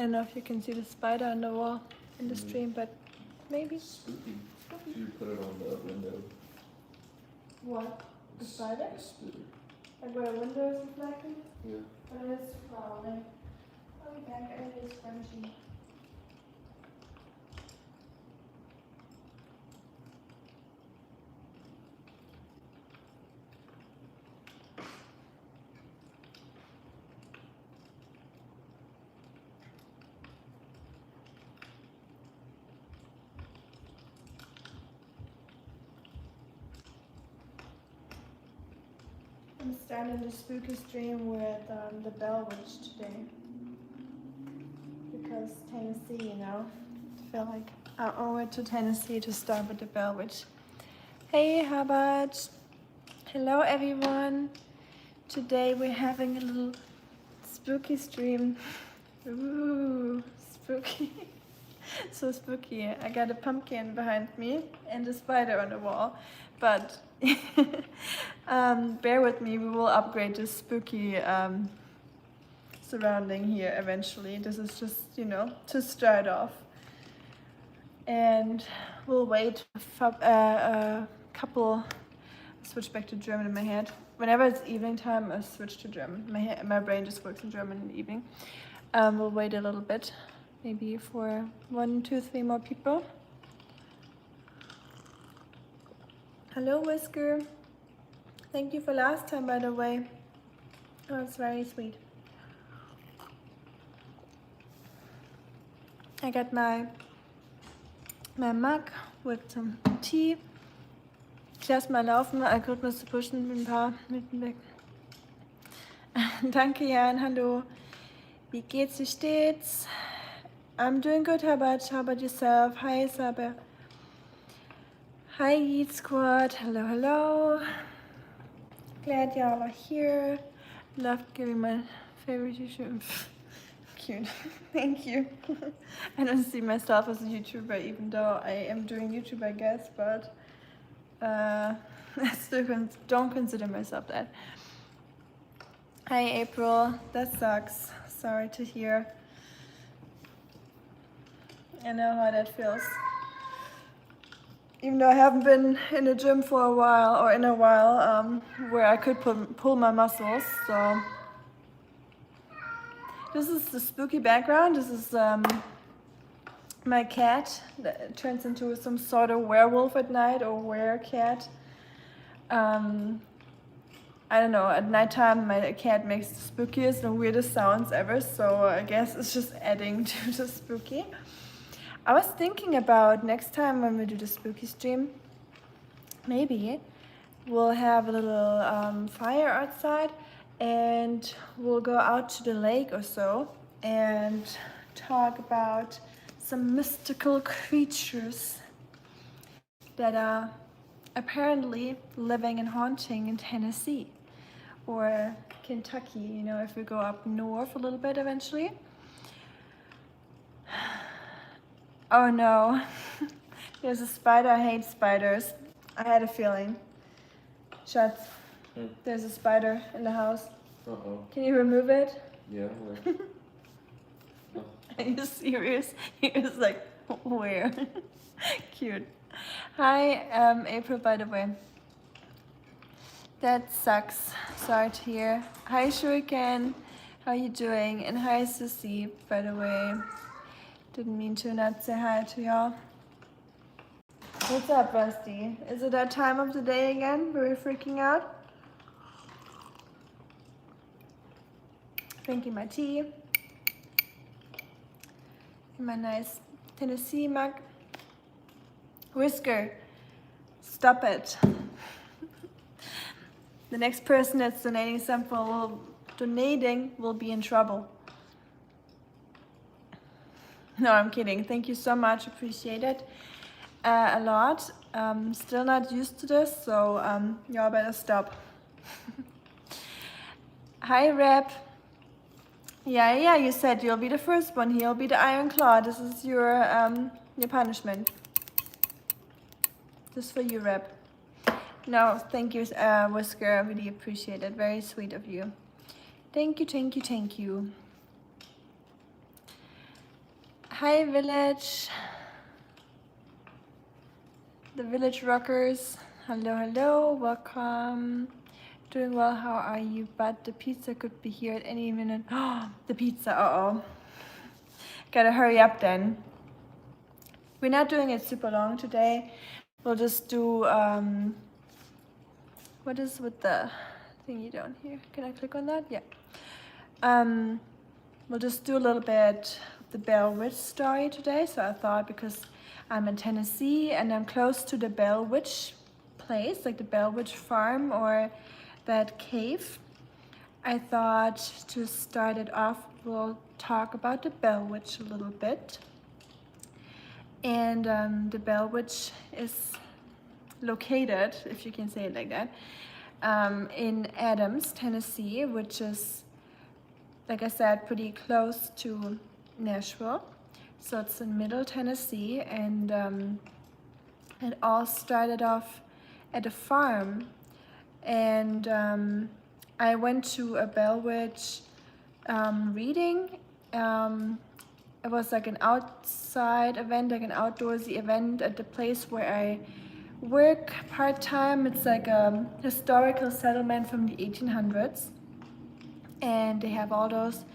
don't know if you can see the spider on the wall in the stream, but maybe. Spooky. You put it on the window. What? The spider? The spider. Like where the window is reflecting? Yeah. But it is crawling. I'll be back. It is crunchy. I'm starting the spooky stream with the Bell Witch today. Because Tennessee, you know, I feel like I owe it to Tennessee to start with the Bell Witch. Hey, Hubbard. Hello, everyone. Today we're having a little spooky stream. Ooh, spooky. So spooky. I got a pumpkin behind me and a spider on the wall. But bear with me, we will upgrade this spooky surrounding here eventually. This is just, you know, to start off. And we'll wait for a couple. Switch back to German in my head. Whenever it's evening time, I switch to German. My brain just works in German in the evening. We'll wait a little bit, maybe for 1, 2, 3 more people. Hello, Whisker. Thank you for last time, by the way. Oh, it's very sweet. I got my mug with some tea. Ich lasse mal laufen, Algorithmus zu pushen mit ein paar Minuten weg. Danke, Jan. Hallo. Wie geht's, wie steht's? I'm doing good, Herbert. How about yourself? Hi, Saber. Hi, Yeet Squad. Hello, hello. Glad y'all are here. Love giving my favorite YouTube. Cute. Thank you. I don't see myself as a YouTuber, even though I am doing YouTube, I guess, but I still don't consider myself that. Hi, April. That sucks. Sorry to hear. I know how that feels. Even though I haven't been in the gym for a while, or in a while, where I could pull my muscles, so. This is the spooky background. This is my cat that turns into some sort of werewolf at night, or werecat. I don't know, at nighttime my cat makes the spookiest and weirdest sounds ever, so I guess it's just adding to the spooky. I was thinking about next time when we do the spooky stream, maybe we'll have a little fire outside and we'll go out to the lake or so and talk about some mystical creatures that are apparently living and haunting in Tennessee or Kentucky, you know, if we go up north a little bit eventually. Oh no, there's a spider. I hate spiders. I had a feeling. Schatz, there's a spider in the house. Uh-oh. Can you remove it? Yeah, where? Oh. Are you serious? He was like, where? Cute. Hi, April, by the way. That sucks. Sorry to hear. Hi, Shuriken. How you doing? And hi, Susie, by the way. Didn't mean to not say hi to y'all. What's up, Rusty? Is it that time of the day again where we're freaking out? Drinking my tea. In my nice Tennessee mug. Whisker, stop it. The next person that's donating will be in trouble. No, I'm kidding. Thank you so much. Appreciate it a lot. Still not used to this, so y'all better stop. Hi, Rep. Yeah, you said you'll be the first one. He'll be the Iron Claw. This is your punishment. Just for you, Rep. No, thank you, Whisker. I really appreciate it. Very sweet of you. Thank you, thank you, thank you. Hi, village. The village rockers. Hello, hello. Welcome. Doing well. How are you? But the pizza could be here at any minute. Oh, the pizza. Uh-oh. Gotta hurry up then. We're not doing it super long today. We'll just do, what is with the thingy down here? Can I click on that? Yeah. We'll just do a little bit of the Bell Witch story today. So I thought, because I'm in Tennessee and I'm close to the Bell Witch place, like the Bell Witch farm or that cave, I thought to start it off, we'll talk about the Bell Witch a little bit. And the Bell Witch is located, if you can say it like that, in Adams, Tennessee, which is, like I said, pretty close to Nashville. So it's in Middle Tennessee, and it all started off at a farm. And I went to a Bell Witch reading. It was like an outside event, like an outdoorsy event at the place where I work part-time. It's like a historical settlement from the 1800s. And they have all those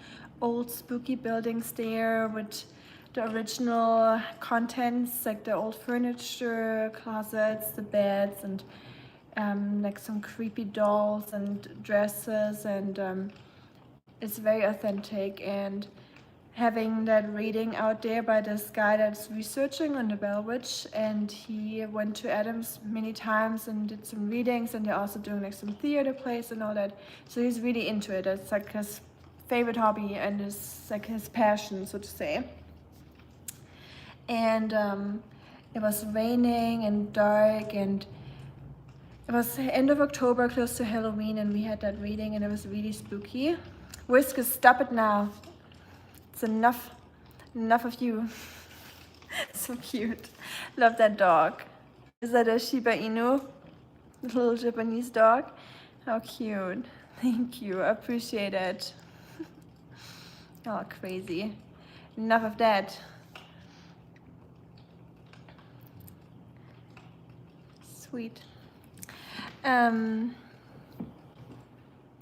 old spooky buildings there with the original contents, like the old furniture, closets, the beds, and like some creepy dolls and dresses, and it's very authentic. And having that reading out there by this guy that's researching on the Bell Witch, and he went to Adams many times and did some readings, and they're also doing like some theater plays and all that. So he's really into it. It's like his favorite hobby and it's like his passion, so to say. And it was raining and dark, and it was end of October, close to Halloween, and we had that reading, and it was really spooky. Whiskas, stop it now. It's enough of you. So cute. Love that dog. Is that a Shiba Inu? The little Japanese dog? How cute. Thank you. I appreciate it. Oh, crazy. Enough of that. Sweet. Yeah,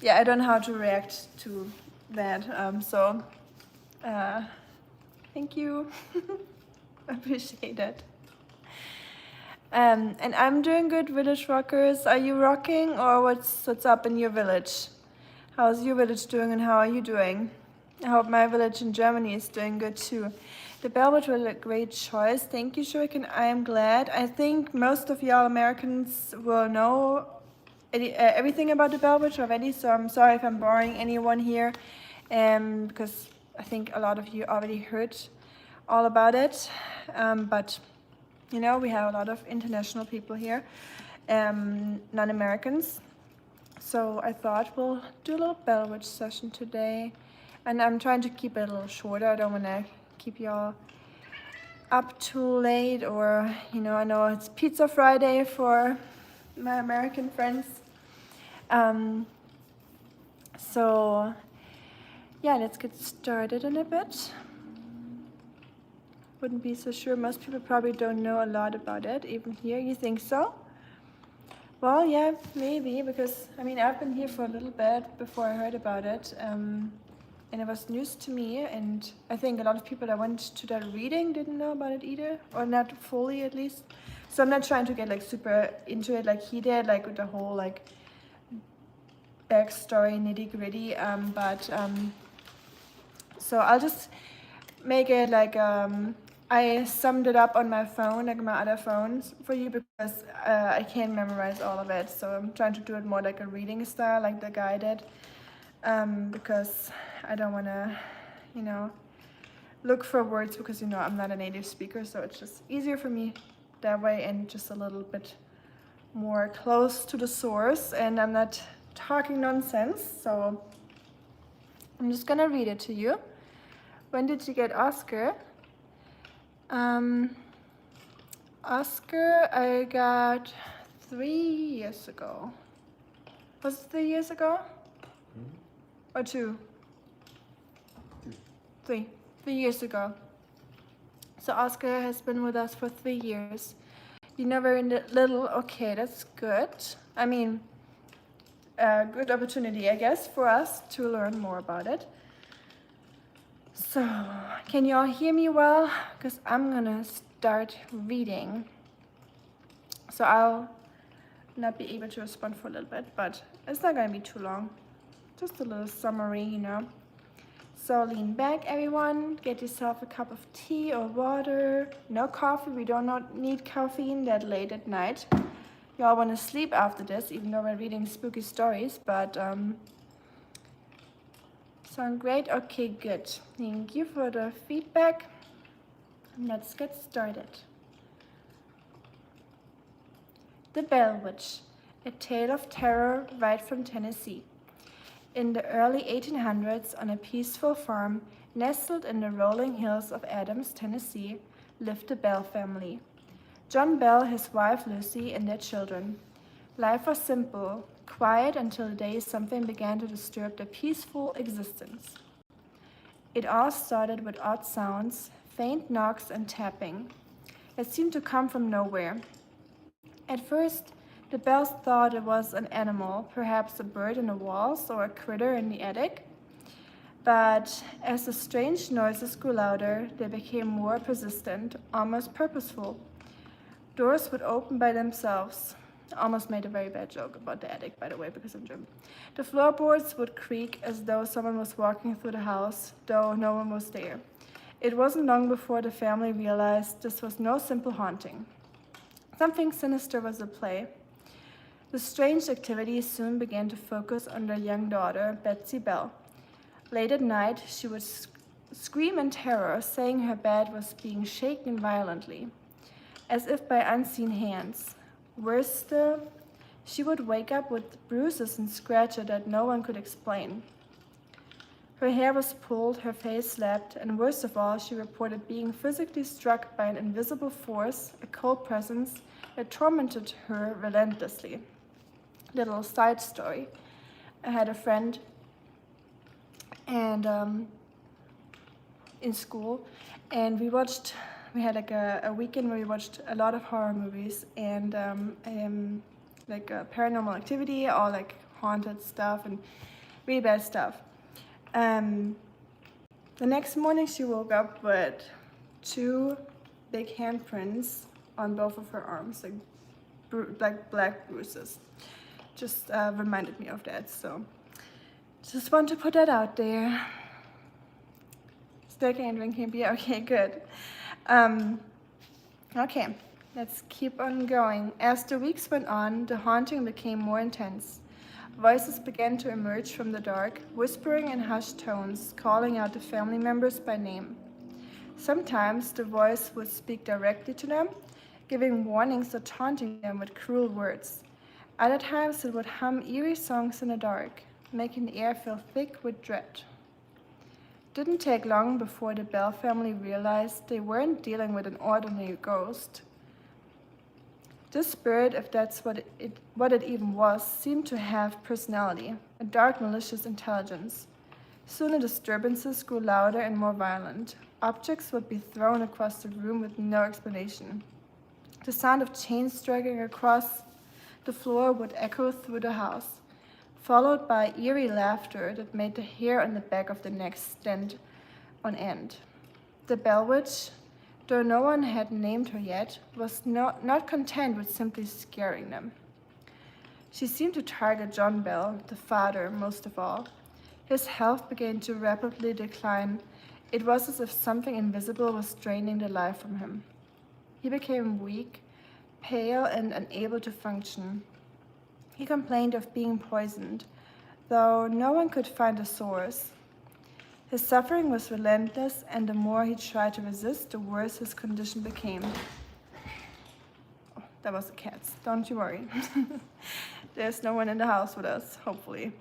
I don't know how to react to that. Thank you. Appreciate it. And I'm doing good, village rockers. Are you rocking, or what's up in your village? How's your village doing, and how are you doing? I hope my village in Germany is doing good too. The Bell Witch was a great choice. Thank you, Shuriken. I am glad. I think most of y'all Americans will know everything about the Bell Witch already, so I'm sorry if I'm boring anyone here, because I think a lot of you already heard all about it. But you know, we have a lot of international people here, non-Americans. So I thought we'll do a little Bell Witch session today. And I'm trying to keep it a little shorter. I don't want to keep y'all up too late, or, you know, I know it's Pizza Friday for my American friends. So yeah, let's get started in a bit. Wouldn't be so sure. Most people probably don't know a lot about it, even here. You think so? Well, yeah, maybe, because, I mean, I've been here for a little bit before I heard about it. And it was news to me, and I think a lot of people that went to that reading didn't know about it either, or not fully at least. So I'm not trying to get like super into it like he did, like with the whole like backstory nitty gritty. So I'll just make it like I summed it up on my phone, like my other phones, for you, because I can't memorize all of it. So I'm trying to do it more like a reading style, like the guy did, because I don't want to, you know, look for words, because, you know, I'm not a native speaker, so it's just easier for me that way, and just a little bit more close to the source, and I'm not talking nonsense. So I'm just gonna read it to you. When did you get Oscar? Oscar, I got 3 years ago. Was it 3 years ago? Or 2? 3 years ago. So Oscar has been with us for 3 years. You know, very little. Okay, that's good. I mean, a good opportunity, I guess, for us to learn more about it. So, can you all hear me well? Because I'm gonna start reading. So I'll not be able to respond for a little bit, but it's not gonna be too long. Just a little summary, you know. So lean back, everyone. Get yourself a cup of tea or water. No coffee. We do not need caffeine that late at night. You all want to sleep after this, even though we're reading spooky stories, but sound great? Okay, good. Thank you for the feedback. Let's get started. The Bell Witch, a tale of terror right from Tennessee. In the early 1800s, on a peaceful farm nestled in the rolling hills of Adams, Tennessee, lived the Bell family. John Bell, his wife Lucy, and their children. Life was simple, quiet until the day something began to disturb their peaceful existence. It all started with odd sounds, faint knocks and tapping. It seemed to come from nowhere. At first, the Bells thought it was an animal, perhaps a bird in the walls or a critter in the attic. But as the strange noises grew louder, they became more persistent, almost purposeful. Doors would open by themselves. I almost made a very bad joke about the attic, by the way, because I'm German. The floorboards would creak as though someone was walking through the house, though no one was there. It wasn't long before the family realized this was no simple haunting. Something sinister was at play. The strange activity soon began to focus on their young daughter, Betsy Bell. Late at night, she would scream in terror, saying her bed was being shaken violently, as if by unseen hands. Worse still, she would wake up with bruises and scratches that no one could explain. Her hair was pulled, her face slapped, and worst of all, she reported being physically struck by an invisible force, a cold presence that tormented her relentlessly. Little side story. I had a friend and in school, and we had like a weekend where we watched a lot of horror movies and like paranormal activity, all like haunted stuff and really bad stuff. The next morning she woke up with 2 big handprints on both of her arms, like black bruises. Just reminded me of that, so just want to put that out there. Still can't drink beer? Okay, good. Okay, let's keep on going. As the weeks went on, the haunting became more intense. Voices began to emerge from the dark, whispering in hushed tones, calling out the family members by name. Sometimes the voice would speak directly to them, giving warnings or taunting them with cruel words. Other times it would hum eerie songs in the dark, making the air feel thick with dread. Didn't take long before the Bell family realized they weren't dealing with an ordinary ghost. This spirit, if that's what it even was, seemed to have personality, a dark, malicious intelligence. Soon the disturbances grew louder and more violent. Objects would be thrown across the room with no explanation. The sound of chains dragging across the floor would echo through the house, followed by eerie laughter that made the hair on the back of the neck stand on end. The Bell Witch, though no one had named her yet, was not content with simply scaring them. She seemed to target John Bell, the father, most of all. His health began to rapidly decline. It was as if something invisible was draining the life from him. He became weak, pale, and unable to function. He complained of being poisoned, though no one could find a source. His suffering was relentless, and the more he tried to resist, the worse his condition became. Oh, that was the cats. Don't you worry. There's no one in the house with us, hopefully.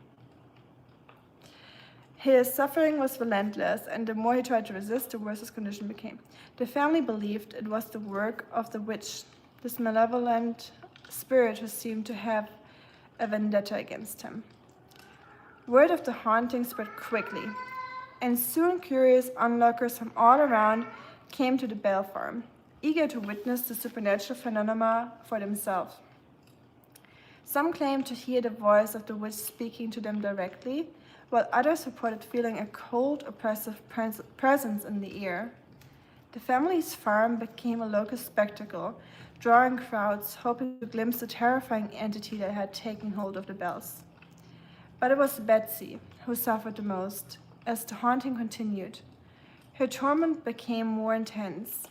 His suffering was relentless, and the more he tried to resist, the worse his condition became. The family believed it was the work of the witch, this malevolent spirit who seemed to have a vendetta against him. Word of the haunting spread quickly, and soon curious onlookers from all around came to the Bell farm, eager to witness the supernatural phenomena for themselves. Some claimed to hear the voice of the witch speaking to them directly, while others reported feeling a cold, oppressive presence in the air. The family's farm became a local spectacle, drawing crowds hoping to glimpse the terrifying entity that had taken hold of the Bells. But it was Betsy who suffered the most as the haunting continued. Her torment became more intense.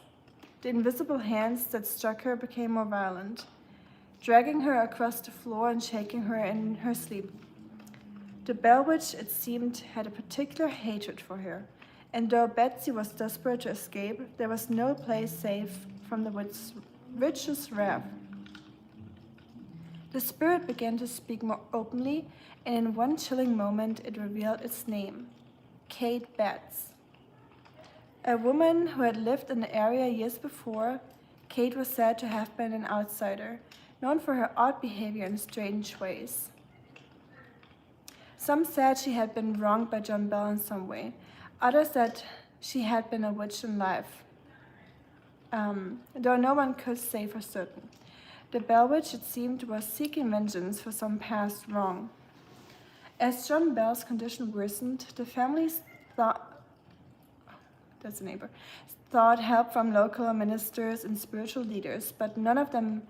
The invisible hands that struck her became more violent, dragging her across the floor and shaking her in her sleep. The Bell Witch, it seemed, had a particular hatred for her, and though Betsy was desperate to escape, there was no place safe from the witch's wrath. The spirit began to speak more openly, and in one chilling moment it revealed its name, Kate Betts. A woman who had lived in the area years before, Kate was said to have been an outsider, known for her odd behavior and strange ways. Some said she had been wronged by John Bell in some way. Others said she had been a witch in life, though no one could say for certain. The Bell Witch, it seemed, was seeking vengeance for some past wrong. As John Bell's condition worsened, the families thought help from local ministers and spiritual leaders, but none of them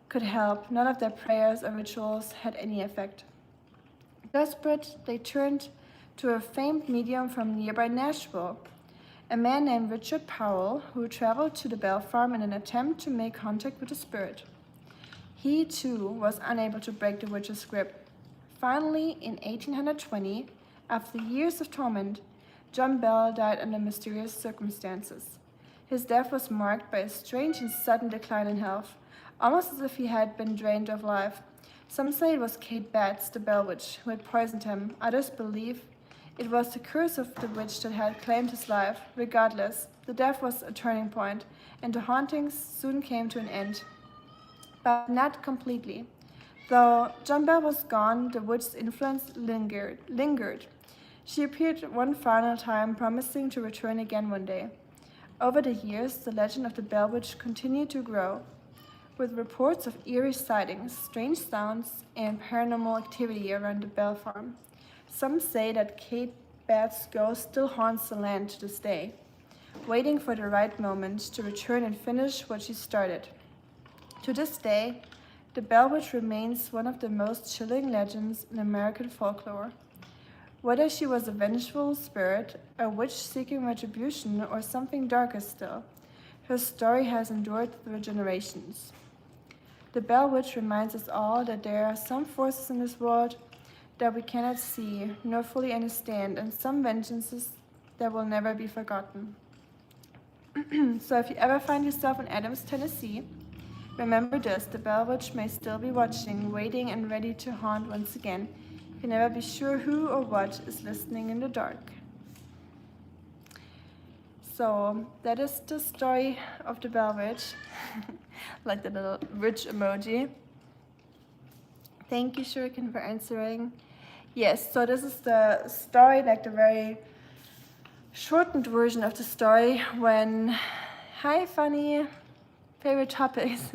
could help. None of their prayers or rituals had any effect. Desperate, they turned to a famed medium from nearby Nashville, a man named Richard Powell, who traveled to the Bell farm in an attempt to make contact with the spirit. He, too, was unable to break the witch's grip. Finally, in 1820, after years of torment, John Bell died under mysterious circumstances. His death was marked by a strange and sudden decline in health, almost as if he had been drained of life. Some say it was Kate Betts, the Bell Witch, who had poisoned him. Others believe it was the curse of the witch that had claimed his life. Regardless, the death was a turning point, and the hauntings soon came to an end. But not completely. Though John Bell was gone, the witch's influence lingered. She appeared one final time, promising to return again one day. Over the years, the legend of the Bell Witch continued to grow, with reports of eerie sightings, strange sounds, and paranormal activity around the Bell farm. Some say that Kate Betts' ghost still haunts the land to this day, waiting for the right moment to return and finish what she started. To this day, the Bell Witch remains one of the most chilling legends in American folklore. Whether she was a vengeful spirit, a witch seeking retribution, or something darker still, her story has endured through generations. The Bell Witch reminds us all that there are some forces in this world that we cannot see nor fully understand, and some vengeances that will never be forgotten. So if you ever find yourself in Adams, Tennessee, remember this: the Bell Witch may still be watching, waiting, and ready to haunt once again. You can never be sure who or what is listening in the dark. So that is the story of the Bell Witch. Like the little witch emoji. Thank you, Shuriken, for answering. Yes, so this is the story, like the very shortened version of the story when, hi funny, favorite topics.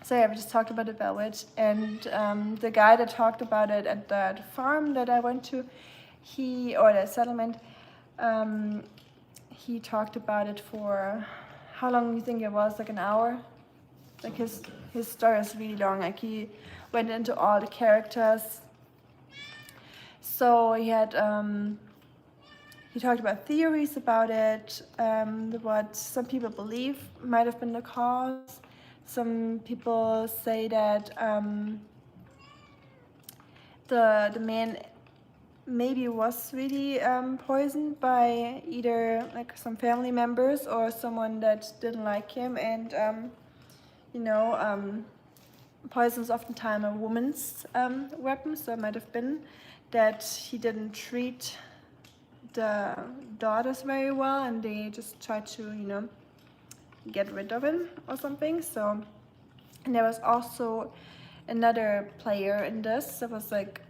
So yeah, we just talked about the Bell Witch, and the guy that talked about it at that farm that I went to, or the settlement, he talked about it for, how long do you think it was, like an hour? Like his story is really long, like he went into all the characters. So he had, he talked about theories about it, what some people believe might have been the cause. Some people say that the man maybe was really poisoned by either like some family members or someone that didn't like him, and poison is oftentimes a woman's weapon, so it might have been that he didn't treat the daughters very well and they just tried to get rid of him or something. So, and there was also another player in this that was like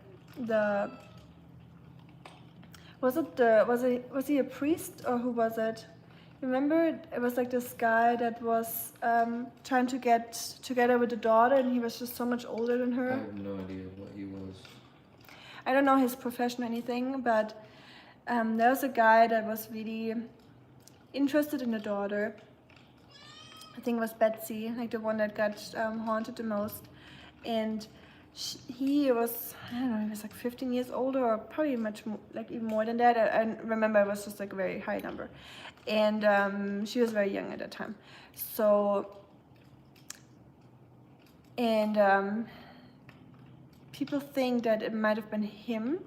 Was he a priest or who was it? Remember, it was like this guy that was trying to get together with the daughter, and he was just so much older than I her. have no idea what he was. I don't know his profession or anything, but there was a guy that was really interested in the daughter. I think it was Betsy, like the one that got haunted the most. And he was, I don't know, he was like 15 years older, or probably much more, like even more than that. I remember it was just like a very high number. And she was very young at that time. So, and people think that it might have been him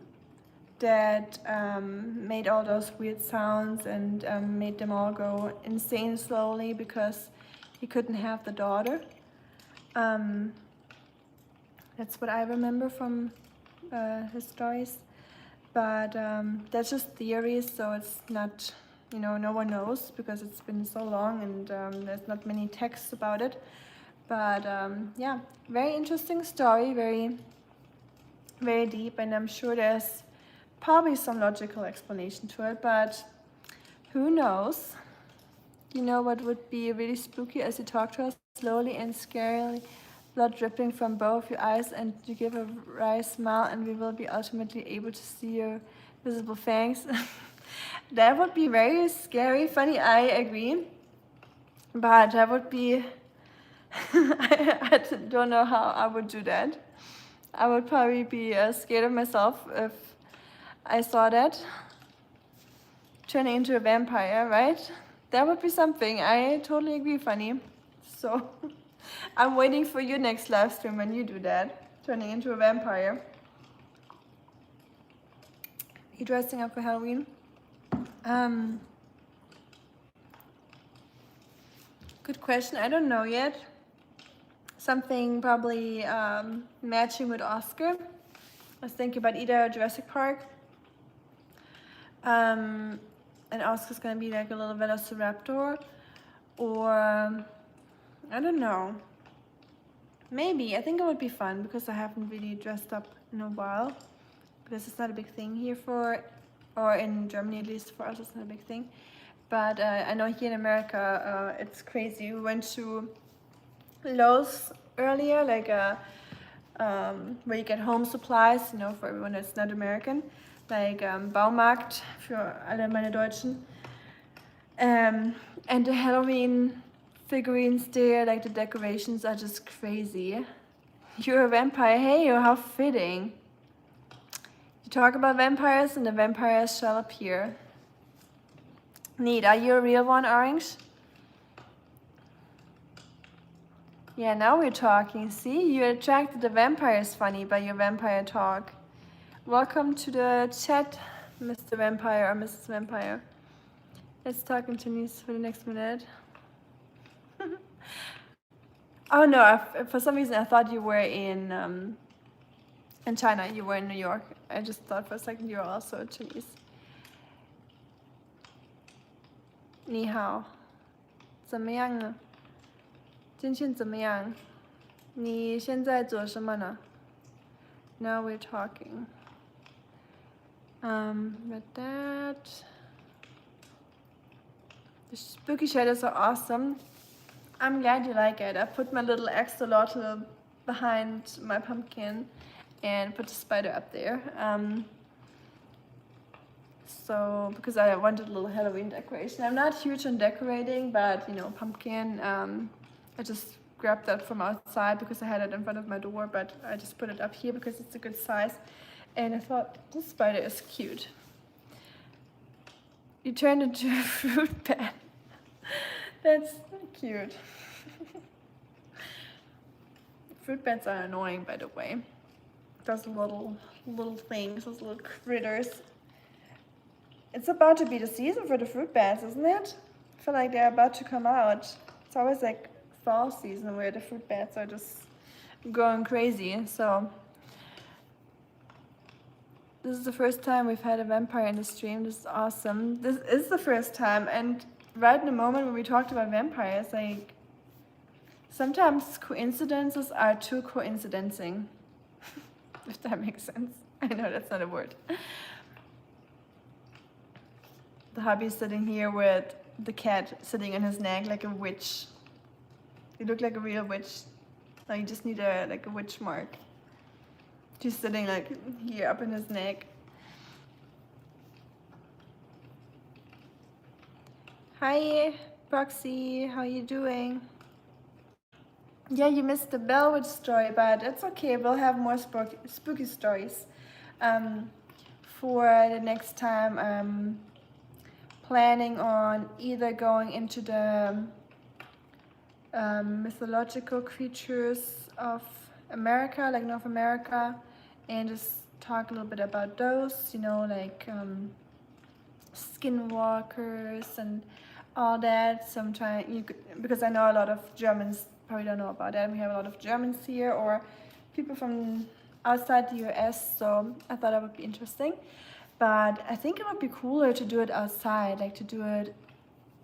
that made all those weird sounds and made them all go insane slowly because he couldn't have the daughter. That's what I remember from his stories. But that's just theories, so it's not, no one knows because it's been so long and there's not many texts about it. But yeah, very interesting story, very, very deep, and I'm sure there's probably some logical explanation to it, but who knows? You know what would be really spooky as you talk to us slowly and scarily, blood dripping from both your eyes, and you give a wry smile, and we will be ultimately able to see your visible fangs. That would be very scary, funny, I agree. But that would be... I don't know how I would do that. I would probably be scared of myself if I saw that. Turning into a vampire, right? That would be something. I totally agree, funny. So I'm waiting for your next live stream when you do that. Turning into a vampire. You dressing up for Halloween? Good question. I don't know yet. Something probably matching with Oscar. I was thinking about either Jurassic Park. And Oscar's gonna be like a little velociraptor, or I don't know. Maybe I think it would be fun because I haven't really dressed up in a while because it's not a big thing here or in Germany at least for us it's not a big thing. But I know here in America it's crazy. We went to Lowe's earlier, like where you get home supplies, for everyone that's not American. Like Baumarkt für alle meine Deutschen. And the Halloween figurines there, like the decorations are just crazy. You're a vampire, hey, how fitting. You talk about vampires and the vampires shall appear. Neat, are you a real one, Orange? Yeah, now we're talking. See, you attracted the vampires funny by your vampire talk. Welcome to the chat, Mr. Vampire or Mrs. Vampire. Let's talk in Chinese for the next minute. Oh no, for some reason I thought you were in China. You were in New York. I just thought for a second you were also Chinese. 你好，怎么样呢？今天怎么样？你现在做什么呢？ Now we're talking. With that, the spooky shadows are awesome. I'm glad you like it. I put my little axolotl behind my pumpkin and put the spider up there. So because I wanted a little Halloween decoration. I'm not huge on decorating, but pumpkin. I just grabbed that from outside because I had it in front of my door, but I just put it up here because it's a good size. And I thought, this spider is cute. You turned into a fruit bat. That's cute. Fruit bats are annoying, by the way. Those little things, those little critters. It's about to be the season for the fruit bats, isn't it? I feel like they're about to come out. It's always like fall season where the fruit bats are just going crazy. So this is the first time we've had a vampire in the stream. This is awesome. This is the first time, and right in the moment when we talked about vampires, like sometimes coincidences are too coincidencing. If that makes sense. I know that's not a word. the hubby's sitting here with the cat sitting on his neck like a witch. You look like a real witch. Like you just need a witch mark. She's sitting like here up in his neck. Hi, Proxy. How you doing? Yeah, you missed the Bellwitch story, but it's okay. We'll have more spooky stories for the next time. I'm planning on either going into the mythological creatures of America, like North America, and just talk a little bit about those, you know, like skinwalkers and all that. Sometimes because I know a lot of Germans probably don't know about that. We have a lot of Germans here or people from outside the US, so I thought that would be interesting. But I think it would be cooler to do it outside, like to do it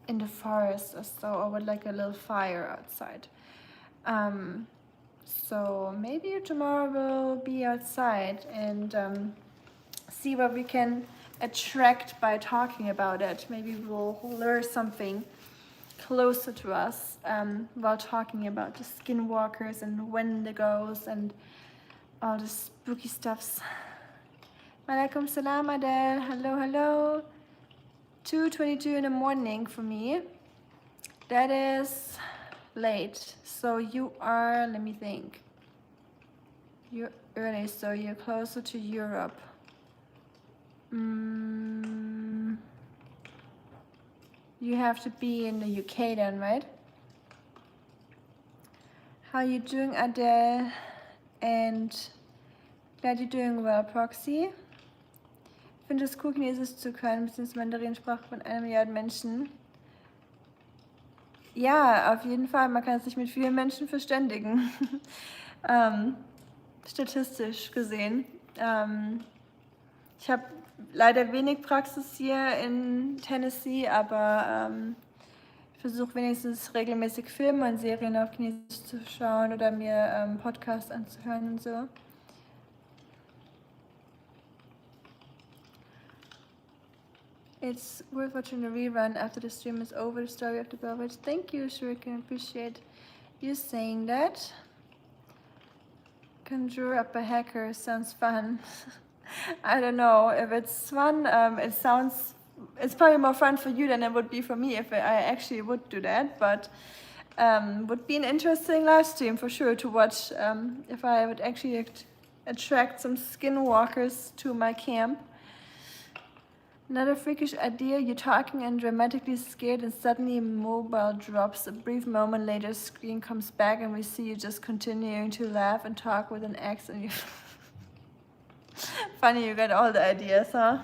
in the forest or so, or with like a little fire outside. So maybe tomorrow we'll be outside and see what we can attract by talking about it. Maybe we'll lure something closer to us while talking about the skinwalkers and wendigos and all the spooky stuffs. Malaikum salam, Adele. Hello, hello. 2:22 in the morning for me. That is late. So you are, let me think. You're early, so you're closer to Europe. You have to be in the UK then, right? How you doing, Adele? And glad you're doing well, Proxy. Ich finde es cool, Chinesisch zu können, beziehungsweise Mandarinsprache von 1 Milliarde Menschen. Ja, auf jeden Fall. Man kann sich mit vielen Menschen verständigen. Statistisch gesehen. Ich habe leider wenig Praxis hier in Tennessee, aber ich versuche wenigstens regelmäßig Filme und Serien auf Chinesisch zu schauen oder mir Podcasts anzuhören und so. It's worth watching the rerun after the stream is over, the story of the Bellwitch. Thank you, Shuriken. Appreciate you saying that. Conjure up a hacker sounds fun. I don't know if it's fun. It's probably more fun for you than it would be for me if I actually would do that. But would be an interesting live stream for sure to watch if I would actually attract some skinwalkers to my camp. Another freakish idea, you're talking and dramatically scared and suddenly mobile drops. A brief moment later, screen comes back and we see you just continuing to laugh and talk with an ex and you... Funny, you got all the ideas, huh?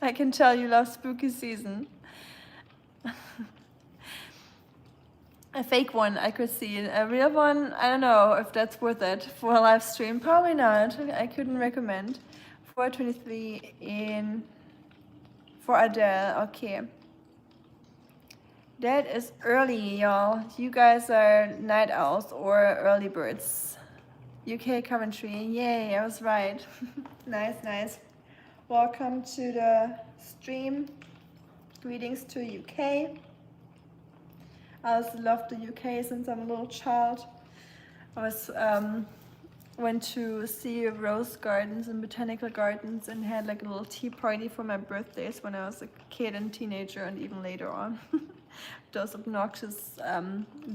I can tell you love spooky season. A fake one I could see. A real one, I don't know if that's worth it for a live stream. Probably not. I couldn't recommend. 4:23 in... For Adele, okay. That is early, y'all. You guys are night owls or early birds. UK Coventry, yay, I was right. Nice, nice. Welcome to the stream. Greetings to UK. I also love the UK since I'm a little child. I went to see rose gardens and botanical gardens and had like a little tea party for my birthdays when I was a kid and teenager and even later on. Those obnoxious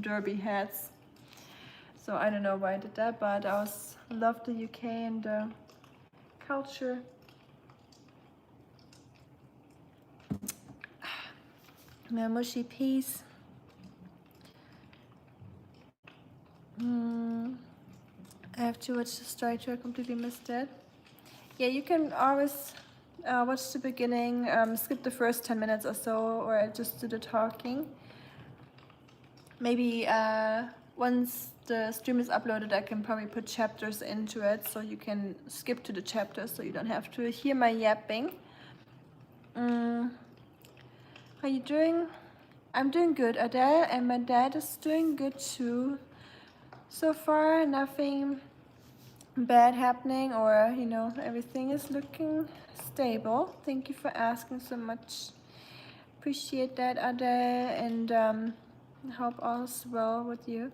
derby hats. So I don't know why I did that, but I loved the UK and the culture. My mushy piece. I have to watch the story too, I completely missed it. Yeah, you can always watch the beginning, skip the first 10 minutes or so, or just do the talking. Maybe once the stream is uploaded, I can probably put chapters into it, so you can skip to the chapters, so you don't have to hear my yapping. How you doing? I'm doing good, Adele, and my dad is doing good too. So far, nothing bad happening, or you know, everything is looking stable. Thank you for asking so much. appreciate that, Ade, and hope all's well with you.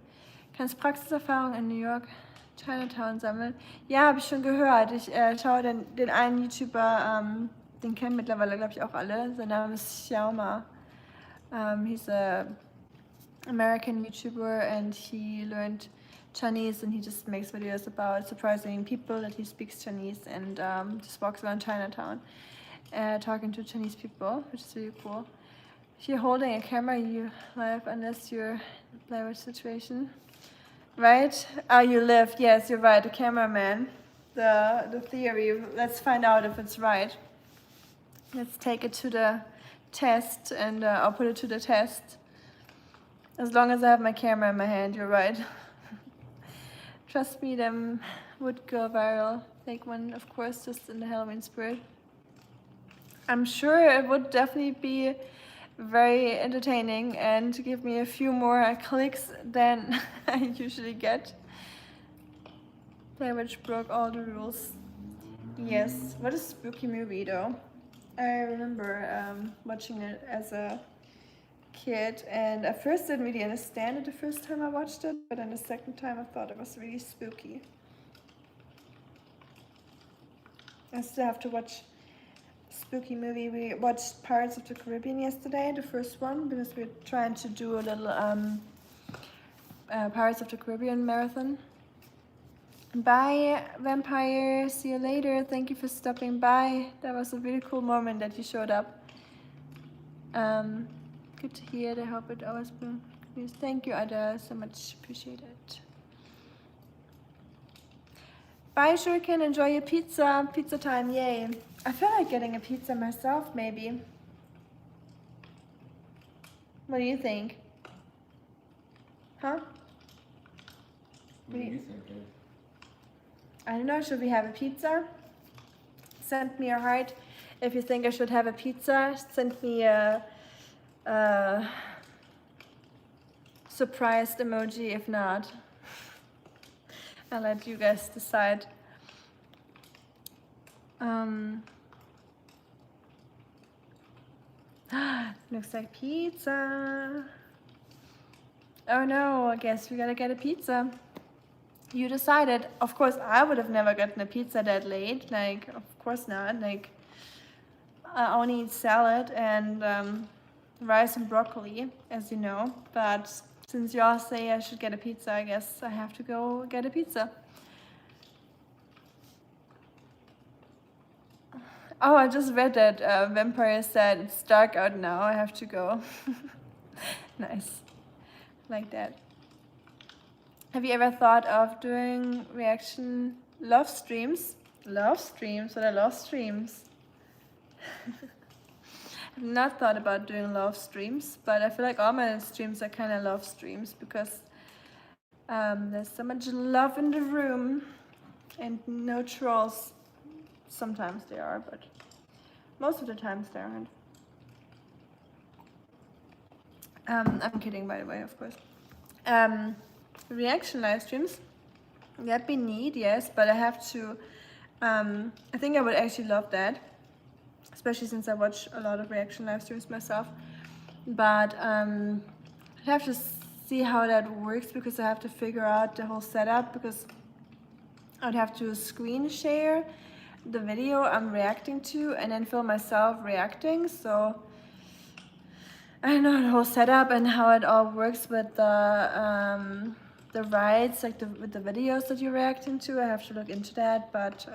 Kannst Praxiserfahrung in New York, Chinatown sammeln? Ja, habe ich schon gehört. Ich schaue den einen YouTuber, den kennen mittlerweile, glaube ich, auch alle. Sein Name ist Xiaoma. He's a American YouTuber and he learned Chinese and he just makes videos about surprising people that he speaks Chinese and just walks around Chinatown talking to Chinese people, which is really cool. If you're holding a camera, you live unless you're in a language situation. Right? Oh, you live. Yes, you're right. The cameraman. The theory. Let's find out if it's right. Let's take it to the test and I'll put it to the test. As long as I have my camera in my hand, you're right. Trust me, them would go viral. Take one, of course, just in the Halloween spirit. I'm sure it would definitely be very entertaining and give me a few more clicks than I usually get. Play which broke all the rules. Yes, what a spooky movie though. I remember watching it as a kid and at first didn't really understand it the first time I watched it, but then the second time I thought it was really spooky. I still have to watch spooky movie. We watched Pirates of the Caribbean yesterday, the first one, because we're trying to do a little Pirates of the Caribbean marathon. Bye, Vampire. See you later. Thank you for stopping by. That was a really cool moment that you showed up. Good to hear. I hope it always been. Thank you, Ada. So much. Appreciate it. Bye, Shuriken. Enjoy your pizza. Pizza time. Yay. I feel like getting a pizza myself, maybe. What do you think? Huh? What do you think, Dave? I don't know. Should we have a pizza? Send me a heart if you think I should have a pizza. Send me a surprised emoji if not. I'll let you guys decide. Looks like pizza. Oh no, I guess we gotta get a pizza. You decided. Of course, I would have never gotten a pizza that late. Like, of course not. Like, I only eat salad and rice and broccoli, as you know. But since y'all say I should get a pizza, I guess I have to go get a pizza. Oh, I just read that Vampire said it's dark out now. I have to go. Nice. Like that. Have you ever thought of doing reaction love streams? Love streams? What are love streams? I've not thought about doing love streams, but I feel like all my streams are kind of love streams because there's so much love in the room and no trolls. Sometimes they are, but most of the times they aren't. I'm kidding, by the way, of course. Reaction live streams, that'd be neat, yes, but I have to, I think I would actually love that, especially since I watch a lot of reaction live streams myself, but I'd have to see how that works because I have to figure out the whole setup because I'd have to screen share the video I'm reacting to and then film myself reacting, so I don't know the whole setup and how it all works with the rights, like with the videos that you're reacting to. I have to look into that, but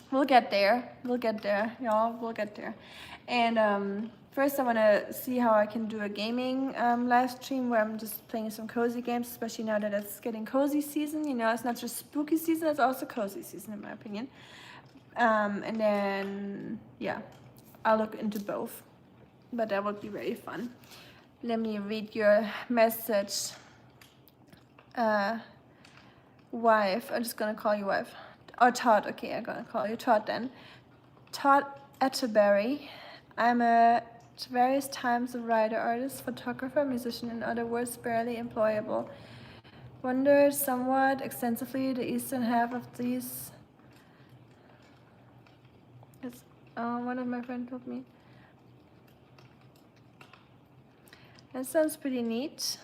we'll get there. We'll get there, y'all. We'll get there. And first I want to see how I can do a gaming live stream where I'm just playing some cozy games, especially now that it's getting cozy season. You know, it's not just spooky season, it's also cozy season in my opinion. And then, yeah, I'll look into both. But that would be very fun. Let me read your message. Wife, I'm just gonna call you wife. Or Todd, okay, I'm gonna call you Todd then. Todd Atterbury. I'm at various times a writer, artist, photographer, musician, in other words, barely employable. Wandered somewhat extensively the eastern half of these. It's, one of my friends told me. That sounds pretty neat.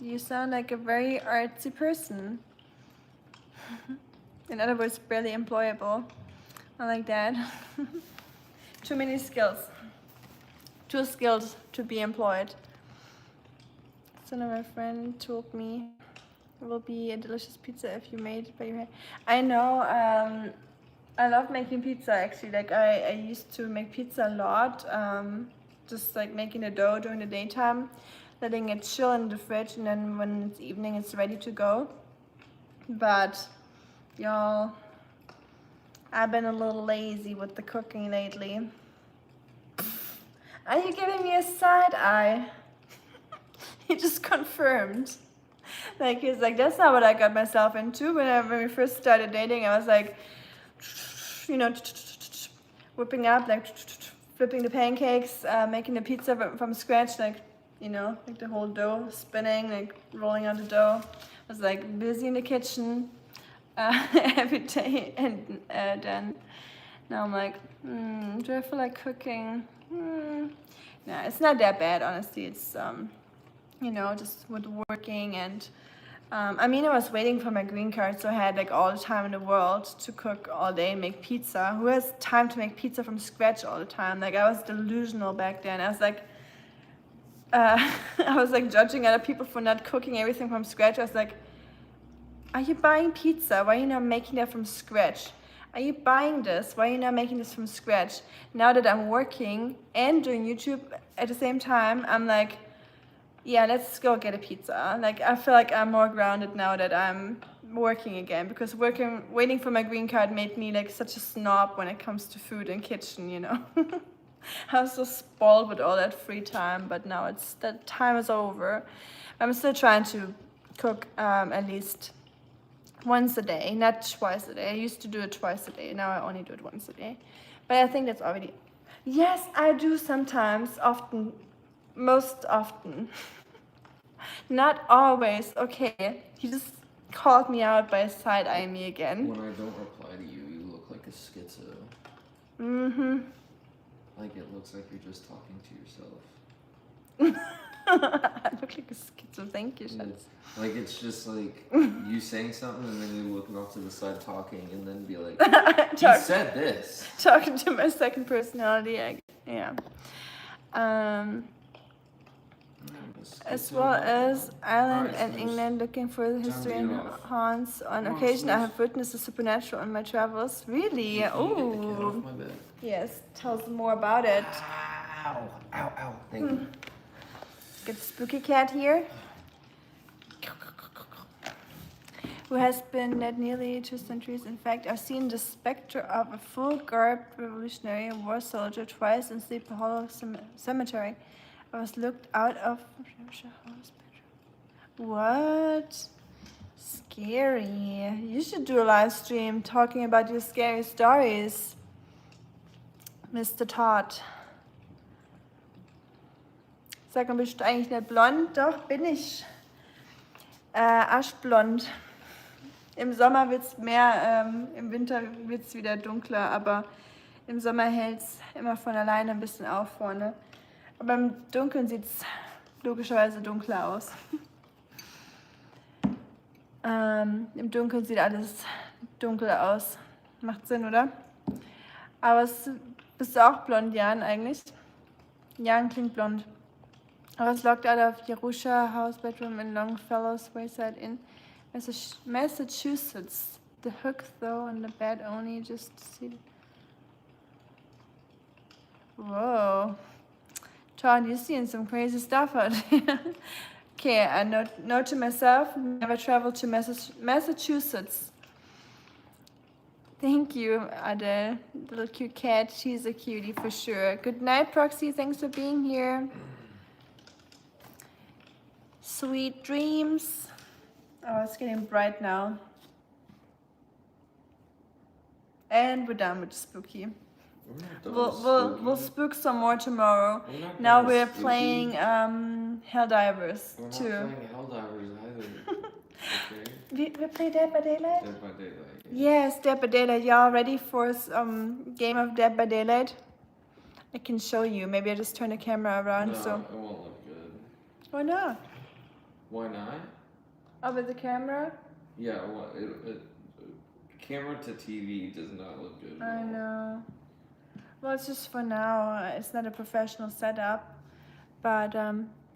You sound like a very artsy person. In other words, barely employable. I like that. Too many skills. Too skilled to be employed. So now my friend told me it will be a delicious pizza if you made it by your hand. I know, I love making pizza actually. Like I used to make pizza a lot. Just like making the dough during the daytime, letting it chill in the fridge, and then when it's evening it's ready to go. But y'all, I've been a little lazy with the cooking lately. Are you giving me a side eye? He just confirmed. Like he's like, that's not what I got myself into. When we first started dating, I was like, you know, whipping up, like flipping the pancakes, making the pizza from scratch, like, you know, like the whole dough spinning, like rolling out the dough. I was like busy in the kitchen every day, and then now I'm like, do I feel like cooking? No, it's not that bad, honestly. It's you know, just with working and I mean, I was waiting for my green card, so I had like all the time in the world to cook all day and make pizza. Who has time to make pizza from scratch all the time? Like I was delusional back then. I was like, I was like judging other people for not cooking everything from scratch. I was like, are you buying pizza? Why are you not making that from scratch? Are you buying this? Why are you not making this from scratch? Now that I'm working and doing YouTube at the same time, I'm like, yeah, let's go get a pizza. Like I feel like I'm more grounded now that I'm working again, because waiting for my green card made me like such a snob when it comes to food and kitchen, you know. I was so spoiled with all that free time, but now that time is over. I'm still trying to cook at least once a day, not twice a day. I used to do it twice a day. Now I only do it once a day. But I think that's already... Yes, I do sometimes, often, most often. Not always. Okay, he just called me out by side-eyeing me again. When I don't reply to you, you look like a schizo. Mm-hmm. Like it looks like you're just talking to yourself. I look like a schizo. Thank you, Schatz. Like it's just like you saying something and then you looking off to the side talking and then be like, he said this. Talking to my second personality, yeah. As well as Ireland and England, looking for the history and haunts. On occasion, I have witnessed the supernatural on my travels. Really? Oh. Yes, tell us more about it. Ow, ow, ow. Thank you. Get Spooky Cat here, who has been dead nearly 2 centuries. In fact, I've seen the specter of a full-garbed Revolutionary War soldier twice in Sleepy Hollow Cemetery. I was looked out of... What? Scary. You should do a live stream talking about your scary stories, Mr. Todd. Sag mal, bist du eigentlich nicht blond? Doch, bin ich. Aschblond. Im Sommer wird es mehr, im Winter wird es wieder dunkler, aber im Sommer hält es immer von alleine ein bisschen auf vorne. Aber im Dunkeln sieht es logischerweise dunkler aus. Im Dunkeln sieht alles dunkel aus. Macht Sinn, oder? Aber bist du auch blond, Jan, eigentlich? Jan klingt blond. I was locked out of Jerusha house bedroom in Longfellow's Wayside Inn, Massachusetts. The hook, though, on the bed only just to see. Whoa. Todd, you're seeing some crazy stuff out here. Okay, I note to myself, never travel to Massachusetts. Thank you, Adele. Little cute cat. She's a cutie for sure. Good night, Proxy. Thanks for being here. Sweet dreams. Oh, it's getting bright now. And we're done with spooky. We'll spook some more tomorrow. Now we're playing Helldivers too. We're not playing Helldivers either. Okay. We play Dead by Daylight? Dead by Daylight. Yes, Dead by Daylight. Y'all ready for game of Dead by Daylight? I can show you. Maybe I just turn the camera around. No, so it won't look good. Why not? Why not? Oh, with the camera? Yeah, well, camera to TV does not look good at I all. know. Well, it's just for now. It's not a professional setup. But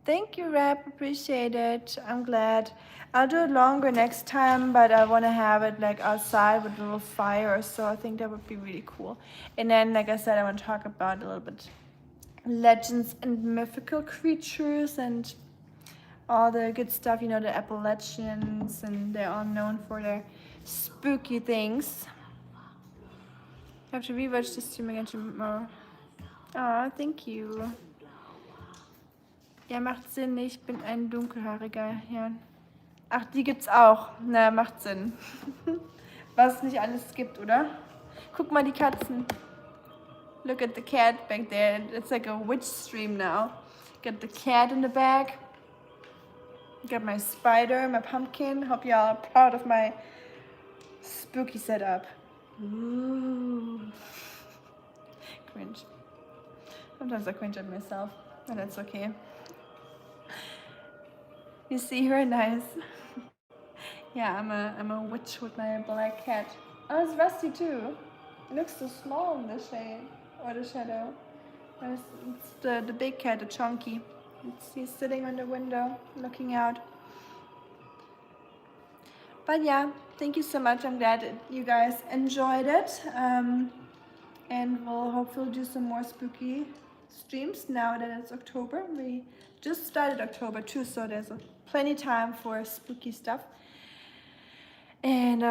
thank you, Rap. Appreciate it. I'm glad. I'll do it longer next time, but I want to have it like outside with a little fire, so I think that would be really cool. And then, like I said, I want to talk about a little bit legends and mythical creatures and all the good stuff. You know, the Appalachians, and they're all known for their spooky things. I have to rewatch this stream again tomorrow. Oh, thank you. Ja, macht Sinn. Ich bin ein dunkelhaariger Herr. Ach, die gibt's auch. Na, macht Sinn. Was es nicht alles gibt, oder? Guck mal die Katzen. Look at the cat back there. It's like a witch stream now. Got the cat in the back. Got my spider, my pumpkin. Hope y'all are proud of my spooky setup. Ooh. Cringe. Sometimes I cringe at myself, but that's okay. You see her? Nice. Yeah, I'm a witch with my black cat. Oh, it's Rusty too. It looks so small in the shade or the shadow. But it's the big cat, the chunky. He's sitting on the window, looking out. But yeah, thank you so much. I'm glad that you guys enjoyed it. And we'll hopefully do some more spooky streams now that it's October. We just started October too, so there's plenty time for spooky stuff. And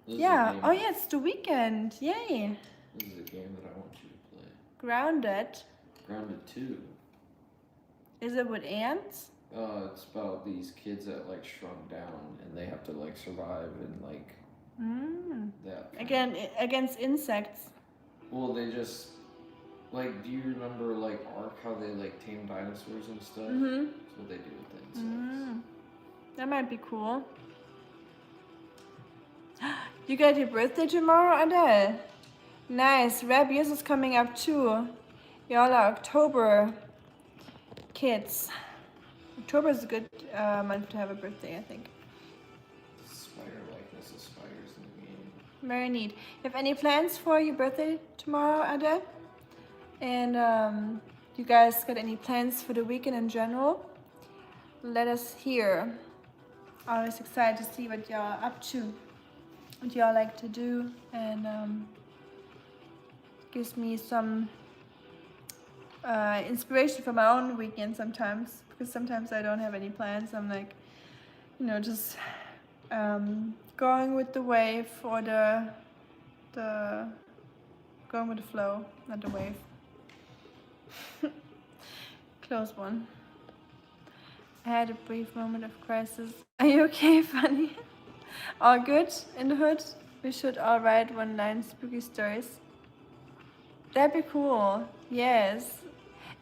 yeah, oh yeah, it's the weekend. Yay! This is a game that I want you to play. Grounded. Grounded 2. Is it with ants? It's about these kids that like shrunk down and they have to like survive and like that. Again, against insects. Well, they just like. Do you remember like Ark? How they like tame dinosaurs and stuff? Mm-hmm. That's what they do with the insects. That might be cool. You got your birthday tomorrow, Adele? Nice. Rap years is coming up too. Y'all are October kids. October is a good month to have a birthday, I think. Spider likeness of spiders in the game. Very neat. You have any plans for your birthday tomorrow, Adele? And you guys got any plans for the weekend in general? Let us hear. Always excited to see what y'all are up to, what y'all like to do, and gives me some inspiration for my own weekend sometimes, because sometimes I don't have any plans. I'm like, you know, just going with the wave or the going with the flow, not the wave. Close one. I had a brief moment of crisis. Are you okay, Funny? All good in the hood? We should all write one-line spooky stories. That'd be cool. Yes.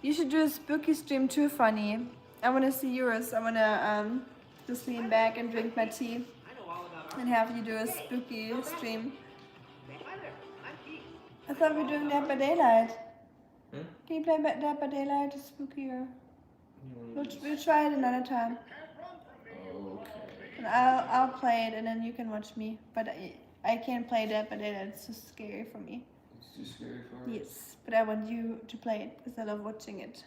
You should do a spooky stream too, Funny. I want to see yours. I want to just lean back and drink my tea and have you do a spooky stream. I thought we were doing Dead by Daylight. Can you play Dead by Daylight? It's spookier. We'll try it another time. Okay. And I'll play it and then you can watch me. But I can't play Dead by Daylight. It's too scary for me. It's too scary for you? Yes, but I want you to play it because I love watching it.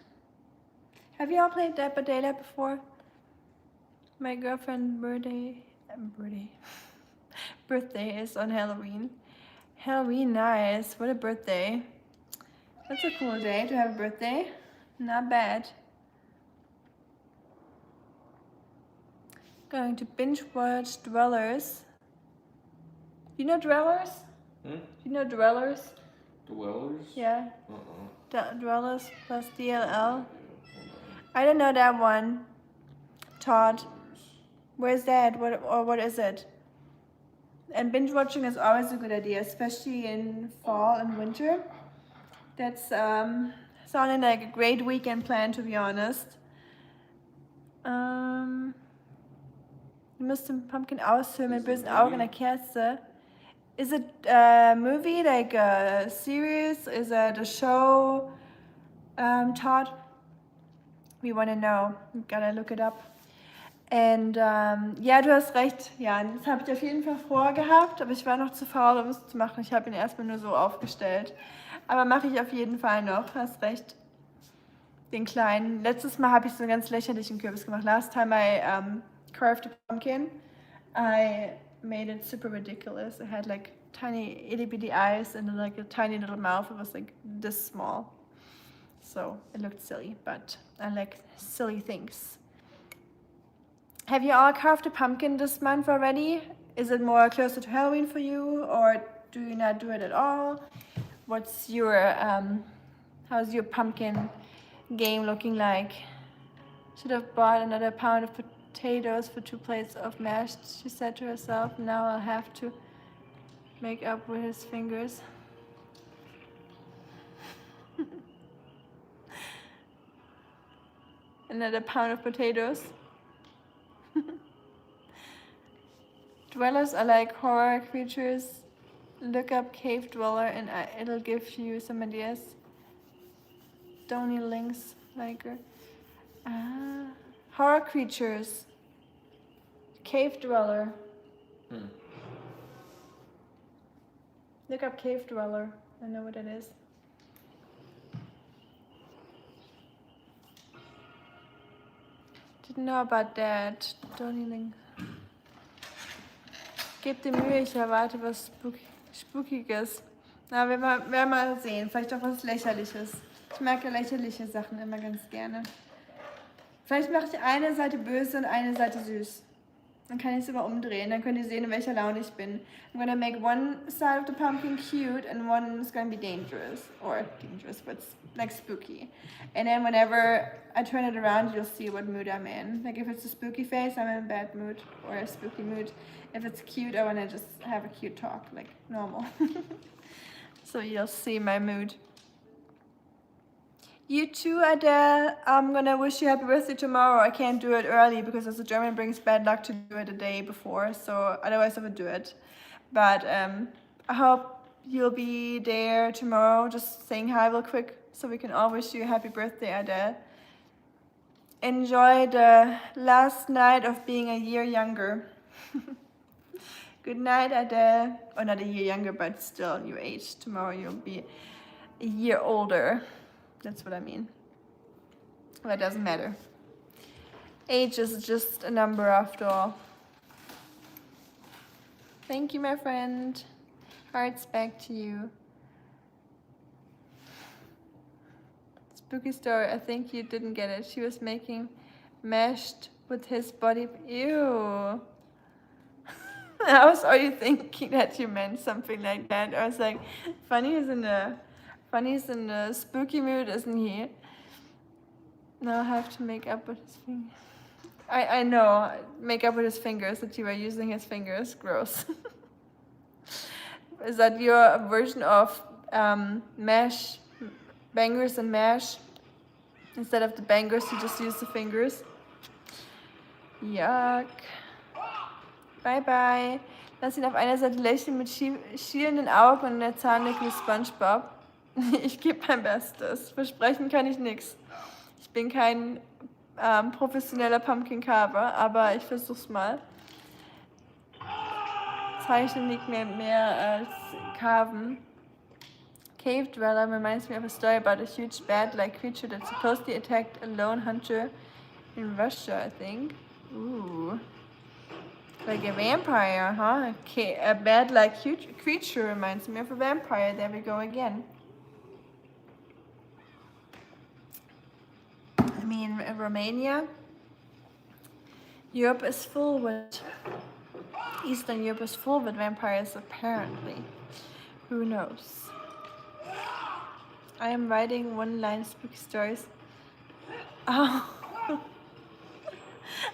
Have you all played Dead by Daylight before? My girlfriend's birthday is on Halloween. Halloween, nice. What a birthday. That's a cool day to have a birthday. Not bad. Going to binge watch Dwellers. You know Dwellers? You know Dwellers? Dwellers? Yeah. Dwellers plus DLL. I don't know that one. Todd. Where's that? What is it? And binge watching is always a good idea, especially in fall and winter. That's sounding like a great weekend plan, to be honest. Du musst den Pumpkin ausfüllen mit bösen Augen einer Kerze. Is it a movie, like a series? Is it a show, Todd? we want to know. We gotta look it up. Und ja, du hast recht, Jan. Das habe ich auf jeden Fall vorgehabt, aber ich war noch zu faul, um es zu machen. Ich habe ihn erstmal nur so aufgestellt. Aber mache ich auf jeden Fall noch, hast recht. Den kleinen. Letztes Mal habe ich so einen ganz lächerlichen Kürbis gemacht. Last time I carved a pumpkin, I made it super ridiculous. It had like tiny itty bitty eyes and like a tiny little mouth. It was like this small. So it looked silly, but I like silly things. Have you all carved a pumpkin this month already? Is it more closer to Halloween for you, or do you not do it at all? What's your how's your pumpkin game looking like? Should have bought another pound of potatoes for 2 plates of mashed, she said to herself. Now I'll have to make up with his fingers. Another pound of potatoes. Dwellers are like horror creatures. Look up cave dweller and it'll give you some ideas. Stony links like horror creatures. Cave dweller. Look up cave dweller. I know what it is. Didn't know about that. Stony links. Gebt dir Mühe, ich erwarte was Spookiges. Na, wir werden mal sehen. Vielleicht auch was Lächerliches. Ich mag ja lächerliche Sachen immer ganz gerne. Vielleicht mache ich eine Seite böse und eine Seite süß. Dann kann ich es immer umdrehen. Dann könnt ihr sehen, in welcher Laune ich bin. I'm gonna make one side of the pumpkin cute and one is gonna be dangerous. Or dangerous, but like spooky. And then whenever I turn it around, you'll see what mood I'm in. Like if it's a spooky face, I'm in a bad mood or a spooky mood. If it's cute, I wanna just have a cute talk, like normal. So you'll see my mood. You too, Adele. I'm gonna wish you happy birthday tomorrow. I can't do it early because as a German brings bad luck to do it a day before, so otherwise I would do it. But I hope you'll be there tomorrow, just saying hi real quick so we can all wish you a happy birthday, Adele. Enjoy the last night of being a year younger. Good night, Adele. Or not a year younger, but still your age. Tomorrow you'll be a year older. That's what I mean. Well, it doesn't matter. Age is just a number after all. Thank you, my friend. Hearts back to you. Spooky story. I think you didn't get it. She was making mashed with his body. Ew. How are you thinking that you meant something like that? I was like, Funny's in the spooky mood, isn't he? Now I have to make up with his fingers. I know, make up with his fingers, that you were using his fingers. Gross. Is that your version of mash, bangers and mash? Instead of the bangers, you just use the fingers? Yuck. Bye bye. Lass ihn auf einer Seite lächeln mit schielenden Augen und der Zahnlücke wie SpongeBob. Ich gebe mein Bestes. Versprechen kann ich nichts. Ich bin kein professioneller Pumpkin Carver, aber ich versuch's mal. Zeichnen liegt mir mehr als Carven. Cave Dweller reminds me of a story about a huge bat-like creature that supposedly attacked a lone hunter in Russia, I think. Ooh. Like a vampire, huh? A bat-like creature reminds me of a vampire. There we go again. I mean, in Romania, Europe is full with... Eastern Europe is full with vampires, apparently. Who knows? I am writing one-line spooky stories. Oh.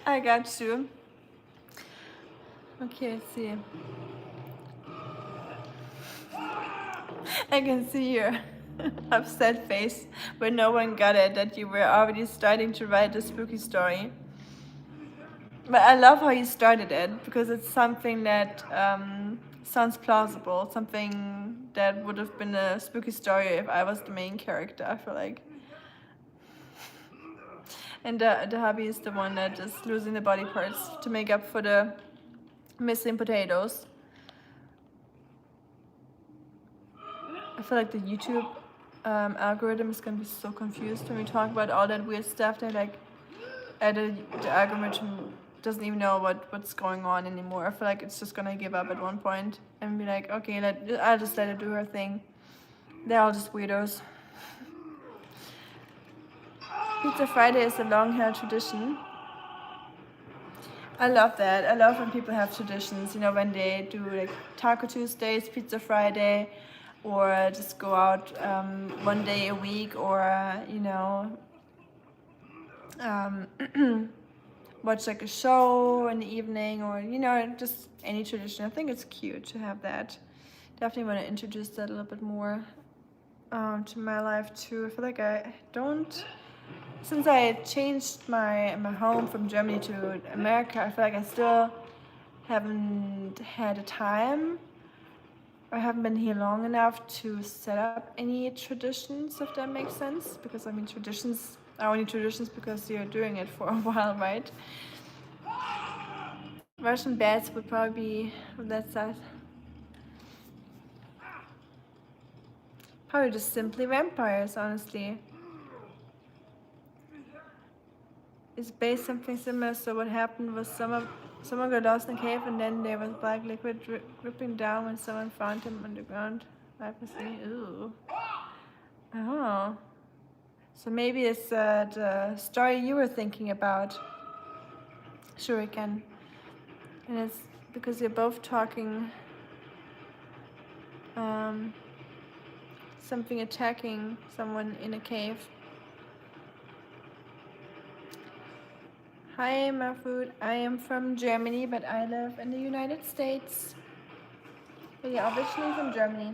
I got you. Okay, let's see. I can see your upset face when no one got it, that you were already starting to write a spooky story. But I love how you started it, because it's something that sounds plausible, something that would have been a spooky story if I was the main character, I feel like. And the hubby is the one that is losing the body parts to make up for the missing potatoes. I feel like the YouTube algorithm is gonna be so confused when we talk about all that weird stuff. They're like, the algorithm doesn't even know what's going on anymore. I feel like it's just gonna give up at one point and be like, okay, I'll just let her do her thing. They're all just weirdos. Pizza Friday is a long-held tradition. I love that. I love when people have traditions, you know, when they do like Taco Tuesdays, Pizza Friday, or just go out one day a week, or, you know, watch like a show in the evening, or, you know, just any tradition. I think it's cute to have that. Definitely want to introduce that a little bit more to my life too. I feel like I don't, since I changed my home from Germany to America, I feel like I still haven't had a time, or haven't been here long enough to set up any traditions, if that makes sense. Because I mean, traditions are only traditions because you're doing it for a while, right? Russian beds would probably be on that side. Probably just simply vampires, honestly. It's based something similar. So what happened was someone got lost in a cave, and then there was black liquid dripping down when someone found him on the ground. Lifelessly. Ooh. Oh. So maybe it's the story you were thinking about, Shuriken. And it's because you're both talking something attacking someone in a cave. Hi, Mahfoud. I am from Germany, but I live in the United States. But yeah, originally from Germany.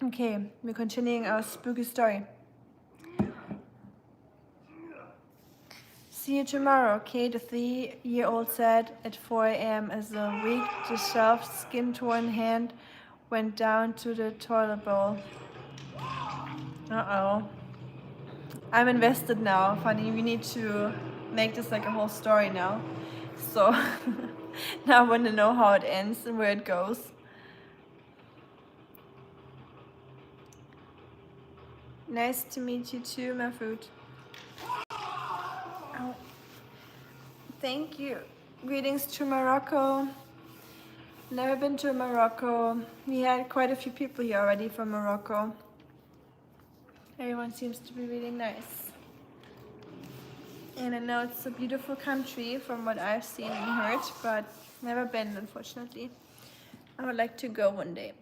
Okay, we're continuing our spooky story. See you tomorrow, okay? The 3-year-old said at 4 a.m. as a weak, disheveled, skin-torn hand went down to the toilet bowl. Uh-oh. I'm invested now, Funny. We need to make this like a whole story now. So now I want to know how it ends and where it goes. Nice to meet you too, Mahfoud. Oh. Thank you. Greetings to Morocco. Never been to Morocco. We had quite a few people here already from Morocco. Everyone seems to be really nice. And I know it's a beautiful country from what I've seen and heard, but never been, unfortunately. I would like to go one day.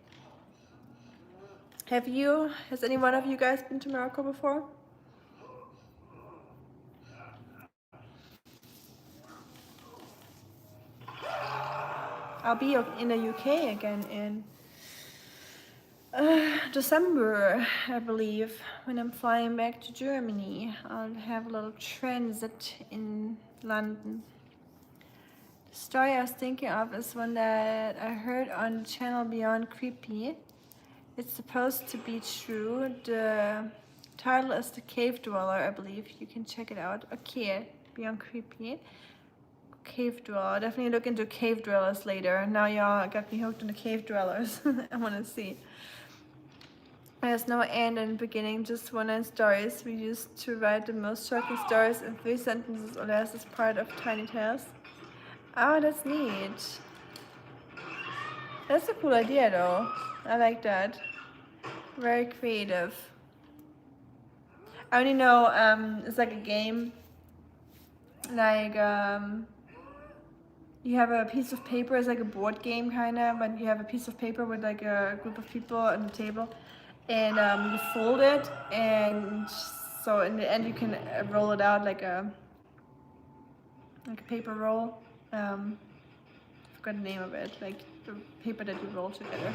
Has any one of you guys been to Morocco before? I'll be in the UK again in December, I believe, when I'm flying back to Germany. I'll have a little transit in London. The story I was thinking of is one that I heard on the channel Beyond Creepy. It's supposed to be true. The title is The Cave Dweller, I believe. You can check it out. Okay, Beyond Creepy. Cave Dweller. Definitely look into cave dwellers later. Now y'all got me hooked on the cave dwellers. I want to see. There's no end and beginning, just one-line stories. We used to write the most shocking stories in 3 sentences or less as part of Tiny Tales. Oh, that's neat. That's a cool idea though. I like that. Very creative. I only know it's like a game. Like you have a piece of paper, it's like a board game kinda, but you have a piece of paper with like a group of people on the table, and you fold it, and so in the end you can roll it out like a paper roll. I forgot the name of it, like the paper that you roll together.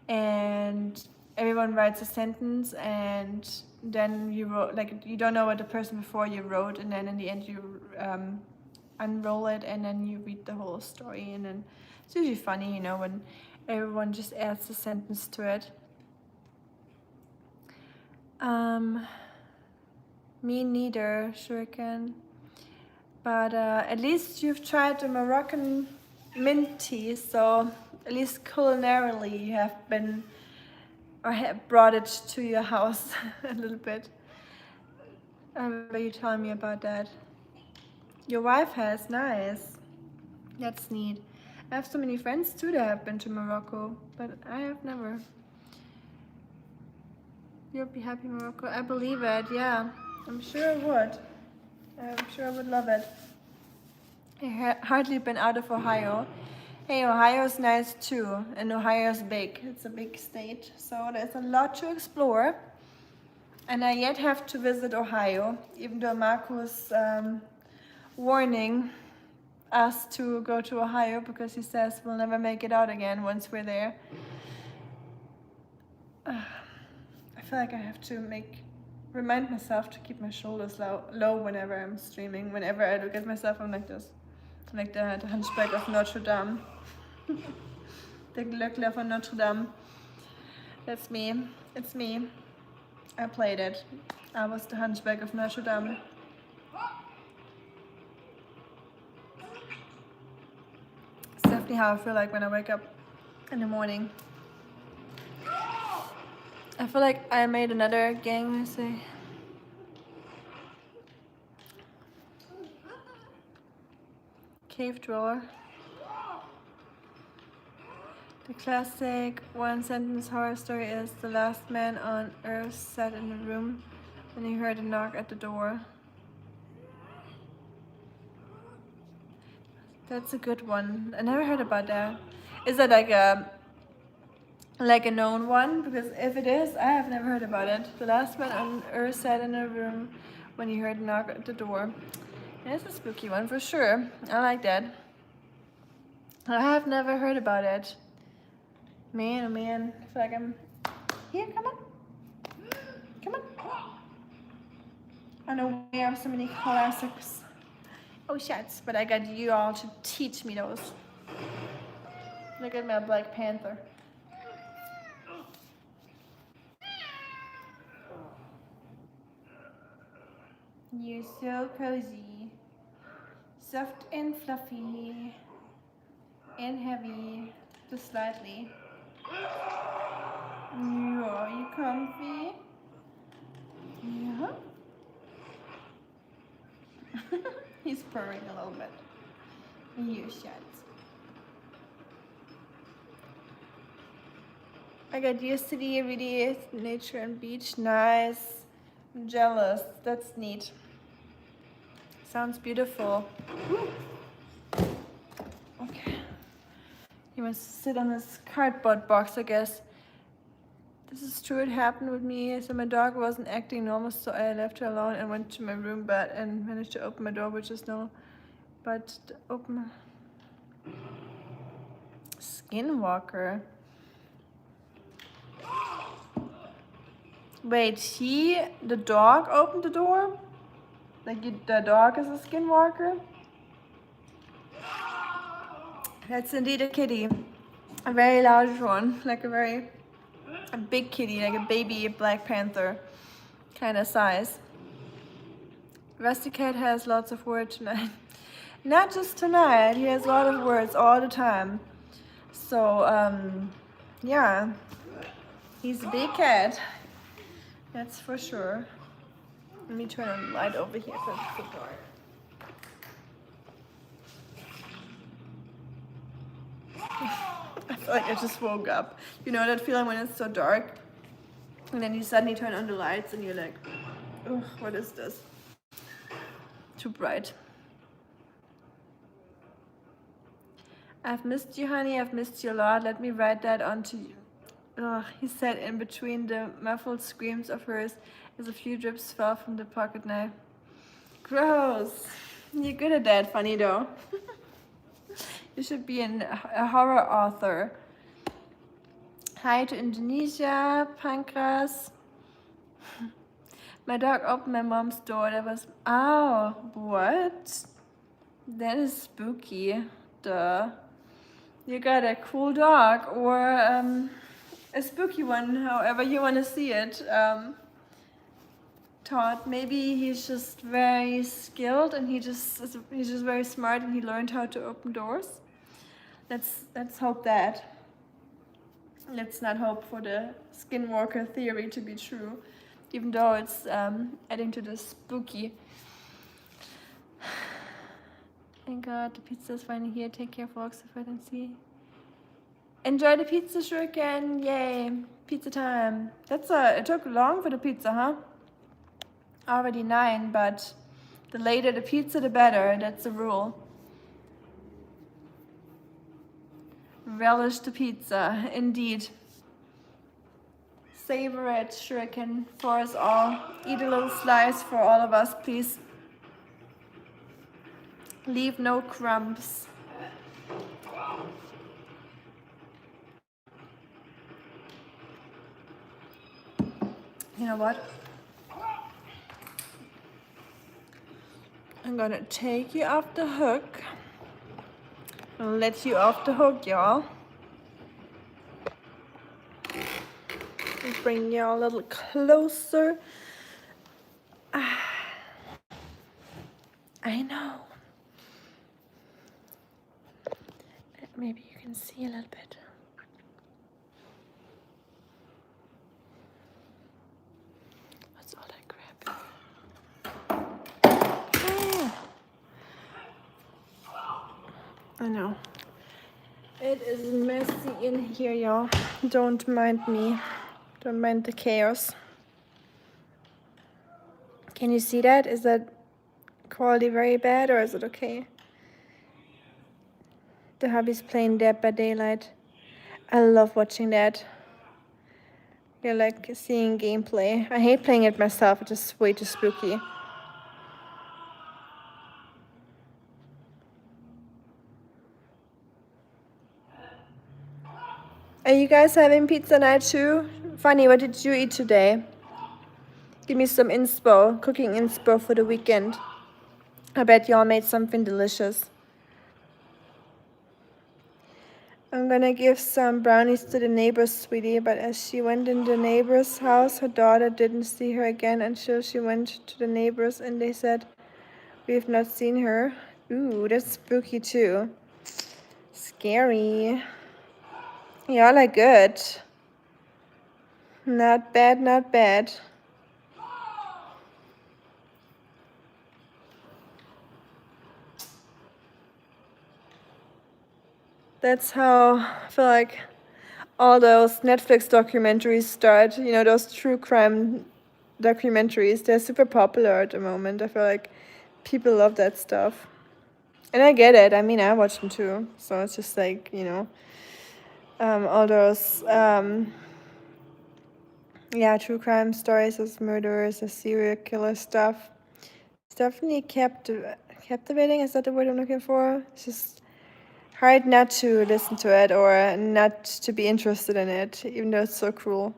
And everyone writes a sentence, and then you wrote, like, you don't know what the person before you wrote, and then in the end you unroll it, and then you read the whole story, and then it's usually funny, you know, when everyone just adds a sentence to it. Me neither, shuriken. But at least you've tried the Moroccan mint tea, so at least culinarily you have been or have brought it to your house a little bit. I remember you telling me about that. Your wife has, nice. That's neat. I have so many friends too that have been to Morocco, but I have never. You'll be happy, Morocco. I believe it, yeah. I'm sure I would. I'm sure I would love it. I hardly been out of Ohio. Hey, Ohio's nice too, and Ohio's big. It's a big state, so there's a lot to explore. And I yet have to visit Ohio, even though Marco's warning us to go to Ohio because he says we'll never make it out again once we're there. I feel like I have to remind myself to keep my shoulders low whenever I'm streaming. Whenever I look at myself, I'm like this. I'm like the Hunchback of Notre Dame. The Glöckler von Notre Dame. That's me. It's me. I played it. I was the Hunchback of Notre Dame. It's definitely how I feel like when I wake up in the morning. I feel like I made another gang, I say. Cave drawer. The classic one-sentence horror story is the last man on earth sat in the room when he heard a knock at the door. That's a good one. I never heard about that. Is that like a known one? Because if it is, I have never heard about it. The last man on earth sat in a room when he heard a knock at the door. It's a spooky one for sure. I like that. I have never heard about it. Man, oh man, I feel like I'm... Here, come on. Come on. I know we have so many classics. Oh, shits, but I got you all to teach me those. Look at my Black Panther. You're so cozy. Soft and fluffy. And heavy. Just slightly. Are you comfy? Yeah. He's purring a little bit. You shut. I got used to the everyday nature and beach. Nice. I'm jealous. That's neat. Sounds beautiful. Woo. Okay. He wants to sit on this cardboard box, I guess. This is true, it happened with me. So my dog wasn't acting normal, so I left her alone and went to my room, but and managed to open my door, which is no. But open Skinwalker. Wait, the dog opened the door? Like the dog is a skinwalker? That's indeed a kitty. A very large one, like a big kitty, like a baby Black Panther kind of size. Rusty Cat has lots of words tonight. Not just tonight, he has a lot of words all the time. So, yeah, he's a big cat. That's for sure. Let me turn on the light over here because it's so dark. I feel like I just woke up. You know that feeling when it's so dark? And then you suddenly turn on the lights and you're like, ugh, what is this? Too bright. I've missed you, honey. I've missed you a lot. Let me write that onto you. Ugh, he said in between the muffled screams of hers as a few drips fell from the pocket knife. Gross. You're good at that, funny though. You should be a horror author. Hi to Indonesia, Pankras. My dog opened my mom's door. That was... Oh, what? That is spooky. Duh. You got a cool dog or a spooky one, however you want to see it. thought maybe he's just very skilled and he's just very smart and he learned how to open doors. Let's hope that. Let's not hope for the skinwalker theory to be true, even though it's adding to the spooky. Thank God, the pizza is finally here. Take care, folks, if I don't see. Enjoy the pizza, shuriken. Yay, pizza time. It took long for the pizza, huh? Already 9, but the later the pizza, the better. That's the rule. Relish the pizza, indeed. Savor it, shuriken, for us all. Eat a little slice for all of us, please. Leave no crumbs. You know what? I'm gonna take you off the hook. I'll let you off the hook, y'all. Bring you a little closer. I know. Maybe you can see a little bit. What's all that crap? I know. It is messy in here, y'all. Don't mind me. Don't mind the chaos. Can you see that? Is that quality very bad or is it okay? The hubby's playing Dead by Daylight. I love watching that. You're like seeing gameplay. I hate playing it myself, it's just way too spooky. Are you guys having pizza night too? Funny, what did you eat today? Give me some inspo, cooking inspo for the weekend. I bet y'all made something delicious. I'm gonna give some brownies to the neighbor's sweetie, but as she went in the neighbor's house, her daughter didn't see her again until she went to the neighbor's and they said, "We've not seen her." Ooh, that's spooky too. Scary. Y'all are good. Not bad, not bad. That's how I feel like all those Netflix documentaries start. You know, those true crime documentaries. They're super popular at the moment. I feel like people love that stuff. And I get it. I mean, I watch them too. So it's just like, you know, all those, true crime stories, those murderers, the serial killer stuff. It's definitely captivating. Is that the word I'm looking for? It's just hard not to listen to it or not to be interested in it, even though it's so cruel.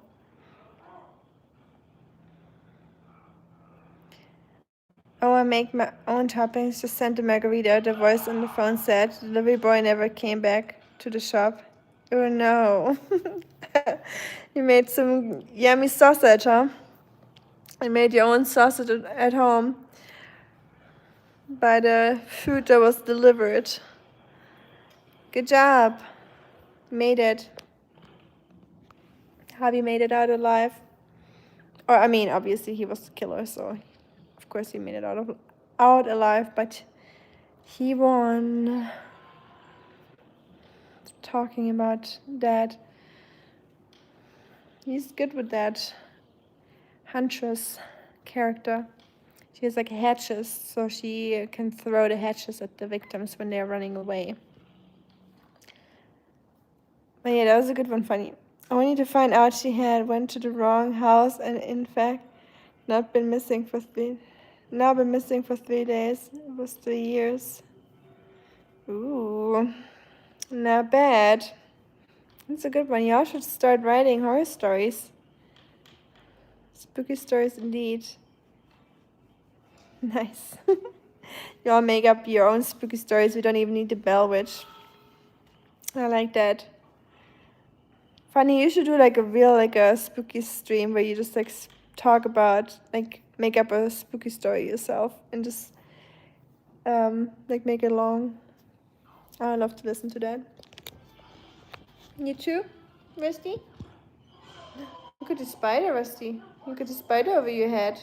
Oh, I make my own toppings. Just sent a margarita. The voice on the phone said the delivery boy never came back to the shop. Oh no. You made some yummy sausage, huh? You made your own sausage at home by the food that was delivered. Good job. Made it. Hubby made it out alive. Or, I mean, obviously he was the killer, so of course he made it out alive, but he won. Talking about that. He's good with that huntress character. She has like hatches, so she can throw the hatches at the victims when they're running away. But yeah, that was a good one, funny. Only to find out she had went to the wrong house and in fact now been missing for 3 days. It was 3 years. Ooh, not bad. That's a good one. Y'all should start writing horror stories. Spooky stories indeed. Nice. Y'all make up your own spooky stories. We don't even need the Bell Witch. I like that. Funny, you should do like a real, like a spooky stream where you just like talk about like make up a spooky story yourself and just like make it long. I love to listen to that. You too, Rusty? Look at the spider, Rusty. Look at the spider over your head.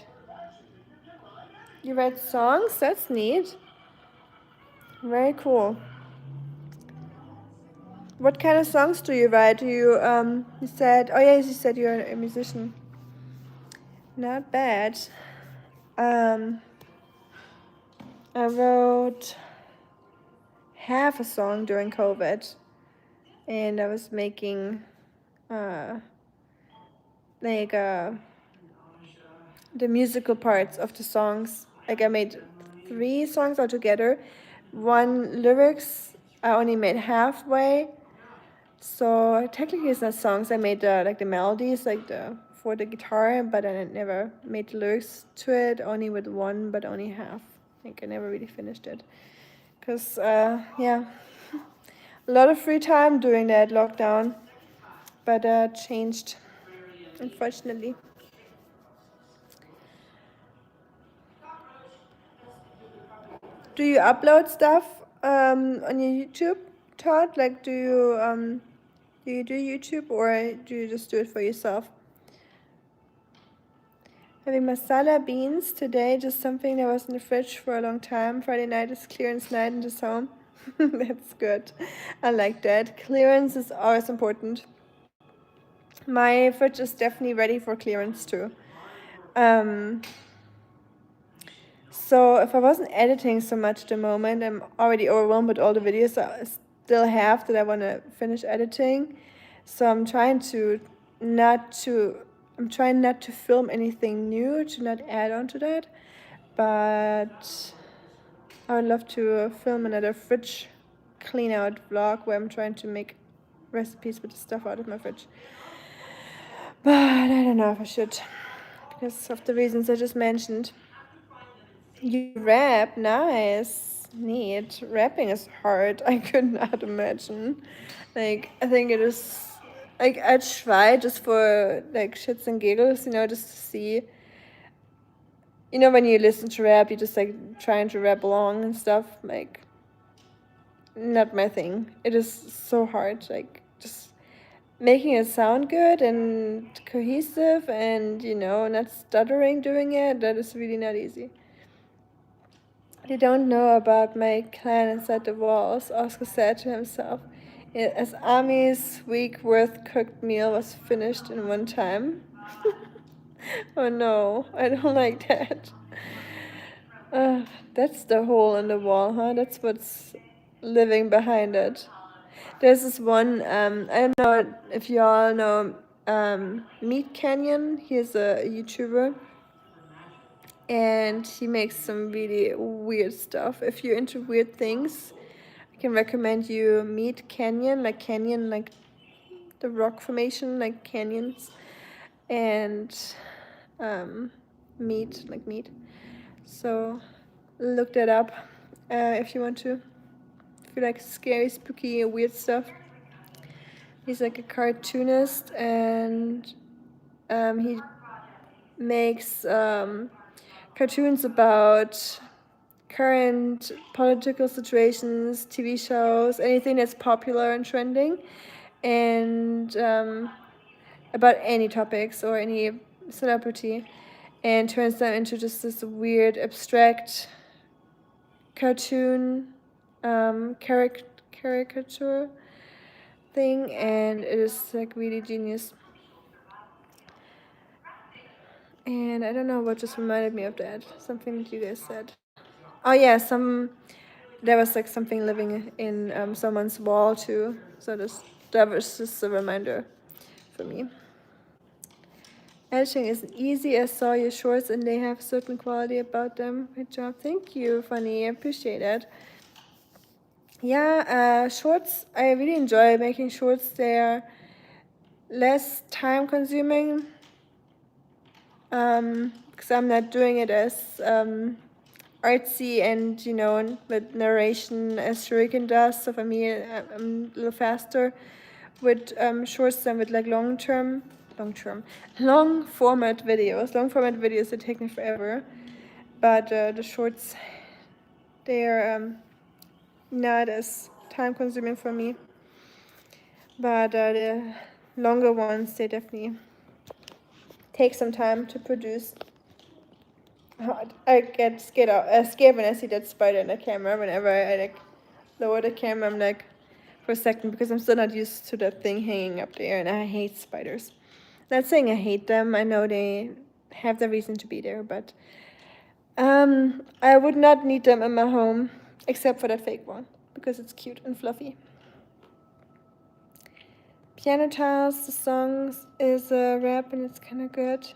You write songs? That's neat. Very cool. What kind of songs do you write? Do you you said, oh yes, you said you're a musician. Not bad. I wrote half a song during COVID, and I was making like the musical parts of the songs. Like I made 3 songs altogether. One lyrics I only made halfway. So technically it's not songs. I made like the melodies, like for the guitar, but I never made the lyrics to it. Only with one, but only half. I think I never really finished it. Cause yeah, a lot of free time during that lockdown, but changed, unfortunately. Do you upload stuff on your YouTube, Todd? Like, do you do YouTube or do you just do it for yourself? Having masala beans today, just something that was in the fridge for a long time. Friday night is clearance night in this home. That's good. I like that. Clearance is always important. My fridge is definitely ready for clearance too. So if I wasn't editing so much at the moment, I'm already overwhelmed with all the videos I still have that I want to finish editing. So I'm trying not to film anything new, to not add on to that. But I would love to film another fridge clean out vlog where I'm trying to make recipes with the stuff out of my fridge. But I don't know if I should, because of the reasons I just mentioned. You rap, nice, neat. Rapping is hard. I could not imagine. Like, I think it is. Like, I try just for like shits and giggles, just to see. When you listen to rap, you just like trying to rap along and stuff. Like, not my thing. It is so hard. Like, just making it sound good and cohesive, and not stuttering doing it. That is really not easy. They don't know about my clan inside the walls, Oscar said to himself, as Ami's week worth cooked meal was finished in one time. Oh no, I don't like that. That's the hole in the wall, huh? That's what's living behind it. There's this one, I don't know if you all know Meat Canyon. He's a YouTuber. And he makes some really weird stuff. If you're into weird things, I can recommend you Meat Canyon, like the rock formation, like canyons, and meat, like meat. So look that up if you want to. If you like scary, spooky, weird stuff. He's like a cartoonist, and he makes cartoons about current political situations, TV shows, anything that's popular and trending, and about any topics or any celebrity, and turns them into just this weird, abstract cartoon caricature thing, and it is like really genius. And I don't know what just reminded me of that. Something that you guys said. Oh yeah, there was like something living in someone's wall too. So that was just a reminder for me. Editing isn't easy. I saw your shorts and they have certain quality about them. Good job. Thank you, Fanny. I appreciate it. Yeah, shorts. I really enjoy making shorts. They're less time consuming. Because I'm not doing it as artsy and with narration as Shuriken does. So for me, I'm a little faster with shorts than with like long-term long format videos. Long format videos are taking forever, but the shorts, they're not as time consuming for me. But the longer ones, they definitely take some time to produce. I get scared when I see that spider in the camera. Whenever I like lower the camera, I'm like, for a second, because I'm still not used to that thing hanging up there, and I hate spiders. Not saying I hate them. I know they have the reason to be there, but I would not need them in my home, except for that fake one, because it's cute and fluffy. Piano Tiles, the songs is a rap, and it's kind of good.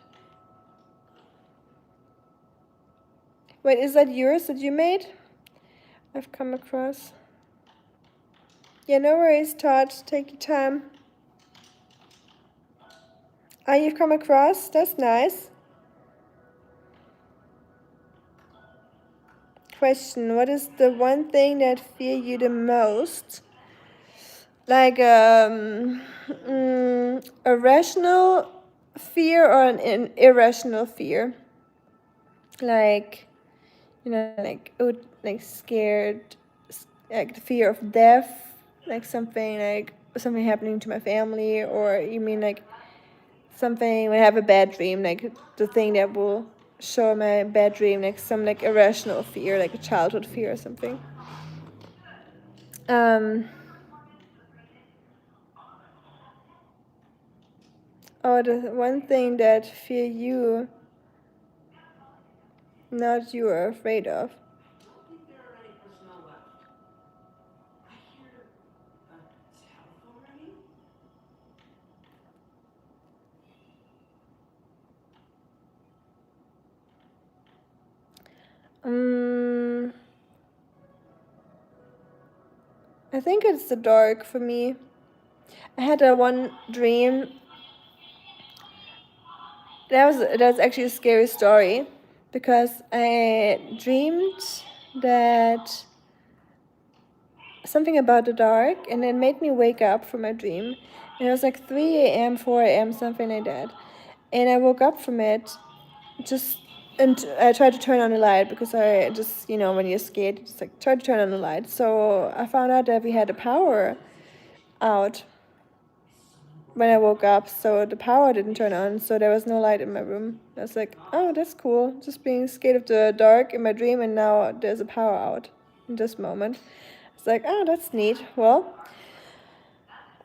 Wait, is that yours that you made? I've come across. Yeah, no worries, Todd. Take your time. Ah, you've come across? That's nice. Question: what is the one thing that fear you the most? Like a rational fear or an irrational fear? Like, like scared, like the fear of death, like something happening to my family, or you mean like something when I have a bad dream, like the thing that will show my bad dream, like some like irrational fear, like a childhood fear or something. Oh, the one thing that fear you, not you are afraid of. I think it's the dark for me. I had a one dream. That's actually a scary story, because I dreamed that something about the dark, and it made me wake up from my dream. And it was like 3 a.m., 4 a.m., something like that. And I woke up from it, and I tried to turn on the light, because I just, when you're scared, just like try to turn on the light. So I found out that we had the power out when I woke up, so the power didn't turn on, so there was no light in my room. I was like, oh, that's cool, just being scared of the dark in my dream, and now there's a power out in this moment. It's like, oh, that's neat. Well,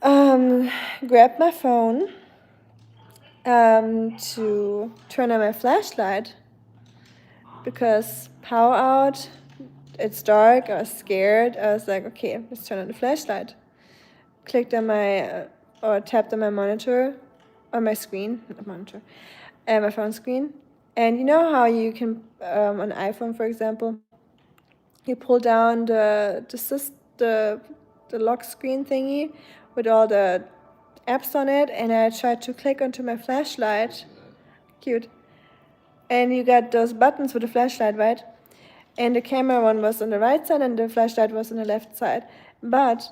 grabbed my phone to turn on my flashlight, because power out, it's dark, I was scared. I was like, okay, let's turn on the flashlight. Clicked on or tapped on my monitor, on my screen, not monitor, my phone screen. And you know how you can, on iPhone, for example, you pull down the lock screen thingy with all the apps on it, and I tried to click onto my flashlight. Cute. And you got those buttons with the flashlight, right? And the camera one was on the right side, and the flashlight was on the left side. But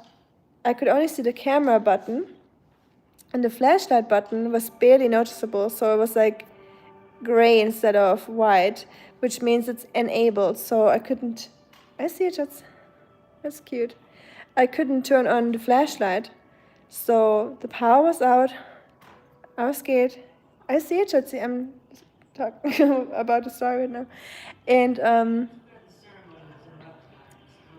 I could only see the camera button, and the flashlight button was barely noticeable, so it was like gray instead of white, which means it's enabled, so I couldn't... I see it, that's cute. I couldn't turn on the flashlight, so the power was out. I was scared. I see it, Schatzi. I'm talking about the story right now. And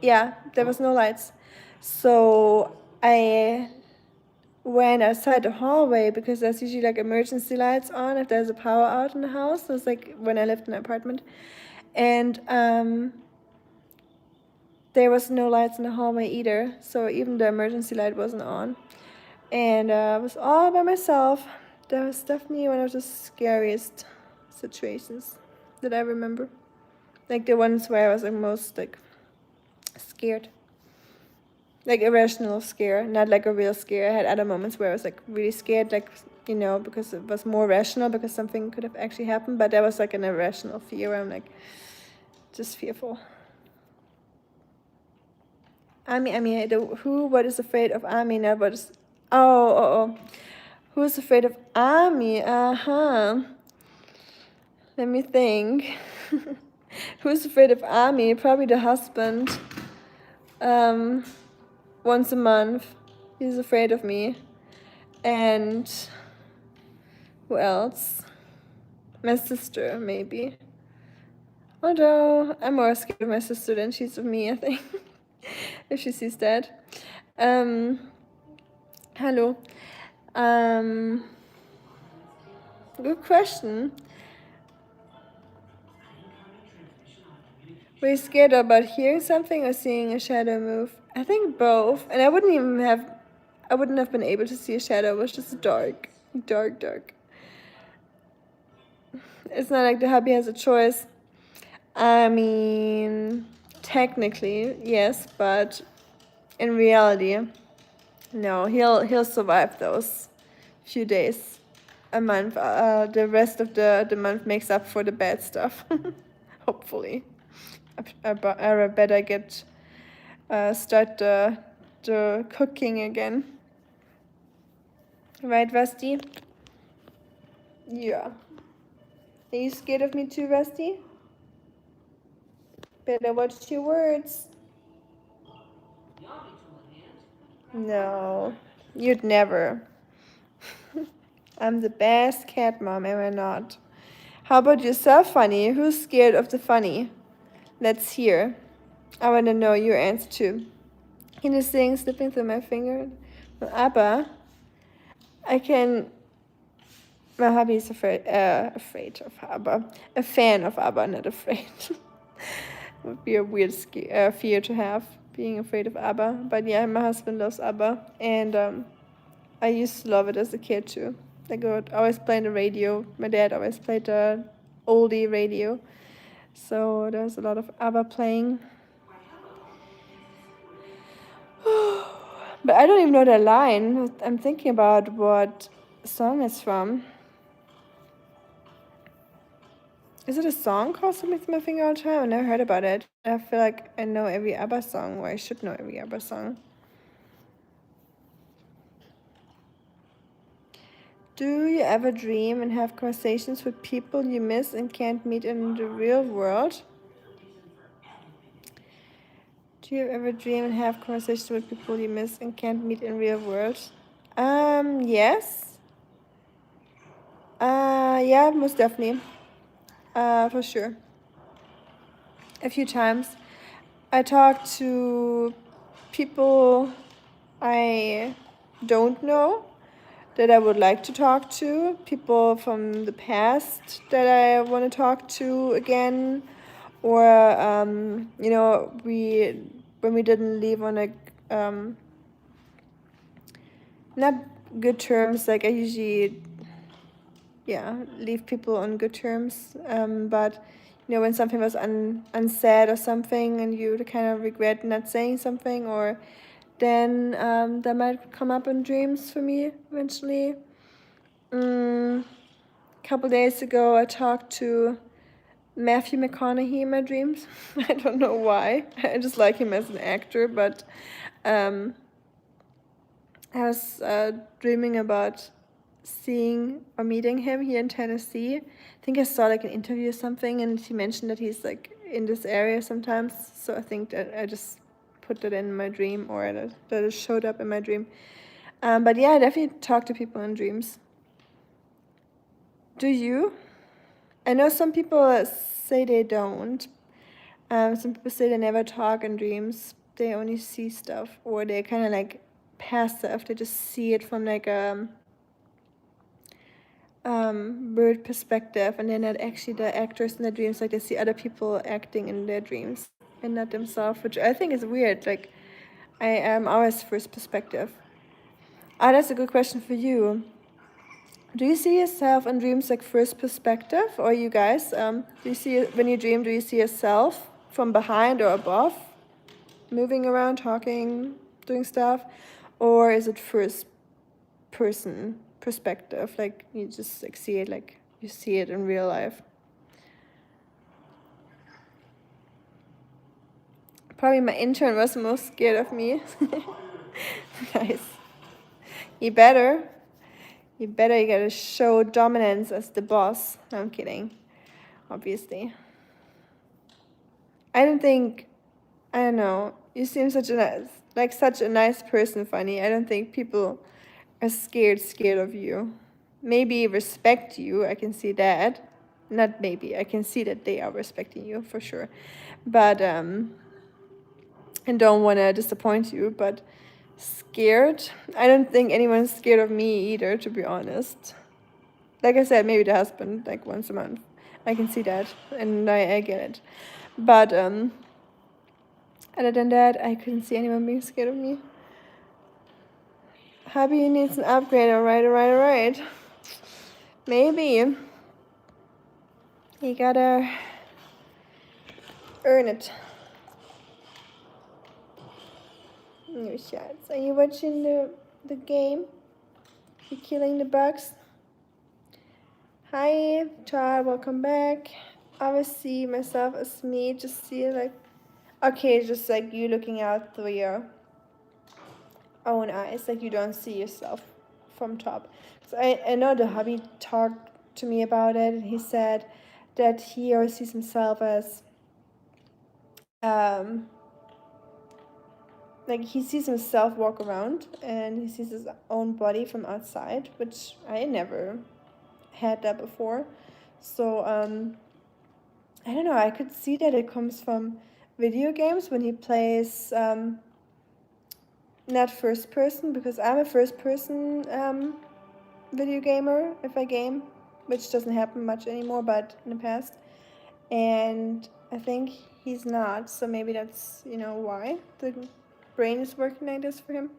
yeah, there was no lights. So I went outside the hallway, because there's usually like emergency lights on if there's a power out in the house. It was like when I lived in an apartment. And there was no lights in the hallway either, so even the emergency light wasn't on. And I was all by myself. That was definitely one of the scariest situations that I remember. Like the ones where I was like most like scared. Like irrational scare, not like a real scare. I had other moments where I was like really scared, like, because it was more rational, because something could have actually happened, but that was like an irrational fear where I'm like just fearful. Ami, what is afraid of Ami, not what is... Oh. Who's afraid of Ami? Let me think. Who's afraid of Ami? Probably the husband. Once a month. He's afraid of me. And who else? My sister, maybe. Although I'm more scared of my sister than she's of me, I think. If she sees that. Hello. Good question. Were you scared about hearing something or seeing a shadow move? I think both. And I wouldn't have been able to see a shadow. It was just dark. Dark. It's not like the hubby has a choice. I mean, technically, yes, but in reality, no. He'll survive those few days, a month. The rest of the month makes up for the bad stuff. Hopefully, I better get start the cooking again. Right, Rusty? Yeah. Are you scared of me too, Rusty? Better watch your words. No, you'd never. I'm the best cat mom, am I not? How about yourself, Funny? Who's scared of the funny? Let's hear. I want to know your answer too. Can you sing slipping through my finger? Well, ABBA. I can. My hubby is afraid of ABBA. A fan of ABBA, not afraid. Would be a weird fear to have, being afraid of ABBA. But yeah, my husband loves ABBA, and I used to love it as a kid too. Like I would always play on the radio. My dad always played the oldie radio, so there's a lot of ABBA playing. But I don't even know the line. I'm thinking about what song it's from. Is it a song called Something with My Finger All the Time? I never heard about it. I feel like I know every ABBA song, or I should know every ABBA song. Do you ever dream and have conversations with people you miss and can't meet in the real world? Do you ever dream and have conversations with people you miss and can't meet in real world? Yes. Yeah, most definitely. For sure. A few times. I talk to people I don't know that I would like to talk to, people from the past that I want to talk to again, or when we didn't leave on not good terms. Like I usually leave people on good terms, but when something was unsaid or something and you kind of regret not saying something, or then that might come up in dreams for me eventually. A couple days ago I talked to Matthew McConaughey in my dreams. I don't know why. I just like him as an actor, but I was dreaming about seeing or meeting him here in Tennessee. I think I saw like an interview or something, and he mentioned that he's like in this area sometimes. So I think that I just put that in my dream, or that it showed up in my dream. But yeah, I definitely talk to people in dreams. Do you? I know some people say they don't. Some people say they never talk in dreams. They only see stuff, or they kind of like passive. They just see it from like a bird perspective, and they're not actually the actors in their dreams. Like they see other people acting in their dreams and not themselves, which I think is weird. Like I am always first perspective. That's a good question for you. Do you see yourself in dreams like first perspective, or you guys? Do you see when you dream? Do you see yourself from behind or above, moving around, talking, doing stuff, or is it first person perspective? Like you just like see it, like you see it in real life. Probably my intern was most scared of me. Nice. You better. You gotta show dominance as the boss. No, I'm kidding. Obviously. I don't know. You seem such a nice person, Funny. I don't think people are scared of you. Maybe respect you. I can see that. Not maybe. I can see that they are respecting you for sure. But and don't want to disappoint you, but scared? I don't think anyone's scared of me either, to be honest. Like I said, maybe the husband, like once a month. I can see that, and I get it. But other than that, I couldn't see anyone being scared of me. Hubby needs an upgrade. Alright. Maybe. You gotta earn it. New shots. Are you watching the game? You killing the bugs? Hi, Todd. Welcome back. I always see myself as me. Just see it like, okay, just like you looking out through your own eyes, like you don't see yourself from top. So I know the hubby talked to me about it, and he said that he always sees himself as like he sees himself walk around and he sees his own body from outside, which I never had that before. So I don't know, I could see that it comes from video games when he plays not first person, because I'm a first person video gamer if I game, which doesn't happen much anymore, but in the past. And I think he's not, so maybe that's, why the brain is working like this for him.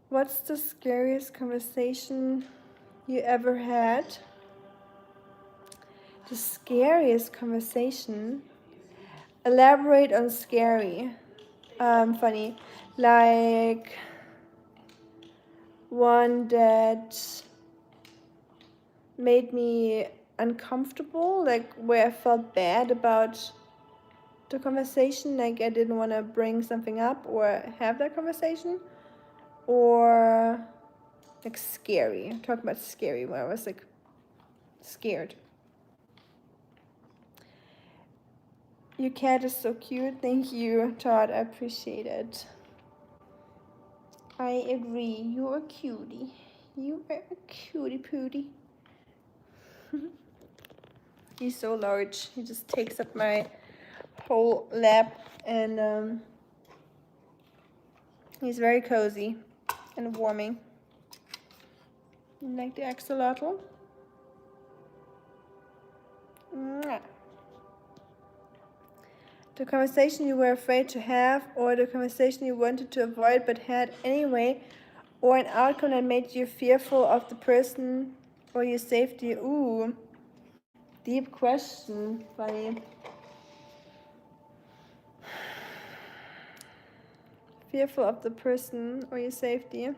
What's the scariest conversation you ever had? The scariest conversation? Elaborate on scary. Funny. Like one that made me uncomfortable, like where I felt bad about the conversation, like I didn't want to bring something up or have that conversation, or like scary. I'm talking about scary, where I was like scared. Your cat is so cute. Thank you, Todd. I appreciate it. I agree. You're a cutie. You are a cutie pootie. He's so large. He just takes up my whole lap, and he's very cozy and warming. You like the axolotl? Mwah. The conversation you were afraid to have, or the conversation you wanted to avoid but had anyway, or an outcome that made you fearful of the person or your safety. Ooh, deep question, Funny. Fearful of the person or your safety.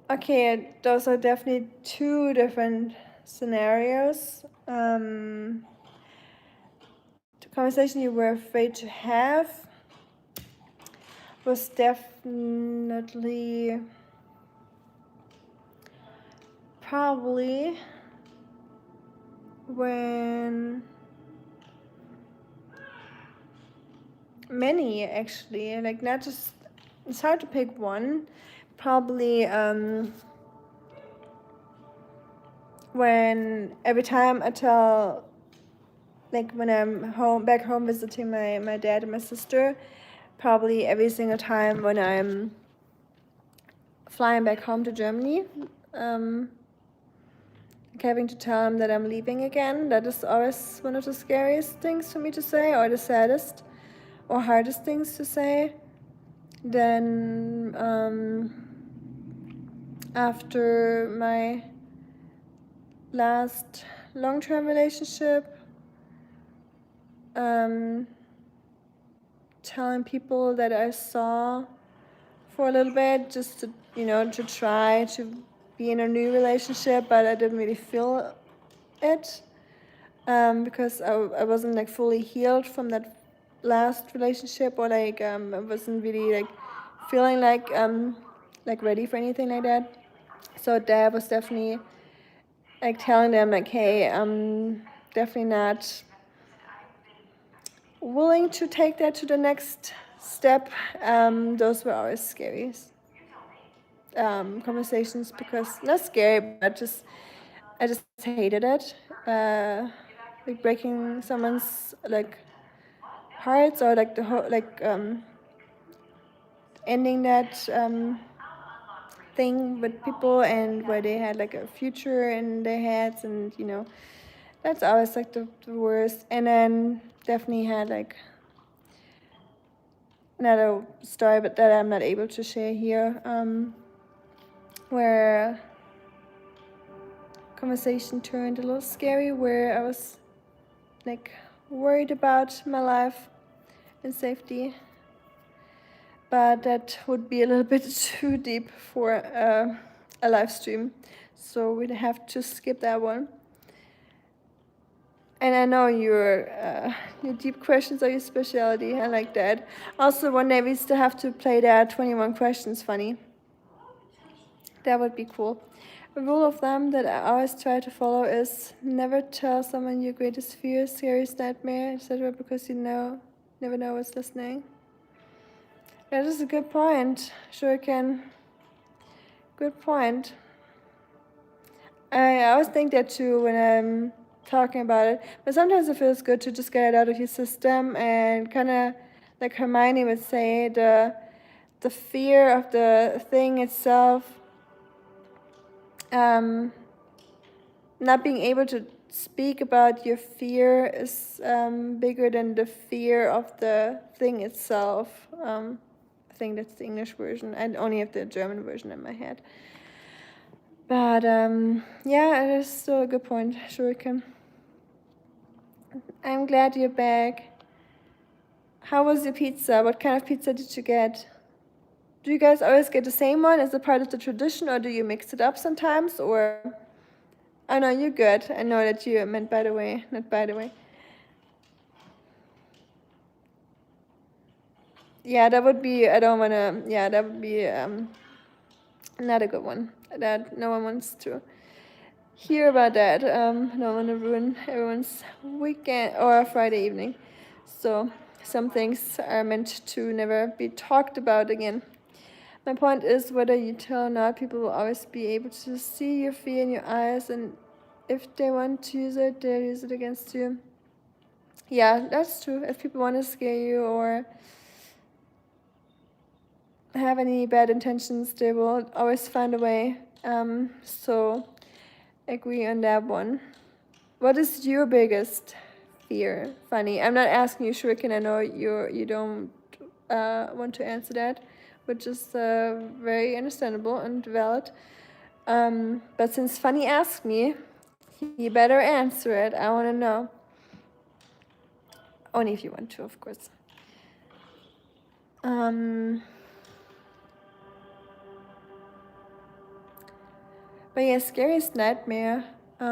Okay, those are definitely two different scenarios. The conversation you were afraid to have was definitely probably when many, actually, like not just, it's hard to pick one. Probably when every time I tell, like when I'm back home visiting my dad and my sister, probably every single time when I'm flying back home to Germany, having to tell him that I'm leaving again. That is always one of the scariest things for me to say, or the saddest or hardest things to say. Then after my last long-term relationship, telling people that I saw for a little bit, just to to try to be in a new relationship, but I didn't really feel it, because I wasn't like fully healed from that last relationship, or like I wasn't really like feeling like ready for anything like that. So Dad was definitely like telling them like, hey, I'm definitely not willing to take that to the next step. Those were always scary conversations, because not scary, but I just hated it. Like breaking someone's like hearts, or like the whole ending that thing with people, and where they had like a future in their heads, and that's always like the worst. And then definitely had like another story, but that I'm not able to share here, where conversation turned a little scary, where I was like worried about my life and safety. But that would be a little bit too deep for a live stream, so we'd have to skip that one. And I know your deep questions are your specialty. I like that. Also, one day we still have to play that 21 questions funny. That would be cool. A rule of thumb that I always try to follow is never tell someone your greatest fear, scariest nightmare, etc., because never know what's listening. That is a good point. Sure can. Good point. I always think that too when I'm talking about it, but sometimes it feels good to just get it out of your system, and kind of like Hermione would say, the fear of the thing itself, not being able to speak about your fear is bigger than the fear of the thing itself. I think that's the English version. I only have the German version in my head. But yeah, it is still a good point, Shuriken. I'm glad you're back. How was your pizza? What kind of pizza did you get? Do you guys always get the same one as a part of the tradition, or do you mix it up sometimes? Or oh no, you're good. I know that you meant by the way, not by the way. Yeah, that would be. I don't wanna. Yeah, that would be not a good one. That no one wants to hear about that. Don't want to ruin everyone's weekend or Friday evening. So some things are meant to never be talked about again. My point is, whether you tell or not, people will always be able to see your fear in your eyes, and if they want to use it, they'll use it against you. Yeah, that's true. If people want to scare you or have any bad intentions, they will always find a way. So agree on that one. What is your biggest fear? Funny. I'm not asking you, Shuriken. I know you don't want to answer that, which is very understandable and valid. But since Funny asked me, you better answer it. I want to know. Only if you want to, of course. But yeah, scariest nightmare. I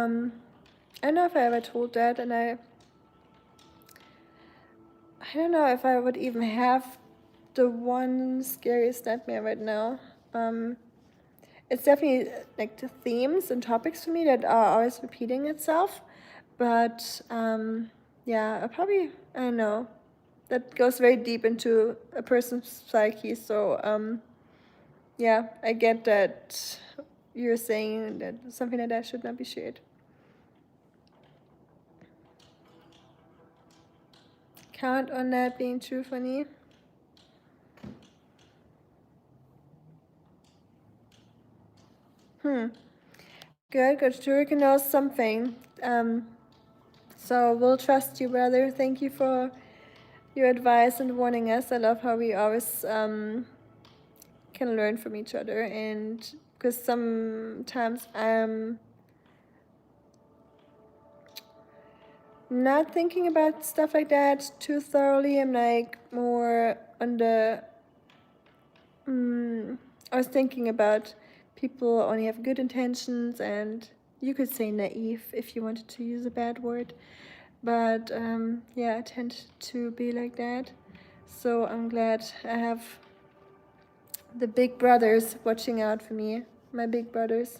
don't know if I ever told that, and I don't know if I would even have the one scariest nightmare right now. It's definitely like the themes and topics for me that are always repeating itself. But yeah, I don't know. That goes very deep into a person's psyche. So yeah, I get that you're saying that something like that should not be shared. Count on that being true, Funny. Good. Shuriken knows something. So we'll trust you, brother. Thank you for your advice and warning us. I love how we always can learn from each other, and because sometimes I'm not thinking about stuff like that too thoroughly. I'm like more on the I was thinking about people only have good intentions, and you could say naive if you wanted to use a bad word. But yeah, I tend to be like that. So I'm glad I have the big brothers watching out for me. My big brothers.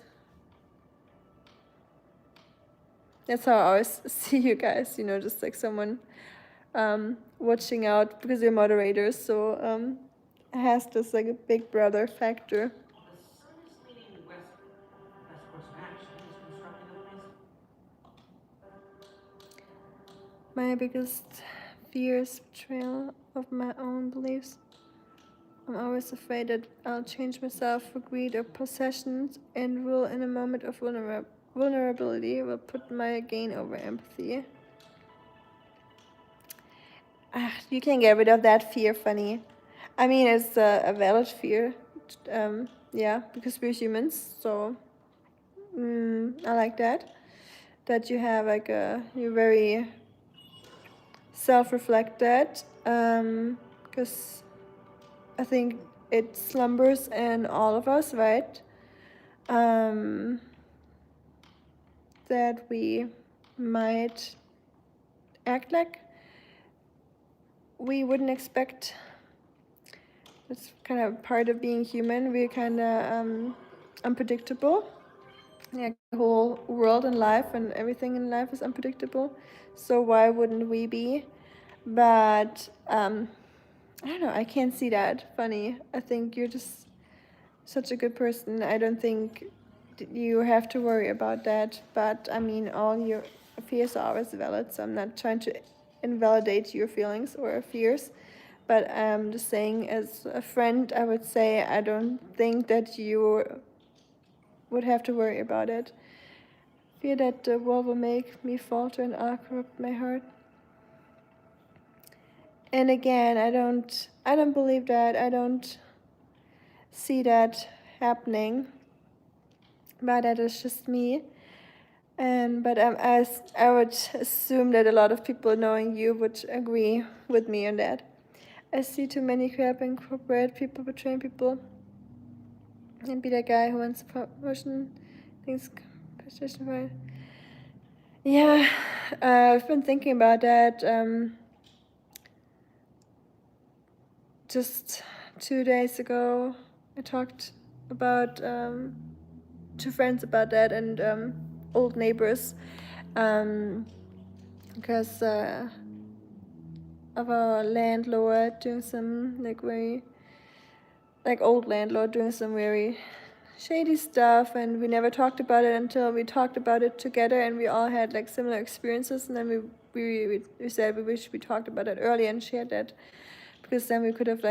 That's how I always see you guys, just like someone watching out because you're moderators. So it has this like a big brother factor. The sun is leaning west. Best course of action is constructing a base. My biggest fear is betrayal of my own beliefs. I'm always afraid that I'll change myself for greed or possessions and will, in a moment of vulnerability, will put my gain over empathy. You can get rid of that fear, funny. I mean, it's a valid fear. Yeah, because we're humans, so I like that. That you have like you're very self-reflected. Because I think it slumbers in all of us, right? That we might act like we wouldn't expect. That's kind of part of being human. We're kind of unpredictable. Yeah, the whole world and life and everything in life is unpredictable. So why wouldn't we be? But I don't know. I can't see that funny. I think you're just such a good person. I don't think you have to worry about that. But I mean, all your fears are always valid. So I'm not trying to invalidate your feelings or fears. But I'm just saying, as a friend, I would say I don't think that you would have to worry about it. Fear that the world will make me falter and I'll corrupt my heart. And again, I don't believe that. I don't see that happening. But that is just me. But I would assume that a lot of people knowing you would agree with me on that. I see too many crap in corporate people betraying people. And be that guy who wants promotion, thinks competition for. Yeah, I've been thinking about that. Just 2 days ago, I talked about to friends about that and old neighbors, because of our landlord doing some old landlord doing some very shady stuff, and we never talked about it until we talked about it together, and we all had like similar experiences, and then we said we wish we talked about it earlier and shared that, because then we could have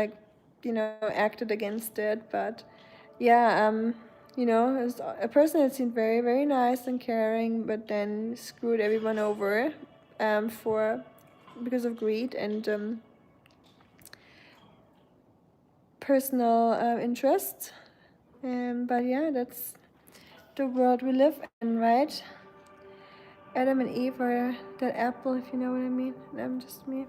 acted against it. But yeah, it was a person that seemed very, very nice and caring, but then screwed everyone over because of greed and personal interest. But yeah, that's the world we live in, right? Adam and Eve are that apple, if you know what I mean. I'm just me.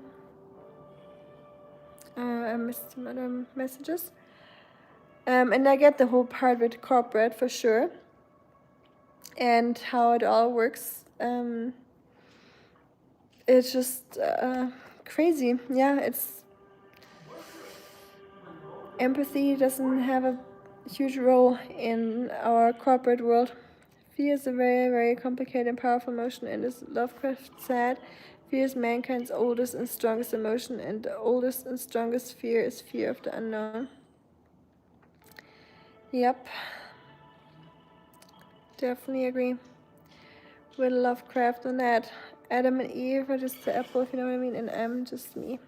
I missed some other messages. And I get the whole part with corporate for sure, and how it all works. It's just crazy. Yeah, it's empathy doesn't have a huge role in our corporate world. Fear is a very, very complicated and powerful emotion, and as Lovecraft said, fear is mankind's oldest and strongest emotion, and the oldest and strongest fear is fear of the unknown. Yep. Definitely agree with Lovecraft on that. Adam and Eve are just the apple, if you know what I mean, and I'm just me.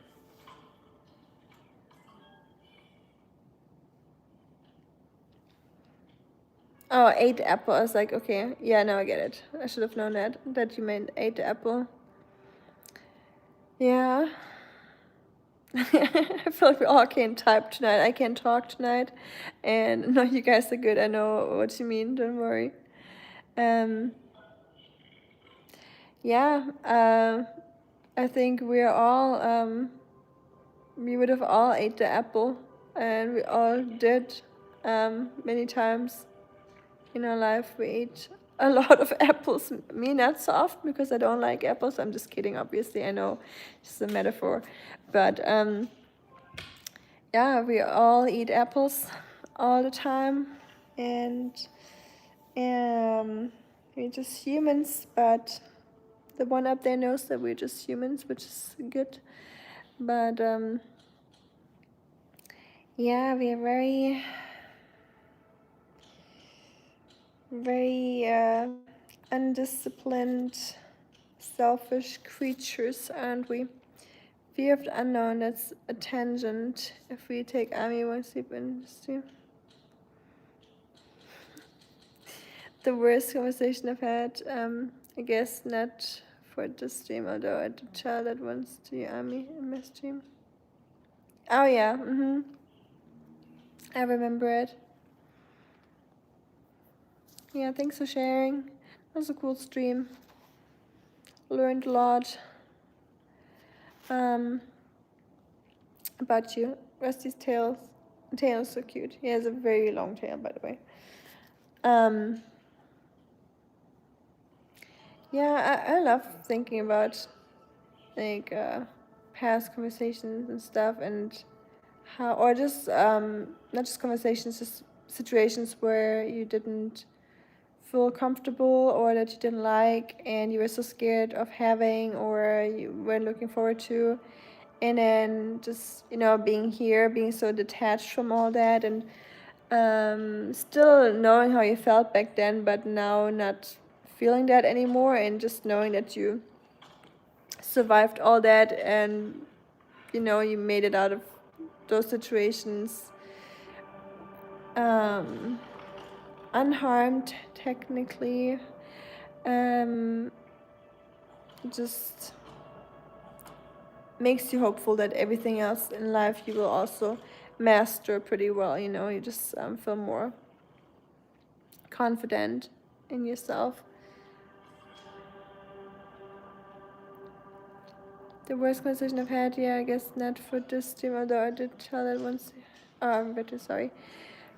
Oh, ate the apple. I was like, okay, yeah, now I get it. I should have known that you meant ate the apple. Yeah. I feel like we all can't type tonight. I can't talk tonight. And no, you guys are good. I know what you mean. Don't worry. Yeah. I think we're all, we would have all ate the apple. And we all did many times in our life. We ate a lot of apples. Me, not so often because I don't like apples. I'm just kidding, obviously. I know, it's a metaphor. But yeah, we all eat apples all the time. And we're just humans. But the one up there knows that we're just humans, which is good. But yeah, we are very undisciplined, selfish creatures, aren't we? Fear of the unknown, that's a tangent. If we take Army One Sleep Industry. The worst conversation I've had, I guess not for this stream, although I did tell that once to you, Army, in my stream. Oh yeah, I remember it. Yeah, thanks for sharing. That was a cool stream. Learned a lot about you. Rusty's tail is so cute. He has a very long tail, by the way. Yeah, I love thinking about like past conversations and stuff, and how, or just not just conversations, just situations where you didn't feel comfortable or that you didn't like and you were so scared of having or you weren't looking forward to, and then just being here, being so detached from all that, and still knowing how you felt back then, but now not feeling that anymore, and just knowing that you survived all that, and you made it out of those situations unharmed, technically. Just makes you hopeful that everything else in life you will also master pretty well. You just feel more confident in yourself. The worst conversation I've had, yeah, I guess not for this stream, although I did tell that once. Oh, I'm better, sorry.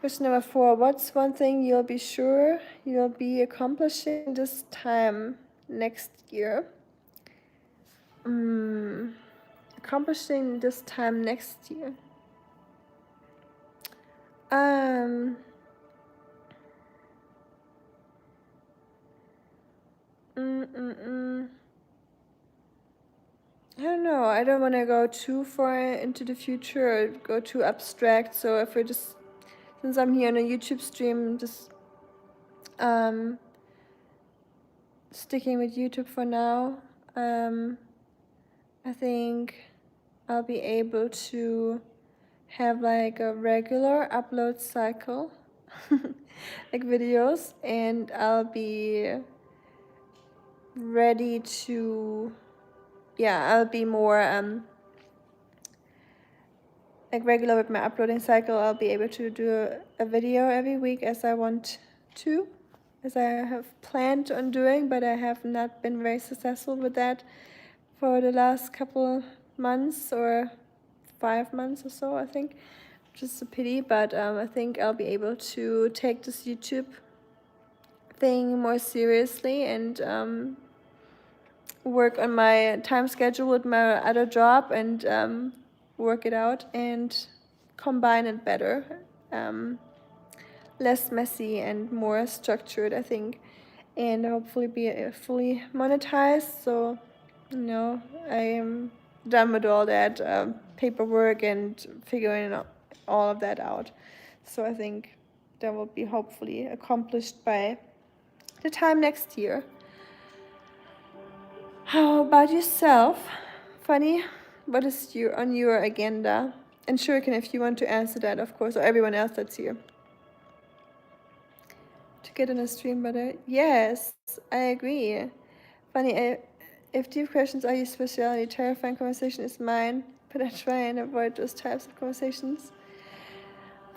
Question number 4. What's one thing you'll be sure you'll be accomplishing this time next year? Accomplishing this time next year. I don't know. I don't want to go too far into the future or go too abstract. So if we're just, since I'm here on a YouTube stream, just sticking with YouTube for now. I think I'll be able to have like a regular upload cycle, like videos, and I'll be ready to, I'll be more like regular with my uploading cycle. I'll be able to do a video every week as I want to, as I have planned on doing, but I have not been very successful with that for the last couple months, or 5 months or so, I think. Just a pity, but I think I'll be able to take this YouTube thing more seriously and work on my time schedule with my other job and work it out and combine it better. Less messy and more structured, I think, and hopefully be fully monetized. So, I am done with all that paperwork and figuring all of that out. So I think that will be hopefully accomplished by the time next year. How about yourself? Funny, what is on your agenda? And Shuriken, if you want to answer that, of course, or everyone else that's here. To get on a stream better? Yes, I agree. Funny, if deep questions are your specialty, terrifying conversation is mine, but I try and avoid those types of conversations.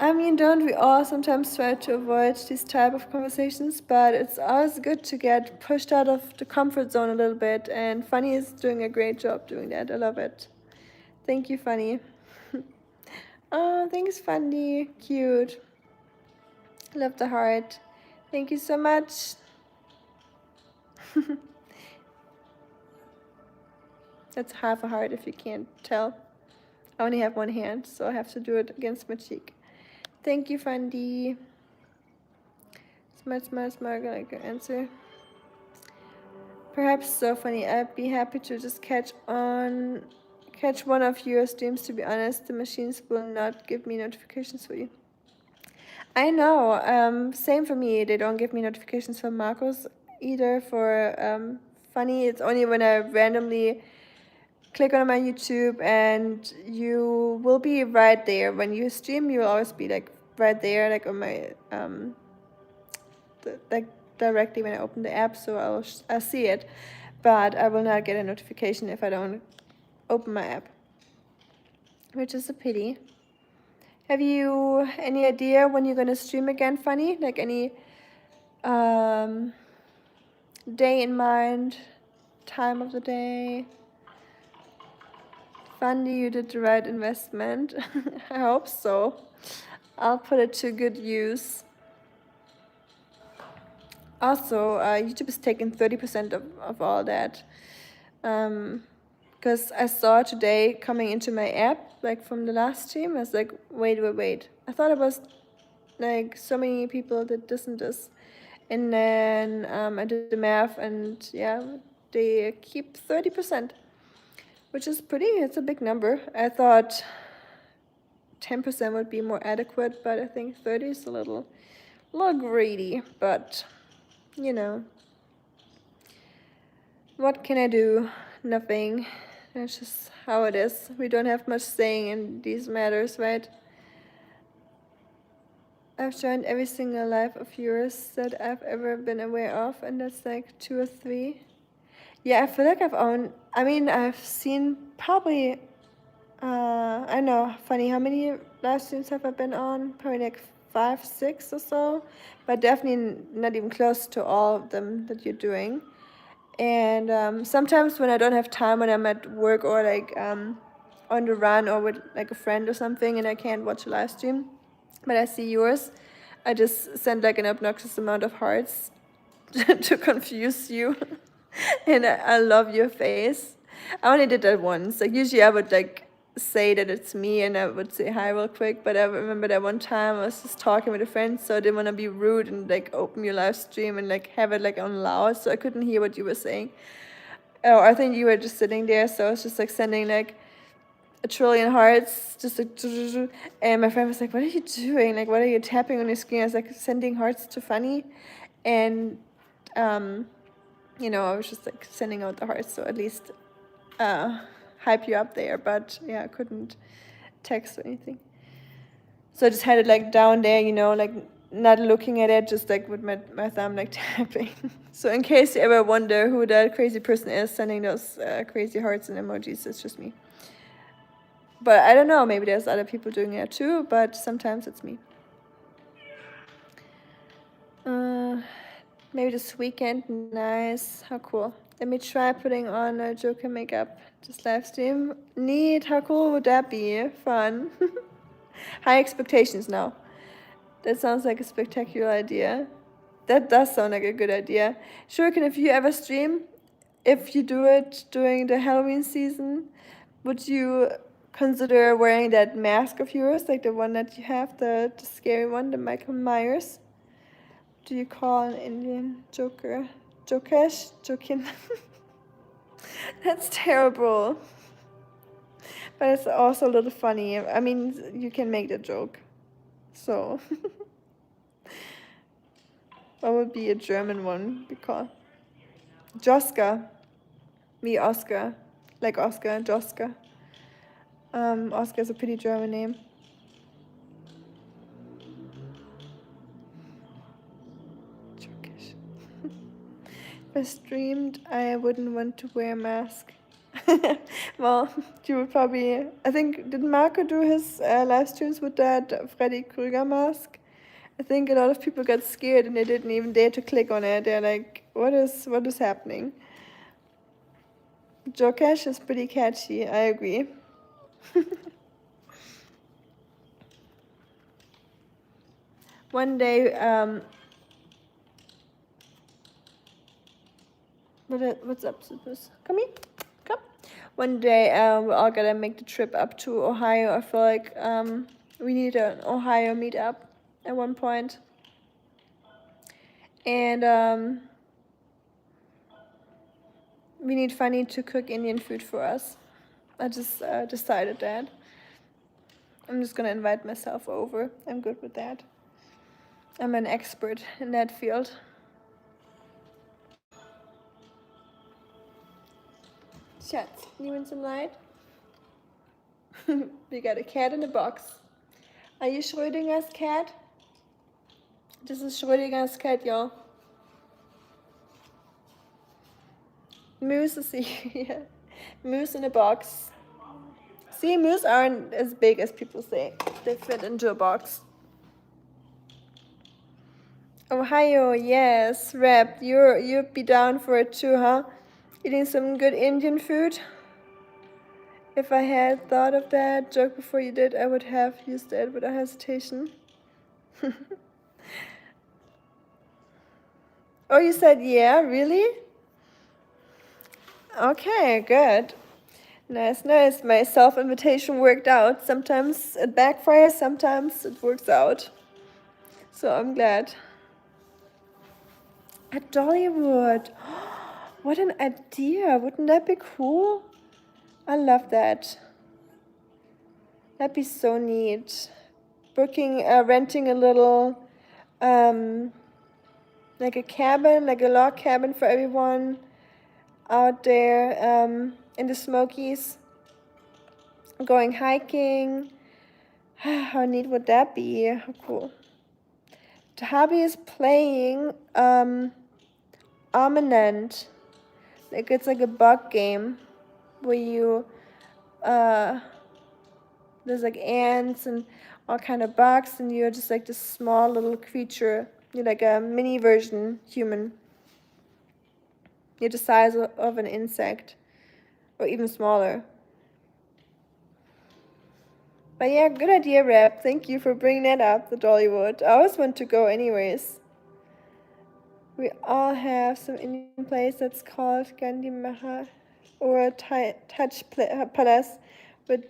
I mean, don't we all sometimes try to avoid these type of conversations? But it's always good to get pushed out of the comfort zone a little bit, and Funny is doing a great job doing that. I love it. Thank you, Funny. Oh, thanks, Funny. Cute. Love the heart. Thank you so much. That's half a heart if you can't tell. I only have one hand, so I have to do it against my cheek. Thank you, Fundy. Smart, smart, smart, like an answer. Perhaps so funny. I'd be happy to just catch one of your streams. To be honest, the machines will not give me notifications for you. I know. Same for me. They don't give me notifications for Marcos either. For funny, it's only when I randomly click on my YouTube, and you will be right there when you stream. You will always be like right there, like on my like directly when I open the app, so I'll see it, but I will not get a notification if I don't open my app, which is a pity. Have you any idea when you're gonna stream again, Funny? Like any day in mind, time of the day? Funny, you did the right investment. I hope so. I'll put it to good use. Also, YouTube is taking 30% of all that. Because I saw today coming into my app, like from the last stream, I was like, wait. I thought it was like so many people that this and this. And then I did the math, and yeah, they keep 30%, which is it's a big number. I thought 10% would be more adequate, but I think 30 is a little greedy, but you know, what can I do? Nothing. That's just how it is. We don't have much saying in these matters, right? I've joined every single live of yours that I've ever been aware of, and that's like 2 or 3. Yeah, I feel like I've seen probably, I know, funny, how many live streams have I been on? Probably like 5, 6 or so, but definitely not even close to all of them that you're doing. And sometimes when I don't have time, when I'm at work or like on the run or with like a friend or something, and I can't watch a live stream, but I see yours, I just send like an obnoxious amount of hearts to confuse you. And I love your face. I only did that once. Like usually I would like say that it's me and I would say hi real quick, but I remember that one time I was just talking with a friend, so I didn't want to be rude and like open your live stream and like have it like on loud, so I couldn't hear what you were saying. Oh, I think you were just sitting there, so I was just like sending like a trillion hearts, just like, and my friend was like, what are you doing? Like, what are you tapping on your screen? I was like, sending hearts to Funny, and I was just like sending out the hearts, so at least hype you up there, but yeah, I couldn't text or anything. So I just had it like down there, like not looking at it, just like with my thumb like tapping. So in case you ever wonder who that crazy person is sending those crazy hearts and emojis, it's just me. But I don't know, maybe there's other people doing it too, but sometimes it's me. Maybe this weekend, nice, how cool. Let me try putting on a Joker makeup, just live stream. Neat, how cool would that be? Fun. High expectations now. That sounds like a spectacular idea. That does sound like a good idea. Shuriken, if you ever stream, if you do it during the Halloween season, would you consider wearing that mask of yours, like the one that you have, the scary one, the Michael Myers? Do you call an Indian Joker? Jokesh? Jokin? That's terrible. But it's also a little funny. I mean, you can make the joke. So, what would be a German one be called? Joska. Me, Oscar. Like Oscar, Joska. Oscar is a pretty German name. Jokish. If I streamed, I wouldn't want to wear a mask. Well, you would probably. I think, did Marco do his live streams with that Freddy Krueger mask? I think a lot of people got scared and they didn't even dare to click on it. They're like, what is happening? Jokesh is pretty catchy, I agree. One day, What's up, Supus? Come here. Come. One day we're all gonna make the trip up to Ohio. I feel like we need an Ohio meetup at one point. And we need Fanny to cook Indian food for us. I just decided that. I'm just gonna invite myself over. I'm good with that. I'm an expert in that field. Schatz, you want some light? We got a cat in a box. Are you Schrödinger's cat? This is Schrödinger's cat, y'all. Moose is here. Moose in a box. See, moose aren't as big as people say. They fit into a box. Ohio, yes. Rep, you'd be down for it too, huh? Eating some good Indian food? If I had thought of that joke before you did, I would have used it without hesitation. Oh, you said yeah? Really? Okay, good. Nice, nice. My self-invitation worked out. Sometimes it backfires, sometimes it works out. So I'm glad. At Dollywood. What an idea. Wouldn't that be cool? I love that. That'd be so neat. Renting a little, like a cabin, like a log cabin for everyone out there in the Smokies. Going hiking. How neat would that be? How cool. The hubby is playing Armament. Like it's like a bug game where you there's like ants and all kind of bugs, and you're just like this small little creature. You're like a mini version human. You're the size of an insect, or even smaller. But yeah, good idea, Rep. Thank you for bringing that up, the Dollywood. I always want to go anyways. We all have some Indian place that's called Gandhi Mahal or a Touch Palace with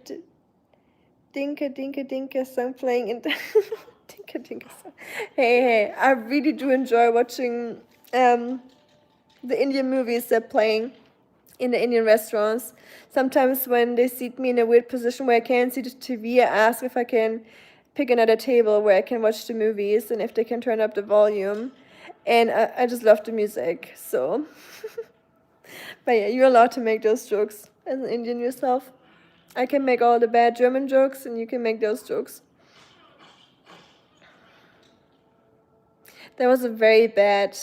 Dinka Dinka Dinka song playing in Dinka Dinka song. Hey, I really do enjoy watching the Indian movies they're playing in the Indian restaurants. Sometimes when they seat me in a weird position where I can't see the TV, I ask if I can pick another table where I can watch the movies and if they can turn up the volume. And I just love the music, so. But yeah, you're allowed to make those jokes as an Indian yourself. I can make all the bad German jokes and you can make those jokes. That was a very bad,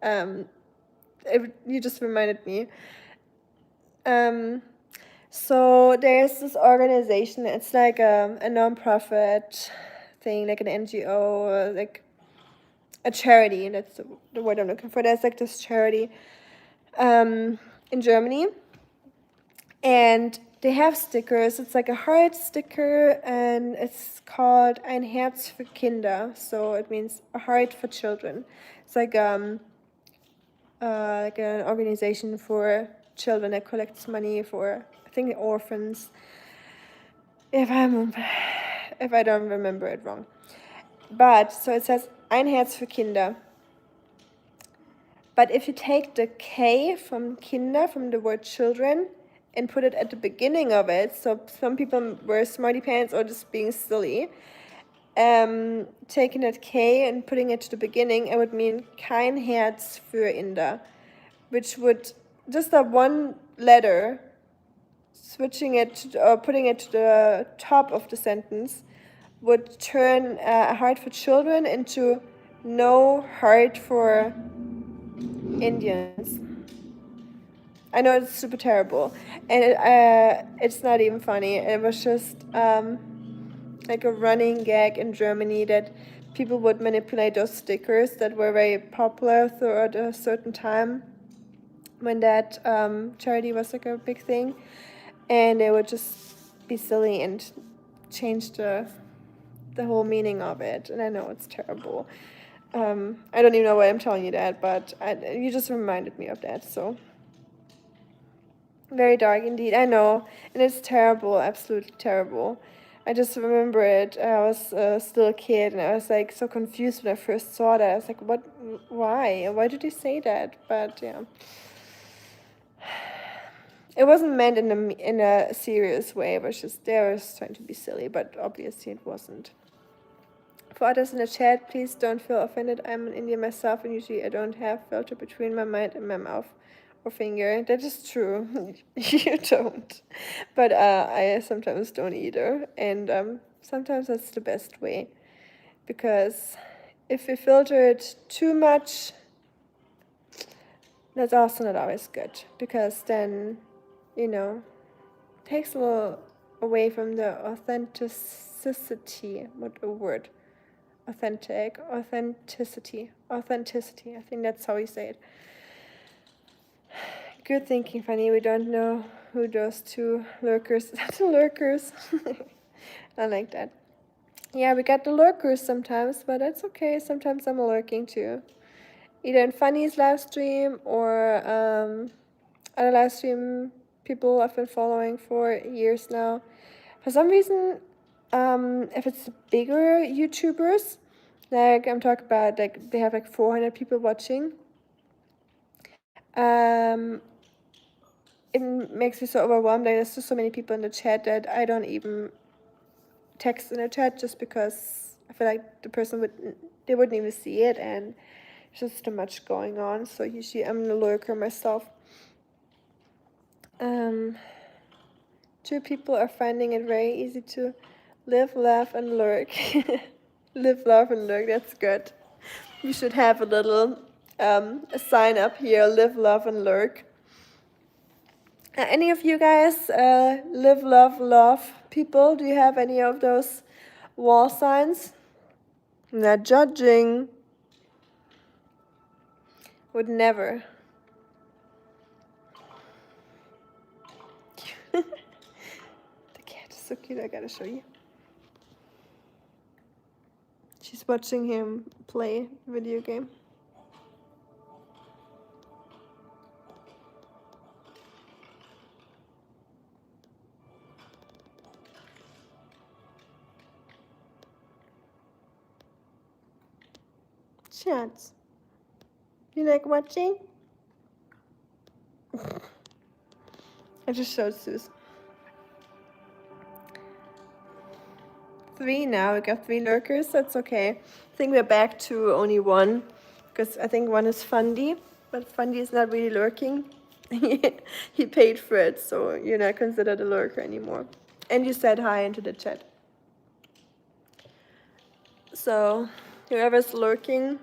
you just reminded me. So there's this organization, it's like a non-profit thing, like an NGO, like a charity, that's the word I'm looking for. There's like this charity in Germany, and they have stickers. It's like a heart sticker, and it's called Ein Herz für Kinder, so it means a heart for children. It's like an organization for children that collects money for, I think, orphans, if I don't remember it wrong. But so it says Ein Herz für Kinder. But if you take the K from Kinder, from the word children, and put it at the beginning of it, so some people were smarty pants or just being silly, taking that K and putting it to the beginning, it would mean kein Herz für Inder, which would, just that one letter, switching it to, or putting it to the top of the sentence, would turn a heart for children into no heart for Indians. I know it's super terrible, and it's not even funny. It was just like a running gag in Germany that people would manipulate those stickers that were very popular throughout a certain time when that charity was like a big thing, and they would just be silly and change the whole meaning of it. And I know it's terrible. I don't even know why I'm telling you that, but you just reminded me of that. So very dark indeed. I know, and it's terrible, absolutely terrible. I just remember it. I was still a kid, and I was like so confused when I first saw that. I was like, "What? Why? Why did he say that?" But yeah, it wasn't meant in a serious way. It was just they were trying to be silly, but obviously it wasn't. For others in the chat, please don't feel offended. I'm an Indian myself, and usually I don't have filter between my mind and my mouth or finger. That is true. You don't. But I sometimes don't either. And sometimes that's the best way. Because if we filter it too much, that's also not always good. Because then, takes a little away from the authenticity. What a word. Authenticity. I think that's how you say it. Good thinking, Fanny. We don't know who those two lurkers. The lurkers. I like that. Yeah, we got the lurkers sometimes, but that's okay. Sometimes I'm lurking too. Either in Fanny's live stream or other live stream people I've been following for years now. For some reason, if it's bigger YouTubers, like I'm talking about, like they have like 400 people watching. It makes me so overwhelmed. Like there's just so many people in the chat that I don't even text in the chat just because I feel like the person wouldn't even see it, and there's just too much going on. So usually I'm a lurker myself. Two people are finding it very easy to live, laugh, and lurk. Live, laugh, and lurk. That's good. We should have a little a sign up here: live, love, and lurk. Any of you guys live, love, love people? Do you have any of those wall signs? Not judging. Would never. The cat is so cute. I gotta show you. She's watching him play video game. Chats. You like watching? I just showed Suze. 3 now. We got 3 lurkers. That's okay. I think we're back to only 1. Because I think 1 is Fundy. But Fundy is not really lurking. He paid for it, so you're not considered a lurker anymore. And you said hi into the chat. So, whoever's lurking,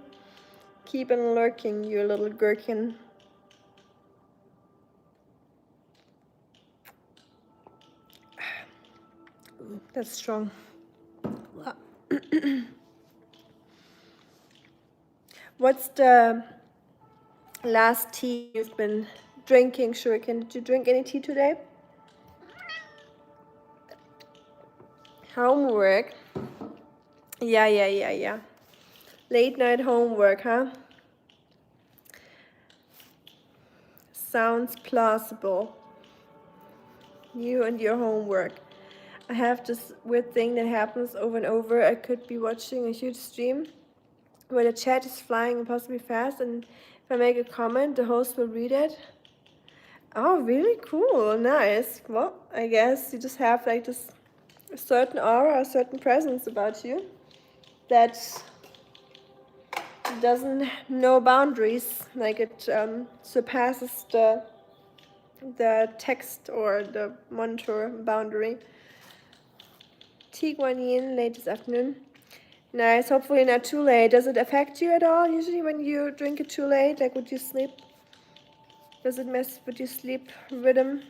keep on lurking, you little gherkin. Ooh, that's strong. What's the last tea you've been drinking, Shuriken? Did you drink any tea today? Homework. Yeah. Late night homework, huh? Sounds plausible. You and your homework. I have this weird thing that happens over and over. I could be watching a huge stream where the chat is flying impossibly fast, and if I make a comment, the host will read it. Oh, really cool. Nice. Well, I guess you just have like this a certain aura, a certain presence about you that doesn't know boundaries. Like it surpasses the text or the monitor boundary. Tea Guan Yin late this afternoon. Nice, hopefully not too late. Does it affect you at all? Usually when you drink it too late, like would you sleep? Does it mess with your sleep rhythm?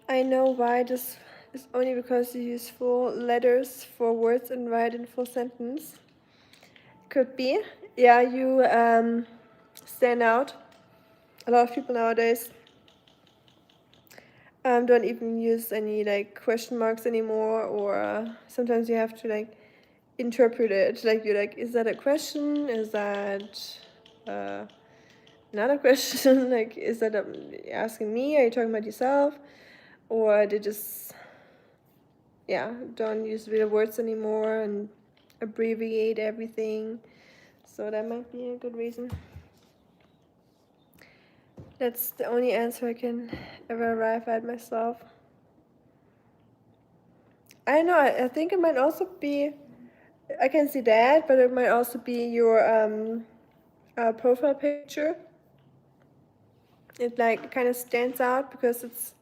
I know why this is only because you use full letters for words and write in full sentence. Could be. Yeah, you stand out. A lot of people nowadays don't even use any like question marks anymore, or sometimes you have to like interpret it. Like you're like, is that a question? Is that not a question? Like, is that asking me? Are you talking about yourself? Or they just, yeah, don't use real words anymore and abbreviate everything. So that might be a good reason. That's the only answer I can ever arrive at myself. I don't know, I think it might also be, I can see that, but it might also be your profile picture. It like kind of stands out because it's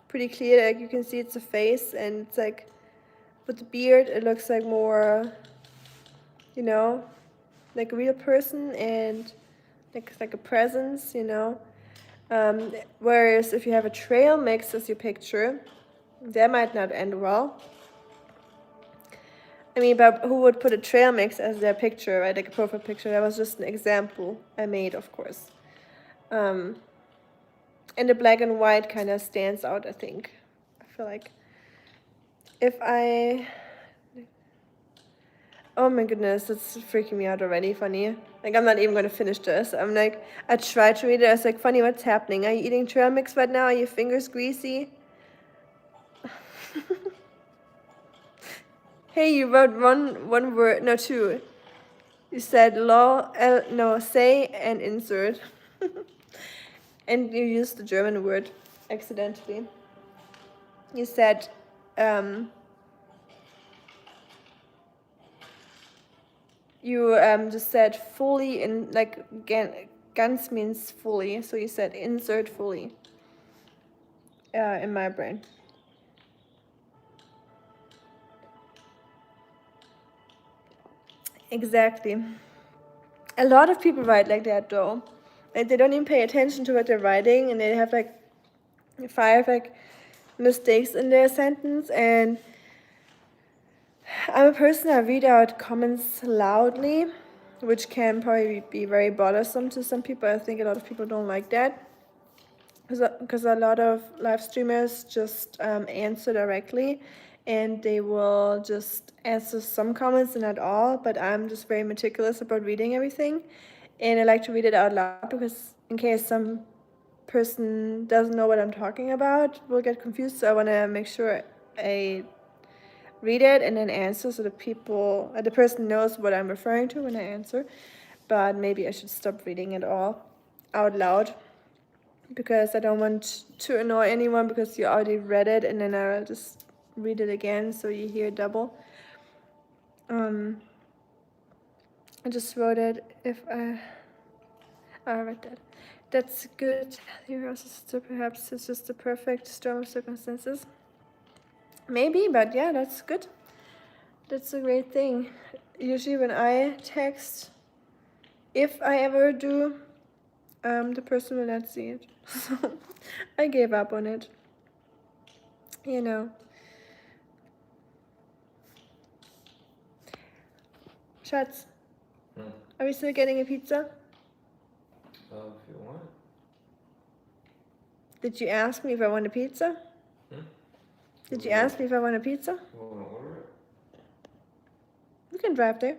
pretty clear, like you can see it's a face, and it's like with the beard it looks like more, you know, like a real person, and like a presence, you know. Whereas if you have a trail mix as your picture, that might not end well. I mean, but who would put a trail mix as their picture, right? Like a profile picture. That was just an example I made, of course. And the black and white kind of stands out, I think. I feel like if I... Oh my goodness, it's freaking me out already, funny. Like, I'm not even going to finish this. I'm like, I tried to read it. I was like, funny, what's happening? Are you eating trail mix right now? Are your fingers greasy? Hey, you wrote one word, no, two. You said say and insert. And you used the German word accidentally. You said, you just said fully, in like ganz means fully, so you said insert fully in my brain. Exactly. A lot of people write like that though. Like they don't even pay attention to what they're writing, and they have like 5 like mistakes in their sentence. And I'm a person, I read out comments loudly, which can probably be very bothersome to some people. I think a lot of people don't like that, because a lot of live streamers just answer directly, and they will just answer some comments and not all. But I'm just very meticulous about reading everything, and I like to read it out loud, because in case some person doesn't know what I'm talking about, will get confused. So I want to make sure I read it and then answer, so the person knows what I'm referring to when I answer. But maybe I should stop reading it all out loud, because I don't want to annoy anyone, because you already read it and then I'll just read it again, so you hear double. I just wrote it. I read that. That's good. Perhaps it's just a perfect storm of circumstances. Maybe, but yeah, that's good. That's a great thing. Usually when I text, if I ever do, the person will not see it. So I gave up on it. You know. Schatz, are we still getting a pizza? If you want. Did you ask me if I want a pizza? Did you ask me if I want a pizza? You want to order it? We can drive there.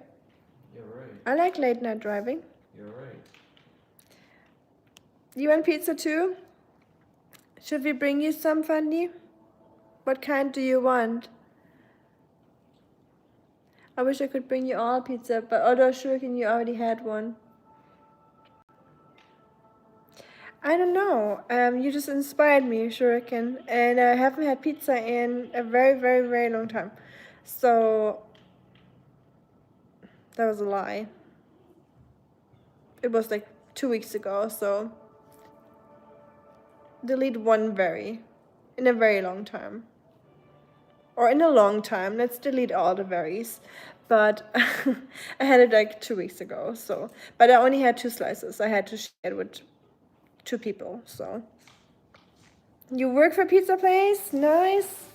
You're right. I like late night driving. You're right. You want pizza too? Should we bring you some, Fundy? What kind do you want? I wish I could bring you all pizza, but although Shuriken, you already had one. I don't know. You just inspired me, Shuriken, and I haven't had pizza in a very, very, very long time. So that was a lie. It was like 2 weeks ago, so delete one very, in a very long time. Or in a long time, let's delete all the berries. But I had it like 2 weeks ago, so. But I only had 2 slices. I had to share it with 2 people, so. You work for a pizza place? Nice.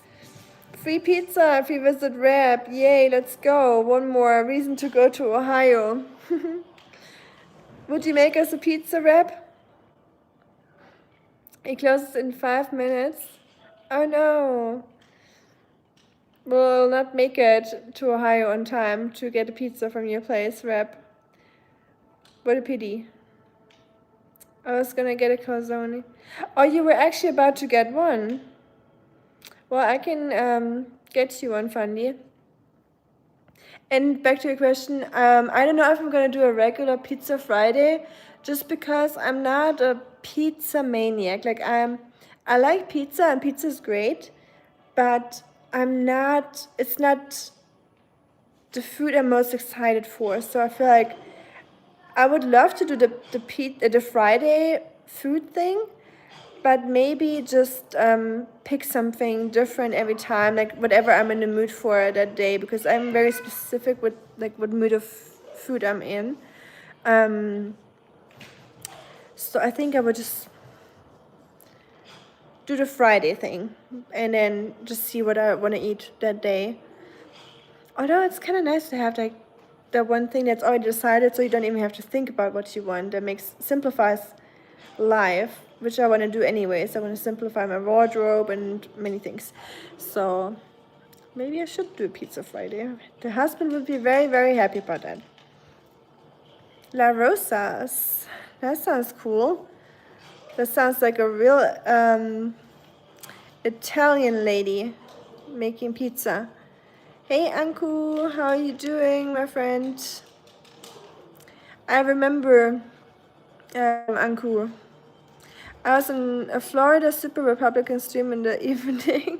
Free pizza if you visit Rap. Yay, let's go. One more reason to go to Ohio. Would you make us a pizza, Rap? It closes in 5 minutes. Oh no. will not make it to Ohio on time to get a pizza from your place, Rep. What a pity. I was gonna get a calzone. Oh, you were actually about to get one. Well, I can get you one, Fundy. And back to your question, I don't know if I'm gonna do a regular Pizza Friday, just because I'm not a pizza maniac. Like I like pizza and pizza's great, but I'm not. It's not the food I'm most excited for. So I feel like I would love to do the Friday food thing, but maybe just pick something different every time, like whatever I'm in the mood for that day, because I'm very specific with like what mood of food I'm in. So I think I would just do the Friday thing and then just see what I want to eat that day. Although it's kind of nice to have like the one thing that's already decided, so you don't even have to think about what you want. That simplifies life, which I want to do anyways. I want to simplify my wardrobe and many things. So maybe I should do a Pizza Friday. The husband would be very, very happy about that. La Rosas. That sounds cool. That sounds like a real Italian lady making pizza. Hey Anku, how are you doing, my friend? I remember Anku. I was in a Florida Super Republican stream in the evening.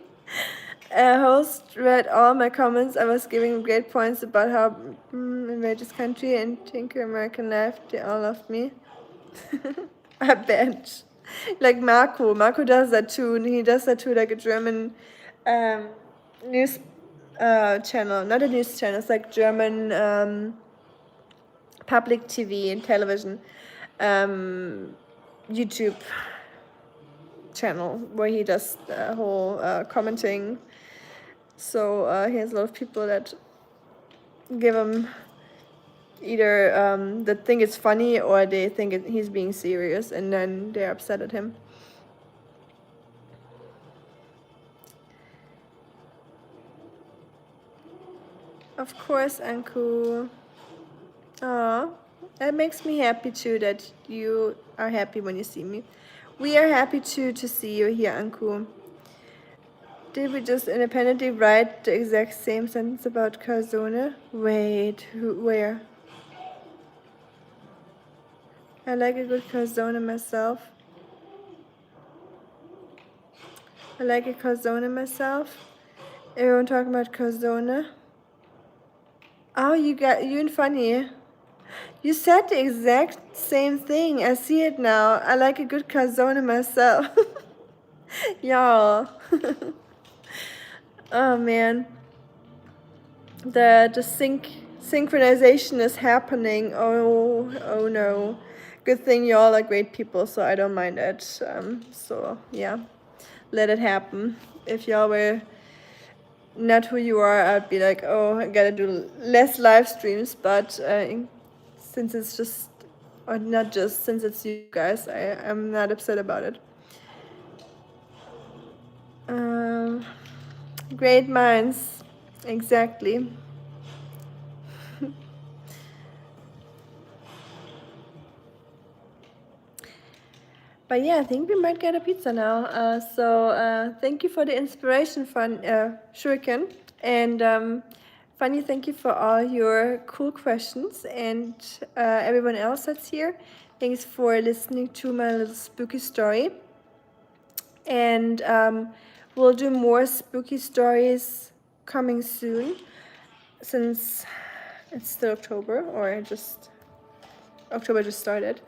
A host read all my comments. I was giving great points about how invade this country and tinker American life. They all loved me. I bet. Like Marco. Marco does that too. And he does that too, like a German news channel. Not a news channel, it's like German public TV and television. YouTube channel where he does the whole commenting. So he has a lot of people that give him either that think it's funny or they think he's being serious, and then they're upset at him. Of course, Anku. Aw, that makes me happy too that you are happy when you see me. We are happy too to see you here, Anku. Did we just independently write the exact same sentence about calzone? Wait, where? I like a good calzone myself. I like a calzone myself. Everyone talking about calzone. Oh, you and Funny. You said the exact same thing. I see it now. I like a good calzone myself. Y'all. Oh man. The synchronization is happening. Oh no. Good thing y'all are great people, so I don't mind it. So yeah, let it happen. If y'all were not who you are, I'd be like, oh, I gotta do less live streams. But since it's just, or not just, since it's you guys, I'm not upset about it. Great minds, exactly. But yeah, I think we might get a pizza now. So thank you for the inspiration, Shuriken. And Funny, thank you for all your cool questions. And everyone else that's here, thanks for listening to my little spooky story. And we'll do more spooky stories coming soon, since it's still October, or October just started.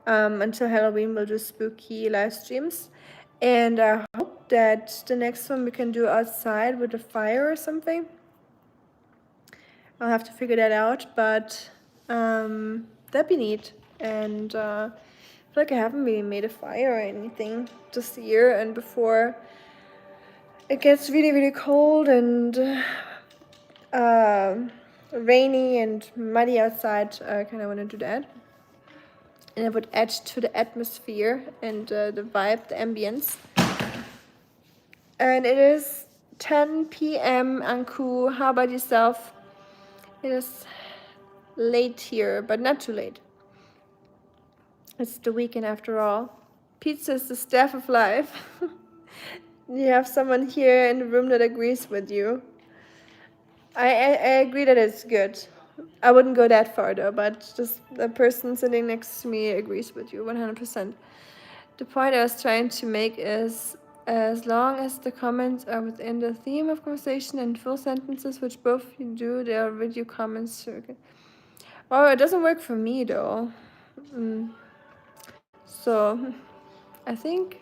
Until Halloween, we'll do spooky live streams. And I hope that the next one we can do outside with a fire or something. I'll have to figure that out, but that'd be neat. And I feel like I haven't really made a fire or anything this year, and before it gets really, really cold and rainy and muddy outside, I kind of want to do that. And it would add to the atmosphere and the vibe, the ambience. And it is 10 p.m. Anku. How about yourself? It is late here, but not too late. It's the weekend after all. Pizza is the staff of life. You have someone here in the room that agrees with you. I agree that it's good. I wouldn't go that far though, but just the person sitting next to me agrees with you 100%. The point I was trying to make is, as long as the comments are within the theme of conversation and full sentences, which both you do, they are video comments. Okay. Oh, it doesn't work for me though. So I think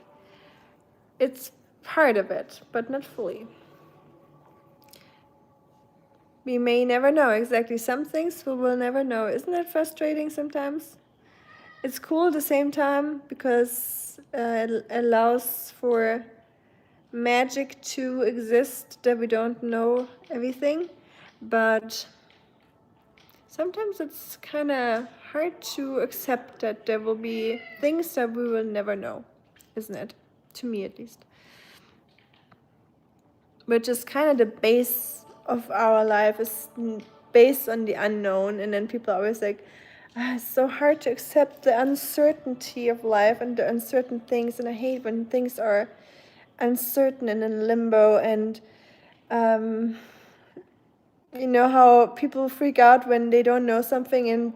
it's part of it, but not fully. We may never know exactly. Some things we will never know. Isn't that frustrating sometimes? It's cool at the same time because it allows for magic to exist, that we don't know everything. But sometimes it's kind of hard to accept that there will be things that we will never know, isn't it? To me at least. Which is kind of the base of our life, is based on the unknown. And then people are always like, it's so hard to accept the uncertainty of life and the uncertain things, and I hate when things are uncertain and in limbo. And you know how people freak out when they don't know something, and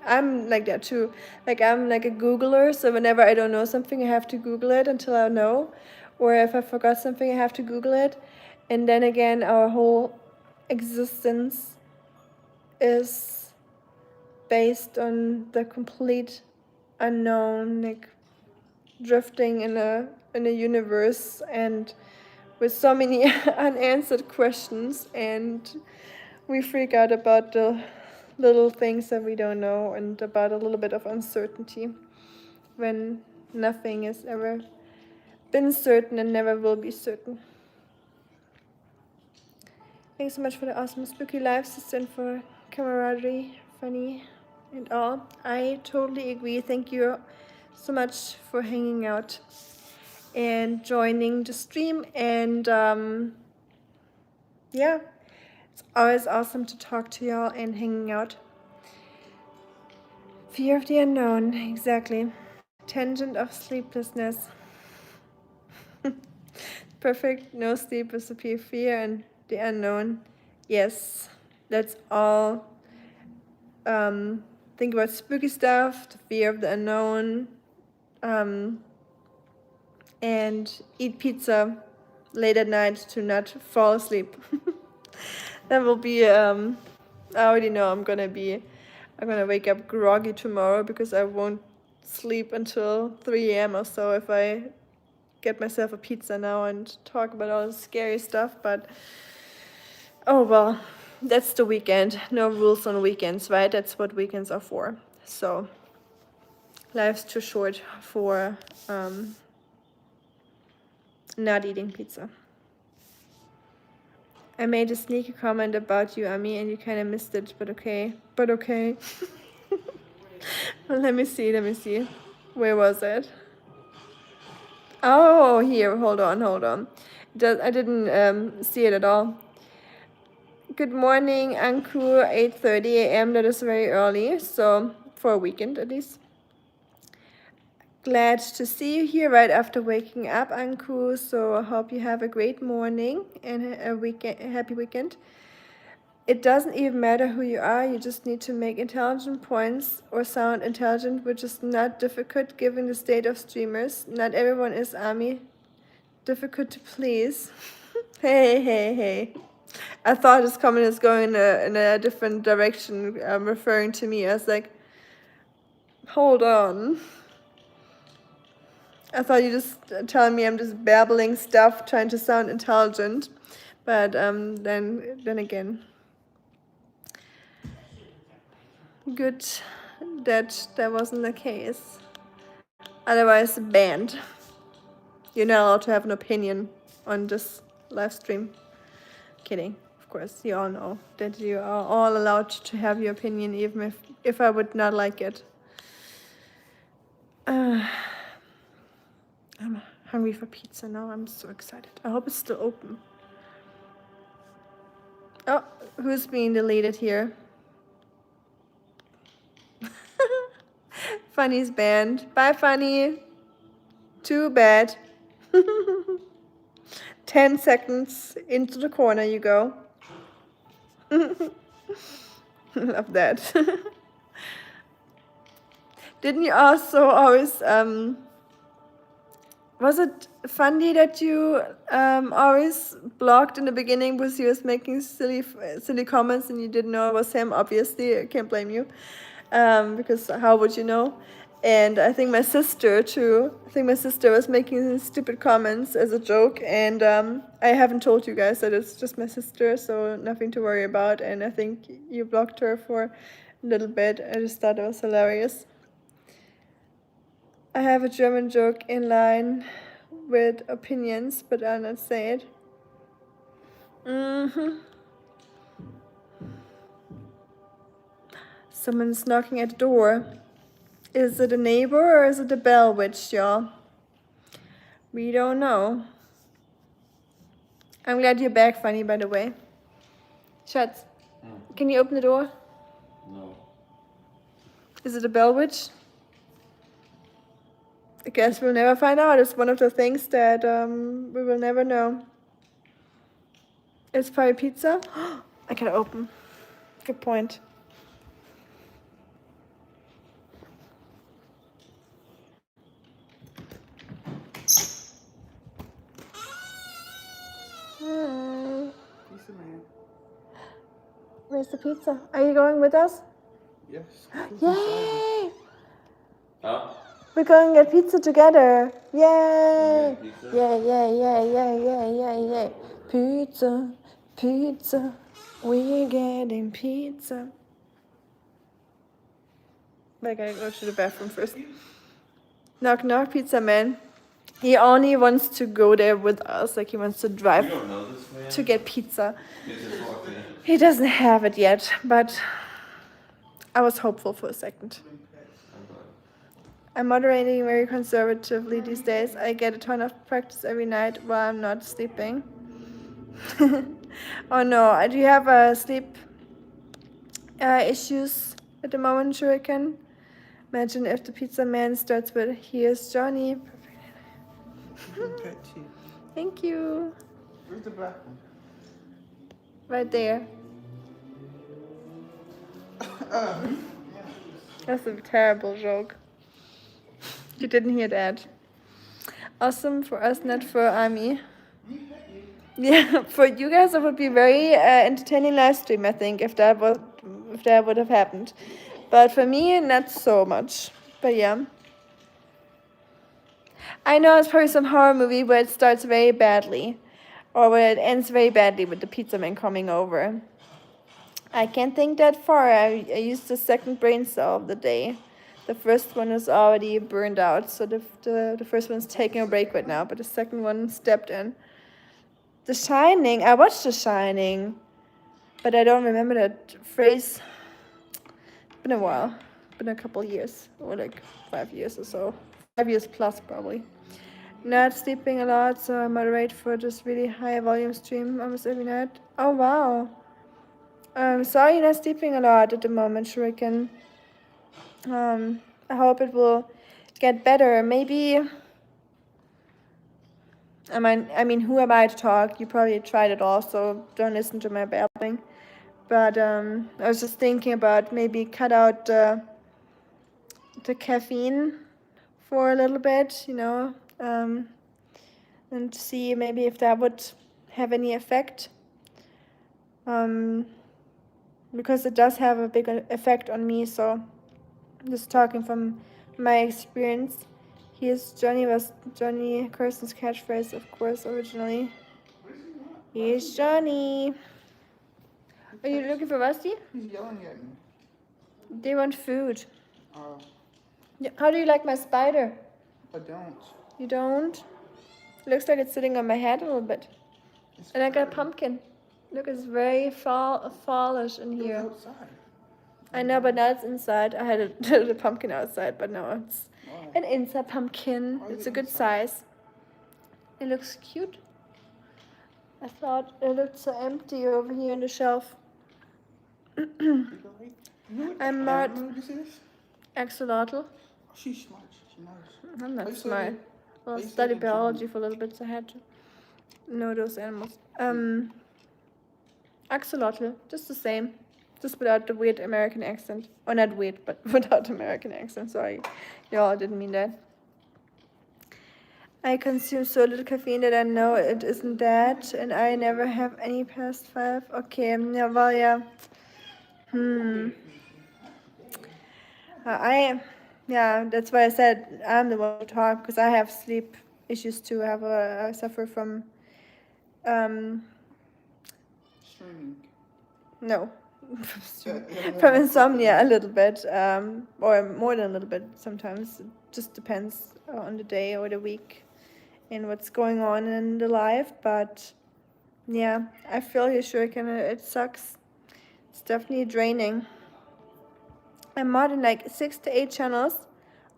I'm like that too. Like, I'm like a Googler, so whenever I don't know something, I have to Google it until I know. Or if I forgot something, I have to Google it. And then again, our whole existence is based on the complete unknown, like drifting in a universe, and with so many unanswered questions, and we freak out about the little things that we don't know, and about a little bit of uncertainty when nothing has ever been certain and never will be certain. Thanks so much for the awesome spooky live, sister, and for camaraderie, funny, and all. I totally agree. Thank you so much for hanging out and joining the stream. And yeah, it's always awesome to talk to y'all and hanging out. Fear of the unknown, exactly. Tangent of sleeplessness. Perfect, no sleep is a pure fear, and the unknown. Yes, let's all think about spooky stuff, the fear of the unknown, and eat pizza late at night to not fall asleep. That will be, I already know I'm gonna wake up groggy tomorrow because I won't sleep until 3 a.m. or so if I get myself a pizza now and talk about all the scary stuff. But oh well, that's the weekend. No rules on weekends, right? That's what weekends are for. So life's too short for not eating pizza. I made a sneaky comment about you, Ami, and you kind of missed it, but okay. Well, let me see. Where was it? Oh, here, hold on. I didn't see it at all. Good morning, Anku, 8:30 a.m. That is very early, so for a weekend at least. Glad to see you here right after waking up, Anku. So I hope you have a great morning and a happy weekend. It doesn't even matter who you are, you just need to make intelligent points or sound intelligent, which is not difficult given the state of streamers. Not everyone is Ami. Difficult to please. Hey. I thought this comment is going in a different direction, referring to me. I was like, hold on. I thought you just telling me I'm just babbling stuff, trying to sound intelligent. But then again, good that wasn't the case. Otherwise, banned. You're not allowed to have an opinion on this live stream. Kidding, of course. You all know that you are all allowed to have your opinion, even if I would not like it. I'm hungry for pizza now. I'm so excited. I hope it's still open. Oh, who's being deleted here? Funny's banned. Bye, Funny. Too bad. 10 seconds into the corner you go. Love that. Didn't you also always was it funny that you always blocked in the beginning because he was making silly comments and you didn't know it was him? Obviously, I can't blame you, because how would you know? And I think my sister too. I think my sister was making stupid comments as a joke, and I haven't told you guys that it's just my sister, so nothing to worry about. And I think you blocked her for a little bit. I just thought it was hilarious. I have a German joke in line with opinions, but I'll not say it. Someone's knocking at the door. Is it a neighbor or is it a bell witch, y'all? We don't know. I'm glad you're back, Funny, by the way. Schatz, can you open the door? No. Is it a bell witch? I guess we'll never find out. It's one of the things that we will never know. It's probably pizza. I can open. Good point. Pizza man. Where's the pizza? Are you going with us? Yes. Yay! Huh? We're going to get pizza together. Yay! We're getting pizza? Yay. Pizza, pizza. We're getting pizza. But I gotta go to the bathroom first. Knock, knock, pizza man. He only wants to go there with us. Like he wants to You drive don't know this man? to get pizza. Get this walk in. He doesn't have it yet, but I was hopeful for a second. I'm moderating very conservatively these days. I get a ton of practice every night while I'm not sleeping. Oh no, do you have sleep issues at the moment, Shuriken? Imagine if the pizza man starts with, "Here's Johnny." Thank you. Where's the bathroom? Right there. That's a terrible joke. You didn't hear that. Awesome for us, not for Ami. Yeah, for you guys it would be very entertaining live stream, I think, if that would have happened. But for me, not so much. But yeah. I know it's probably some horror movie where it starts very badly. Or where it ends very badly with the pizza man coming over. I can't think that far. I used the second brain cell of the day. The first one is already burned out, so the first one's taking a break right now, but the second one stepped in. The Shining. I watched The Shining, but I don't remember that phrase. It's been a while. Been a couple years, or like 5 years or so. 5 years plus, probably. Not sleeping a lot, so I moderate for just really high volume stream almost every night. Oh wow. Sorry, not sleeping a lot at the moment, Shuriken. I hope it will get better. Maybe. I mean, who am I to talk? You probably tried it all, so don't listen to my babbling. But I was just thinking about maybe cut out the caffeine for a little bit, and see maybe if that would have any effect. Because it does have a big effect on me, so just talking from my experience. Johnny was Johnny Carson's catchphrase, of course, originally. Here's Johnny. Are you looking for Rusty? He's yelling at me. They want food. Oh, How do you like my spider? I don't. You don't? It looks like it's sitting on my head a little bit. It's And I got a furry. pumpkin. Look, it's very fallish in It was here. outside. I know, but now it's inside. I had the pumpkin outside, but now it's Why? an inside pumpkin. Why It's is a it good inside? size. It looks cute. I thought it looked so empty over here on the shelf. You know what I'm not animal this is? axolotl. Oh, she's smart. She knows. I'm I not said smart. it- Well, I I said studied it in biology German. for a little bit, so I had to know those animals. Axolotl, just the same. Just without the weird American accent. Or not weird, but without American accent. Sorry. Y'all, I didn't mean that. I consume so little caffeine that I know it isn't that, and I never have any past 5. Okay, yeah, well, yeah. Yeah, that's why I said I'm the one to talk, because I have sleep issues too. I suffer from, Streaming. no, from insomnia a little bit, or more than a little bit sometimes. It just depends on the day or the week and what's going on in the life. But yeah, I feel you, Shuriken. It sucks. It's definitely draining. I'm more than like 6 to 8 channels.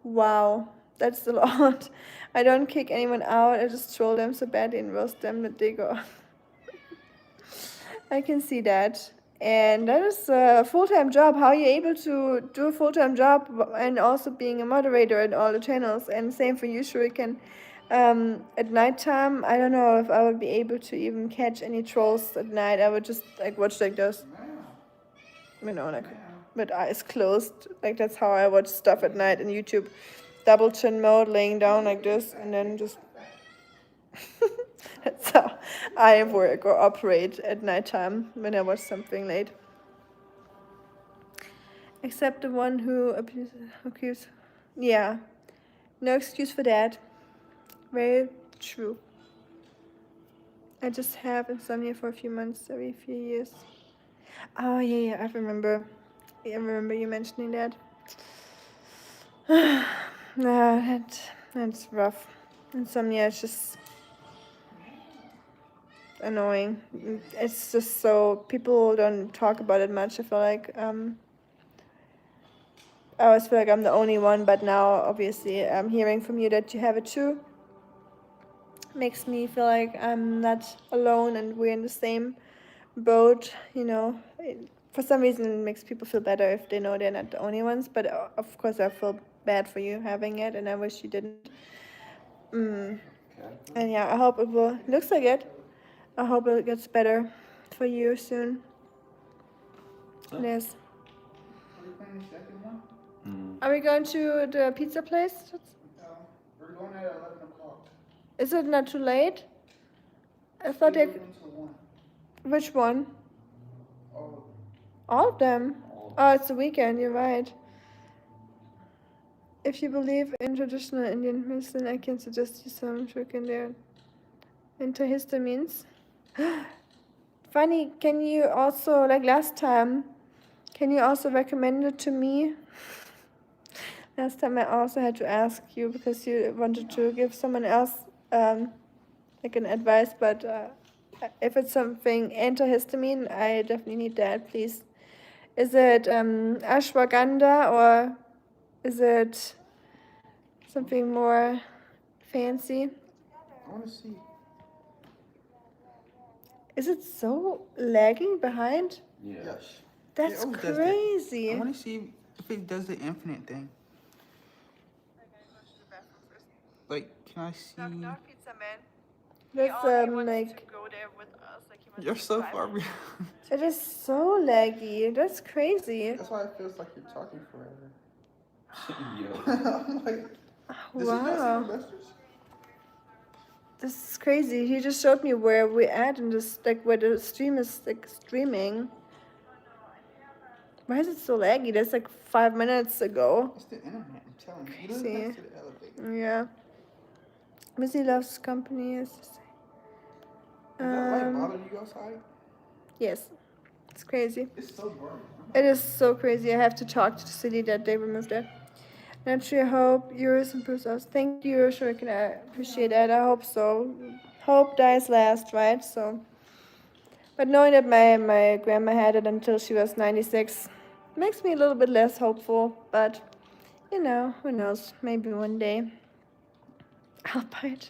Wow, that's a lot. I don't kick anyone out. I just troll them so badly and roast them that they go. I can see that. And that is a full-time job. How are you able to do a full-time job and also being a moderator in all the channels? And same for you, Shuriken. At nighttime, I don't know if I would be able to even catch any trolls at night. I would just like watch like those, like with eyes closed. Like that's how I watch stuff at night in YouTube. Double chin mode, laying down like this, and then just. That's how I work or operate at nighttime when I watch something late. Except the one who accused. Yeah, no excuse for that. Very true. I just have insomnia for a few months, every few years. Oh yeah, I remember. I remember you mentioning that. No, that's rough. Insomnia is just annoying. It's just so people don't talk about it much. I feel like I always feel like I'm the only one, but now obviously I'm hearing from you that you have it too. Makes me feel like I'm not alone and we're in the same boat. For some reason it makes people feel better if they know they're not the only ones. But of course I feel bad for you having it, and I wish you didn't. And yeah, I hope it will. Looks like it. I hope it gets better for you soon. Oh. Yes. Are we playing the second one? Are we going to the pizza place? No. We're going at 11 o'clock. Is it not too late? I thought We're they. going to 1. Which one? All of them. All of them. Oh, it's the weekend. You're right. If you believe in traditional Indian medicine, I can suggest you some chicken there. Antihistamines. Funny, can you also, like last time, can you also recommend it to me? Last time I also had to ask you because you wanted to give someone else like an advice, but if it's something antihistamine, I definitely need that, please. Is it ashwagandha or is it something more fancy? I want to see. Is it so lagging behind? Yeah. Yes. That's It always does that. crazy. I want to see if it does the infinite thing. Like, can I see? Pizza Man. That's like. Go there with us. Like You're so far behind. It is so laggy. That's crazy. That's why it feels like you're talking forever. Yo. I'm like, this is not Wow. investors. This is crazy. He just showed me where we're at and just like where the stream is like streaming. Why is it so laggy? That's like 5 minutes ago. It's the internet, I'm telling you. You Crazy. live next to the elevator. Yeah. Missy loves company. As to say. Does that light bother you outside? Yes. It's crazy. It's so bright. It is so crazy. I have to talk to the city that they removed it. Naturally, I hope yours improves us. Thank you, Shuriken. I appreciate that. I hope so. Hope dies last, right? So, but knowing that my grandma had it until she was 96 makes me a little bit less hopeful. But who knows? Maybe one day I'll buy it.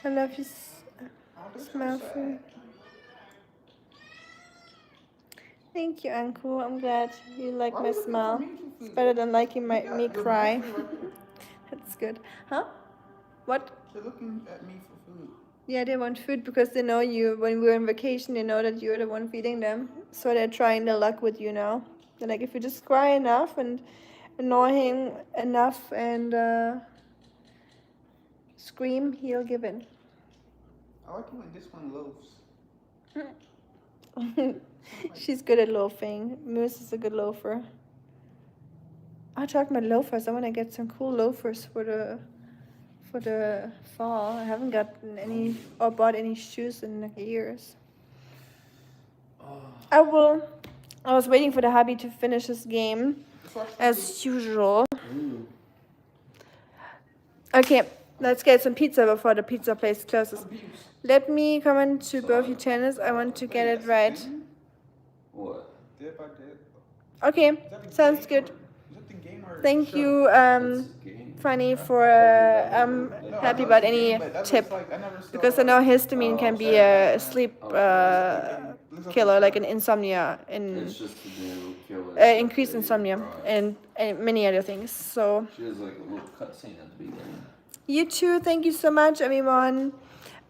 I love you. Oh, that's so Smell sad. food. Thank you, Uncle. I'm glad you like Why my are you looking for smile. me for It's food? better than liking You me got your cry. boyfriend right there. That's good. Huh? What? They're looking at me for food. Yeah, they want food because they know you. When we're on vacation, they know that you're the one feeding them. So they're trying their luck with you now. They're like, if you just cry enough and annoy him enough and scream, he'll give in. I like it when this one loafs. She's good at loafing. Moose is a good loafer. I talking about loafers. I want to get some cool loafers for the fall. I haven't gotten any or bought any shoes in like years. I will. I was waiting for the hubby to finish his game as usual. Okay, let's get some pizza before the pizza place closes. Let me comment to both you channels. I want to get it right. What? Dead by Dead. Okay, Is that the sounds game good. or- is that the game or Thank show? you, That's a game. Funny, for I'm No, I happy know about it's a game, any but that looks tip like- I never saw, because I know histamine can be a sleep killer, like an insomnia, in It's just to do killer. increased insomnia, and many other things. So She has like a little cutscene at the beginning. you too. Thank you so much, everyone.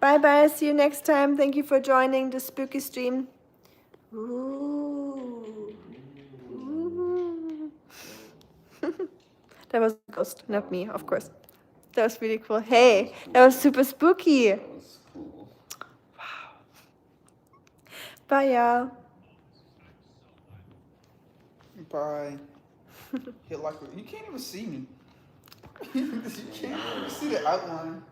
Bye bye. See you next time. Thank you for joining the spooky stream. Ooh. Ooh. That was a ghost, not me, of course. That was really cool. Hey, that was super spooky. That was cool. Bye, y'all. Bye. Hit like you can't even see me. You can't even see the outline.